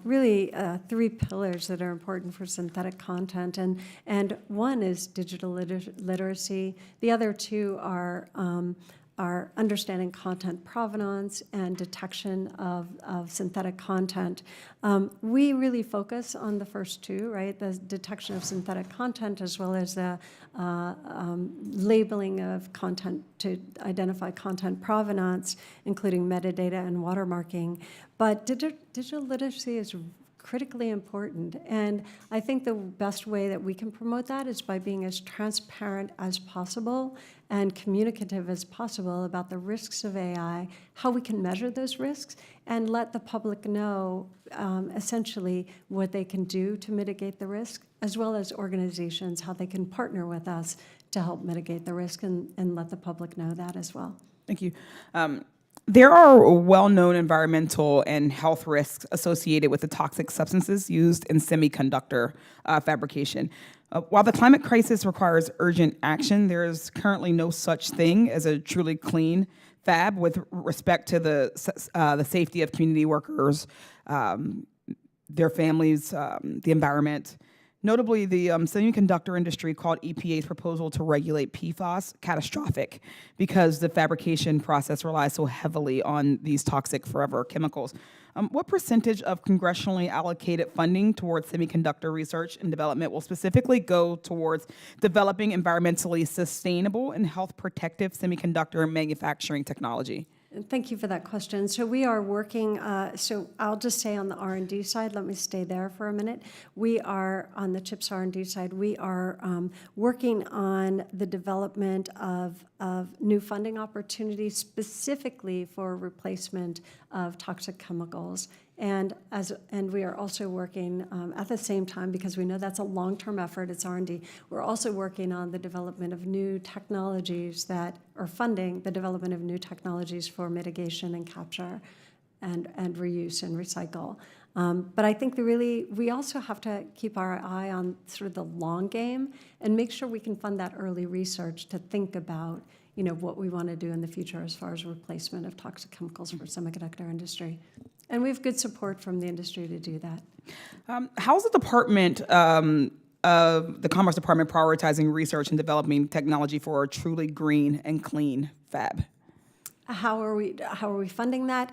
really 3 pillars that are important for synthetic content, and one is digital literacy. The other 2 are understanding content provenance and detection of synthetic content. We really focus on the first 2, right? The detection of synthetic content as well as the labeling of content to identify content provenance, including metadata and watermarking. But digital literacy is critically important. And I think the best way that we can promote that is by being as transparent as possible and communicative as possible about the risks of AI, how we can measure those risks, and let the public know essentially what they can do to mitigate the risk, as well as organizations, how they can partner with us to help mitigate the risk and let the public know that as well. Thank you. There are well-known environmental and health risks associated with the toxic substances used in semiconductor fabrication. While the climate crisis requires urgent action, there is currently no such thing as a truly clean fab with respect to the safety of community workers, their families, the environment. Notably, the semiconductor industry called EPA's proposal to regulate PFAS catastrophic because the fabrication process relies so heavily on these toxic forever chemicals. What percentage of congressionally allocated funding towards semiconductor research and development will specifically go towards developing environmentally sustainable and health protective semiconductor manufacturing technology? Thank you for that question. So we are working, so I'll just say on the R&D side, let me stay there for a minute. We are, on the CHIPS R&D side, we are working on the development of new funding opportunities specifically for replacement of toxic chemicals. And we are also working at the same time, because we know that's a long-term effort, it's R&D, we're also working on the development of new technologies funding the development of new technologies for mitigation and capture and reuse and recycle. But I think we also have to keep our eye on sort of the long game and make sure we can fund that early research to think about what we want to do in the future as far as replacement of toxic chemicals for semiconductor industry. And we have good support from the industry to do that. How's the department, the Commerce Department, prioritizing research and developing technology for a truly green and clean fab? How are we funding that?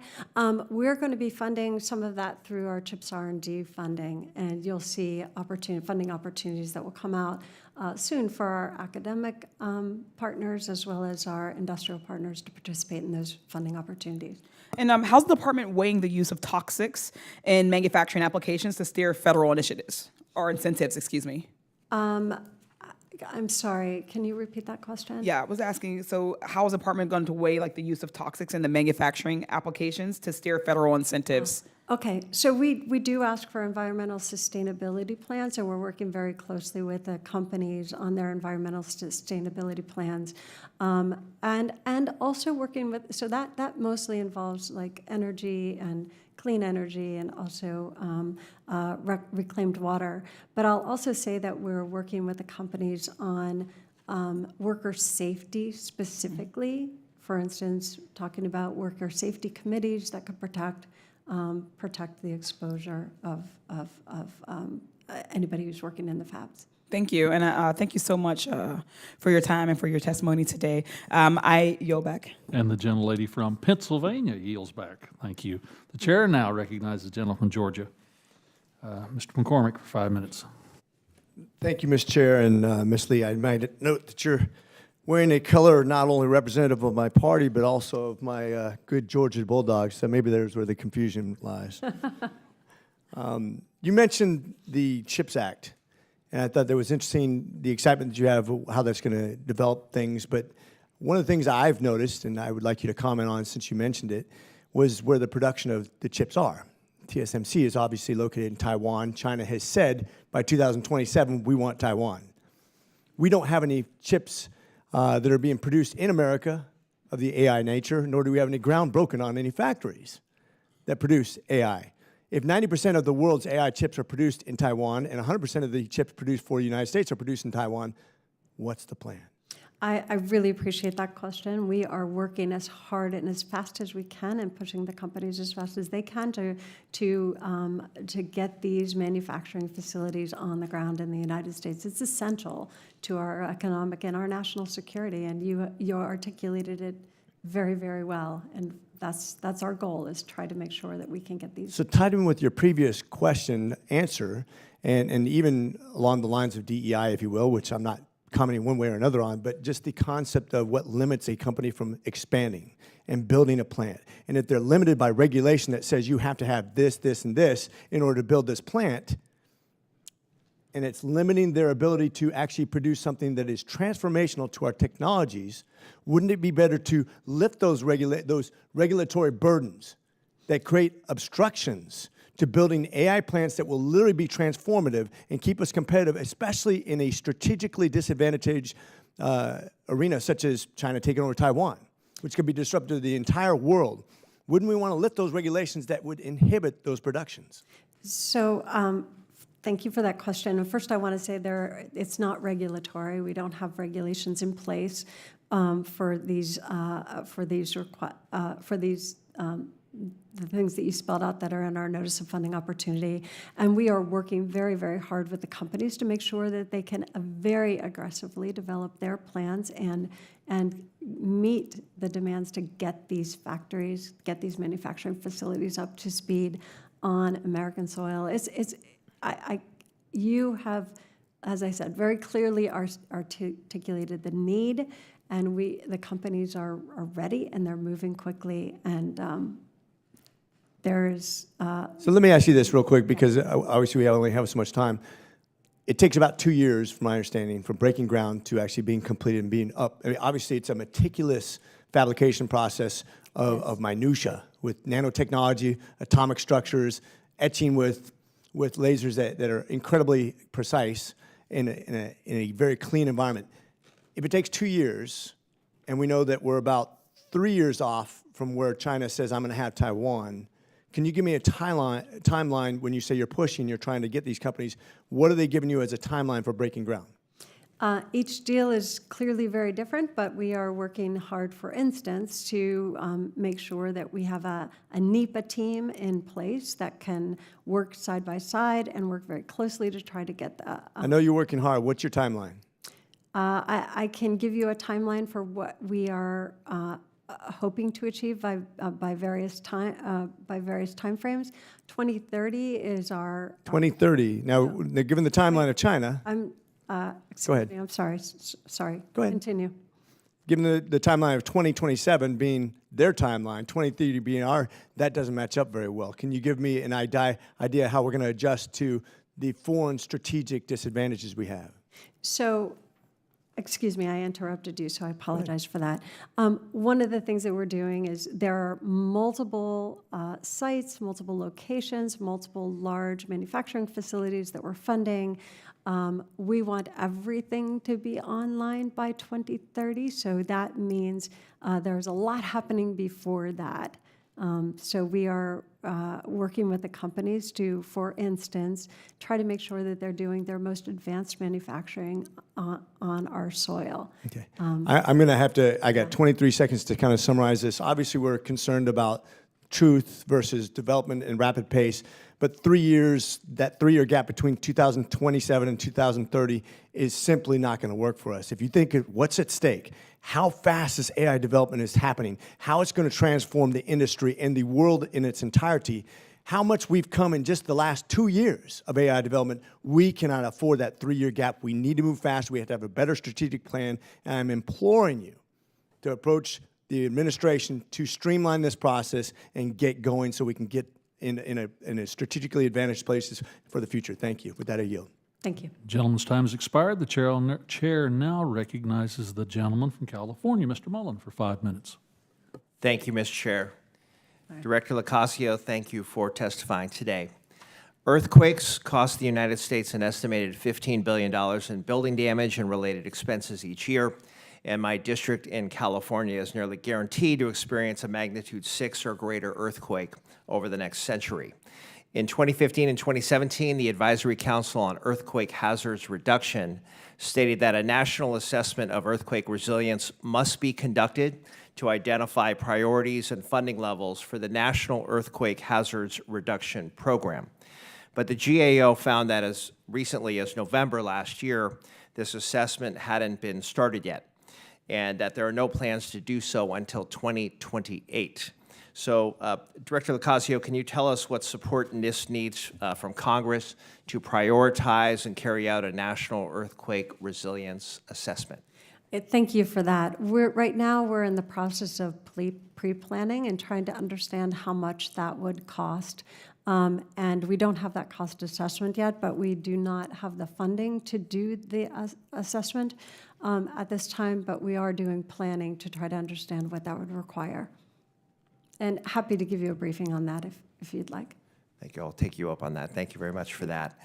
We're going to be funding some of that through our CHIPS R&D funding, and you'll see funding opportunities that will come out soon for our academic partners as well as our industrial partners to participate in those funding opportunities. And how's the department weighing the use of toxics in manufacturing applications to steer federal initiatives or incentives, excuse me? I'm sorry, can you repeat that question? Yeah, I was asking, so how is the department going to weigh the use of toxics in the manufacturing applications to steer federal incentives? Okay, so we do ask for environmental sustainability plans, and we're working very closely with the companies on their environmental sustainability plans, and also working with, so that mostly involves energy and clean energy and also reclaimed water. But I'll also say that we're working with the companies on worker safety specifically. For instance, talking about worker safety committees that could protect the exposure of anybody who's working in the fabs. Thank you, and thank you so much for your time and for your testimony today. I yield back. And the gentlelady from Pennsylvania yields back. Thank you. The chair now recognizes the gentleman from Georgia, Mr. McCormick, for 5 minutes. Thank you, Mr. Chair, and Ms. Lee. I might note that you're wearing a color not only representative of my party, but also of my good Georgia Bulldogs, so maybe there's where the confusion lies. You mentioned the CHIPS Act, and I thought that was interesting, the excitement that you have, how that's going to develop things. But one of the things I've noticed, and I would like you to comment on since you mentioned it, was where the production of the chips are. TSMC is obviously located in Taiwan. China has said by 2027, we want Taiwan. We don't have any chips that are being produced in America of the AI nature, nor do we have any ground broken on any factories that produce AI. If 90% of the world's AI chips are produced in Taiwan and 100% of the chips produced for the United States are produced in Taiwan, what's the plan? I really appreciate that question. We are working as hard and as fast as we can and pushing the companies as fast as they can to get these manufacturing facilities on the ground in the United States. It's essential to our economic and our national security, and you articulated it very, very well. And that's our goal, is try to make sure that we can get these. So tied in with your previous question answer, and even along the lines of DEI, if you will, which I'm not commenting one way or another on, but just the concept of what limits a company from expanding and building a plant. And if they're limited by regulation that says you have to have this, this, and this in order to build this plant, and it's limiting their ability to actually produce something that is transformational to our technologies, wouldn't it be better to lift those regulatory burdens that create obstructions to building AI plants that will literally be transformative and keep us competitive, especially in a strategically disadvantaged arena such as China taking over Taiwan, which could be disruptive to the entire world? Wouldn't we want to lift those regulations that would inhibit those productions? So thank you for that question. First, I want to say it's not regulatory. We don't have regulations in place for these the things that you spelled out that are in our notice of funding opportunity. And we are working very, very hard with the companies to make sure that they can very aggressively develop their plans and meet the demands to get these factories, get these manufacturing facilities up to speed on American soil. You have, as I said, very clearly articulated the need, and the companies are ready and they're moving quickly. And So let me ask you this real quick, because obviously we only have so much time. It takes about 2 years, from my understanding, from breaking ground to actually being completed and being up. I mean, obviously, it's a meticulous fabrication process of minutia with nanotechnology, atomic structures, etching with lasers that are incredibly precise in a very clean environment. If it takes 2 years, and we know that we're about 3 years off from where China says, I'm going to have Taiwan, can you give me a timeline when you say you're pushing, you're trying to get these companies? What are they giving you as a timeline for breaking ground? Each deal is clearly very different, but we are working hard, for instance, to make sure that we have a NEPA team in place that can work side by side and work very closely to try to get the... I know you're working hard. What's your timeline? I can give you a timeline for what we are hoping to achieve by various time frames. 2030 is our... 2030. Now, given the timeline of China... Go ahead. I'm sorry. Sorry. Go ahead. Continue. Given the timeline of 2027 being their timeline, 2030 being our, that doesn't match up very well. Can you give me an idea how we're going to adjust to the foreign strategic disadvantages we have? So, excuse me, I interrupted you, so I apologize for that. One of the things that we're doing is there are multiple sites, multiple locations, multiple large manufacturing facilities that we're funding. We want everything to be online by 2030, so that means there's a lot happening before that. So we are working with the companies to, for instance, try to make sure that they're doing their most advanced manufacturing on our soil. Okay. I'm going to have to, I got 23 seconds to kind of summarize this. Obviously, we're concerned about truth versus development and rapid pace. But 3 years, that 3-year gap between 2027 and 2030 is simply not going to work for us. If you think of what's at stake, how fast this AI development is happening, how it's going to transform the industry and the world in its entirety, how much we've come in just the last 2 years of AI development, we cannot afford that 3-year gap. We need to move fast. We have to have a better strategic plan. And I'm imploring you to approach the administration to streamline this process and get going so we can get in a strategically advantaged places for the future. Thank you. With that, I yield. Thank you. Gentleman's time has expired. The chair now recognizes the gentleman from California, Mr. Mullen, for 5 minutes. Thank you, Mr. Chair. Director Locascio, thank you for testifying today. Earthquakes cost the United States an estimated $15 billion in building damage and related expenses each year. And my district in California is nearly guaranteed to experience a magnitude 6 or greater earthquake over the next century. In 2015 and 2017, the Advisory Council on Earthquake Hazards Reduction stated that a national assessment of earthquake resilience must be conducted to identify priorities and funding levels for the National Earthquake Hazards Reduction Program. But the GAO found that as recently as November last year, this assessment hadn't been started yet, and that there are no plans to do so until 2028. So, Director Locascio, can you tell us what support NIST needs from Congress to prioritize and carry out a national earthquake resilience assessment? Thank you for that. Right now, we're in the process of pre-planning and trying to understand how much that would cost. And we don't have that cost assessment yet, but we do not have the funding to do the assessment at this time, but we are doing planning to try to understand what that would require. And happy to give you a briefing on that if you'd like. Thank you. I'll take you up on that. Thank you very much for that.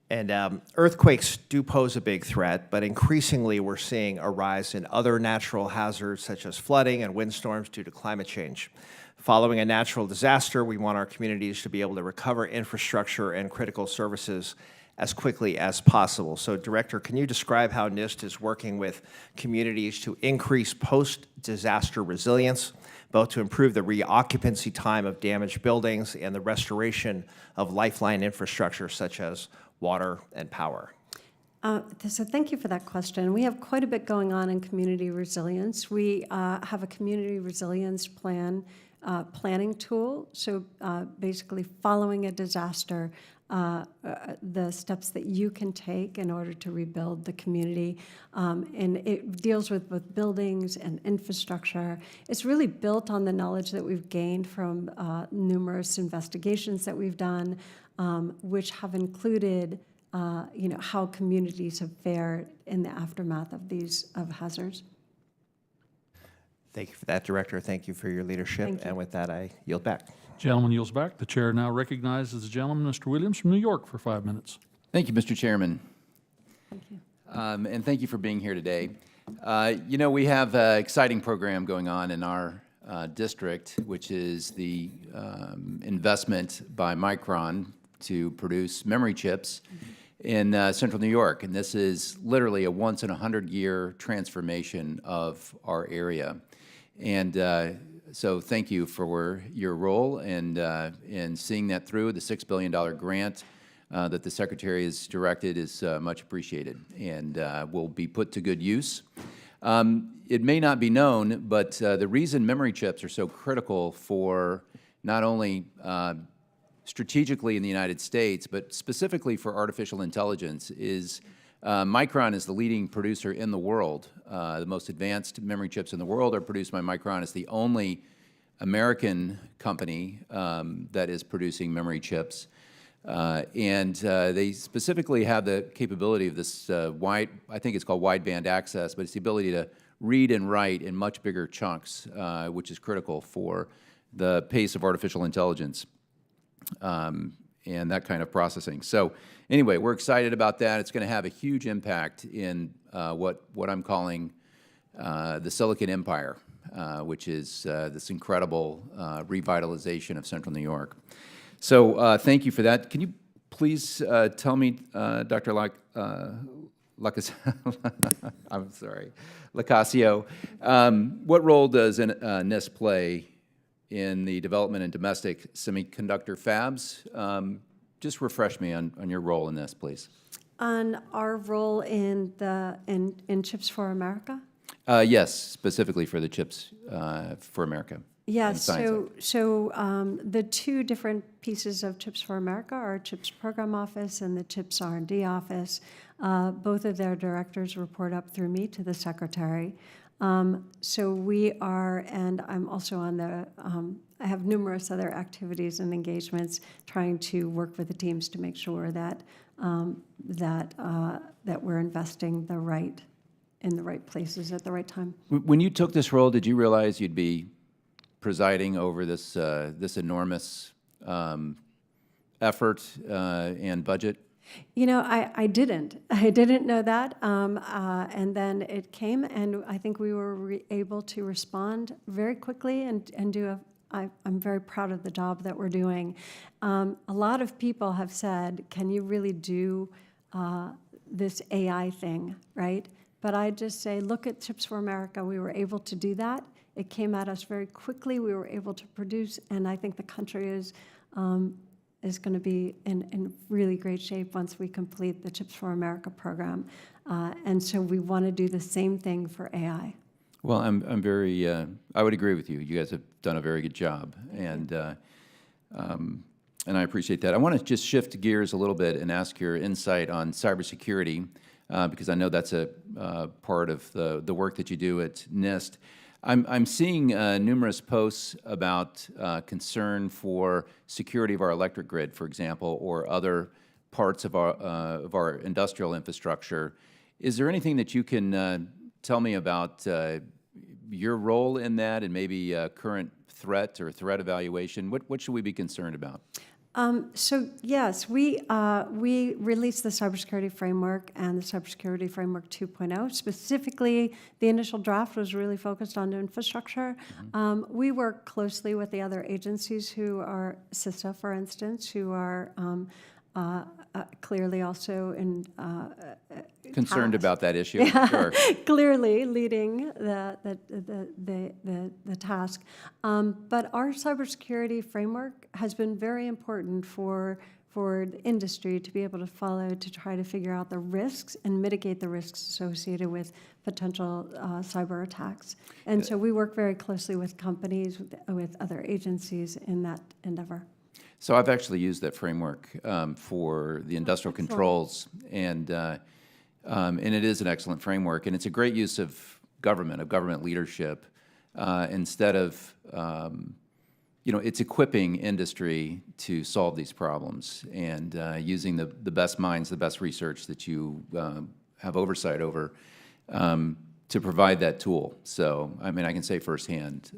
And earthquakes do pose a big threat, but increasingly we're seeing a rise in other natural hazards such as flooding and windstorms due to climate change. Following a natural disaster, we want our communities to be able to recover infrastructure and critical services as quickly as possible. So, Director, can you describe how NIST is working with communities to increase post-disaster resilience, both to improve the reoccupancy time of damaged buildings and the restoration of lifeline infrastructure such as water and power? So thank you for that question. We have quite a bit going on in community resilience. We have a community resilience planning tool. So basically following a disaster, the steps that you can take in order to rebuild the community. And it deals with both buildings and infrastructure. It's really built on the knowledge that we've gained from numerous investigations that we've done, which have included how communities have fared in the aftermath of hazards. Thank you for that, Director. Thank you for your leadership. Thank you. And with that, I yield back. Gentleman yields back. The chair now recognizes the gentleman, Mr. Williams from New York, for 5 minutes. Thank you, Mr. Chairman. Thank you. And thank you for being here today. We have an exciting program going on in our district, which is the investment by Micron to produce memory chips in central New York. And this is literally a once-in-a-100-year transformation of our area. And so thank you for your role in seeing that through. The $6 billion grant that the Secretary has directed is much appreciated and will be put to good use. It may not be known, but the reason memory chips are so critical for not only strategically in the United States, but specifically for artificial intelligence is Micron is the leading producer in the world. The most advanced memory chips in the world are produced by Micron. It's the only American company that is producing memory chips. And they specifically have the capability of this I think it's called wideband access, but it's the ability to read and write in much bigger chunks, which is critical for the pace of artificial intelligence and that kind of processing. So anyway, we're excited about that. It's going to have a huge impact in what I'm calling the Silicon Empire, which is this incredible revitalization of central New York. So thank you for that. Can you please tell me, Dr. I'm sorry, Locascio, what role does NIST play in the development and domestic semiconductor fabs? Just refresh me on your role in this, please. On our role in Chips for America? Yes, specifically for the Chips for America. Yes, so the two different pieces of Chips for America are CHIPS Program Office and the CHIPS R&D Office. Both of their directors report up through me to the Secretary. So we are, and I'm also on the, I have numerous other activities and engagements trying to work with the teams to make sure that that we're investing in the right places at the right time. When you took this role, did you realize you'd be presiding over this this enormous effort and budget? You know, I didn't know that, and then it came, and I think we were able to respond very quickly and do I'm very proud of the job that we're doing. A lot of people have said, can you really do this AI thing, right? But I just say, look at Chips for America. We were able to do that. It came at us very quickly. We were able to produce, and I think the country is going to be in really great shape once we complete the Chips for America program. And so we want to do the same thing for AI. Well, I'm very, I would agree with you. You guys have done a very good job, and I appreciate that. I want to just shift gears a little bit and ask your insight on cybersecurity, because I know that's a part of the work that you do at NIST. I'm seeing numerous posts about concern for security of our electric grid, for example, or other parts of our industrial infrastructure. Is there anything that you can tell me about your role in that, and maybe current threat or threat evaluation? What should we be concerned about? So yes, we released the Cybersecurity Framework and the Cybersecurity Framework 2.0. Specifically, the initial draft was really focused on infrastructure. We work closely with the other agencies who are, CISA, for instance, who are clearly also in concerned about that issue. Yeah, sure. Clearly leading the task. But our cybersecurity framework has been very important for the industry to be able to follow, to try to figure out the risks and mitigate the risks associated with potential cyber attacks. And so we work very closely with companies, with other agencies in that endeavor. So I've actually used that framework for the industrial controls, and it is an excellent framework, and it's a great use of government leadership, instead of, it's equipping industry to solve these problems, and using the best minds, the best research that you have oversight over to provide that tool. So, I mean, I can say firsthand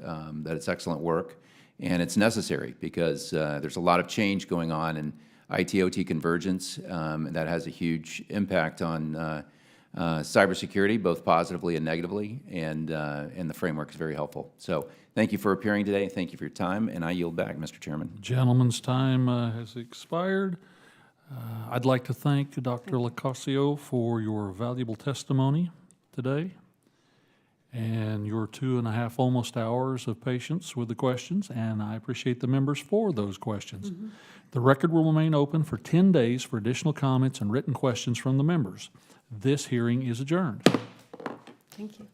that it's excellent work. And it's necessary because there's a lot of change going on in IT-OT convergence, and that has a huge impact on cybersecurity, both positively and negatively, and the framework is very helpful. So thank you for appearing today. Thank you for your time, and I yield back, Mr. Chairman. Gentleman's time has expired. I'd like to thank Dr. Locascio for your valuable testimony today, and your 2.5 almost hours of patience with the questions, and I appreciate the members for those questions. The record will remain open for 10 days for additional comments and written questions from the members. This hearing is adjourned. Thank you.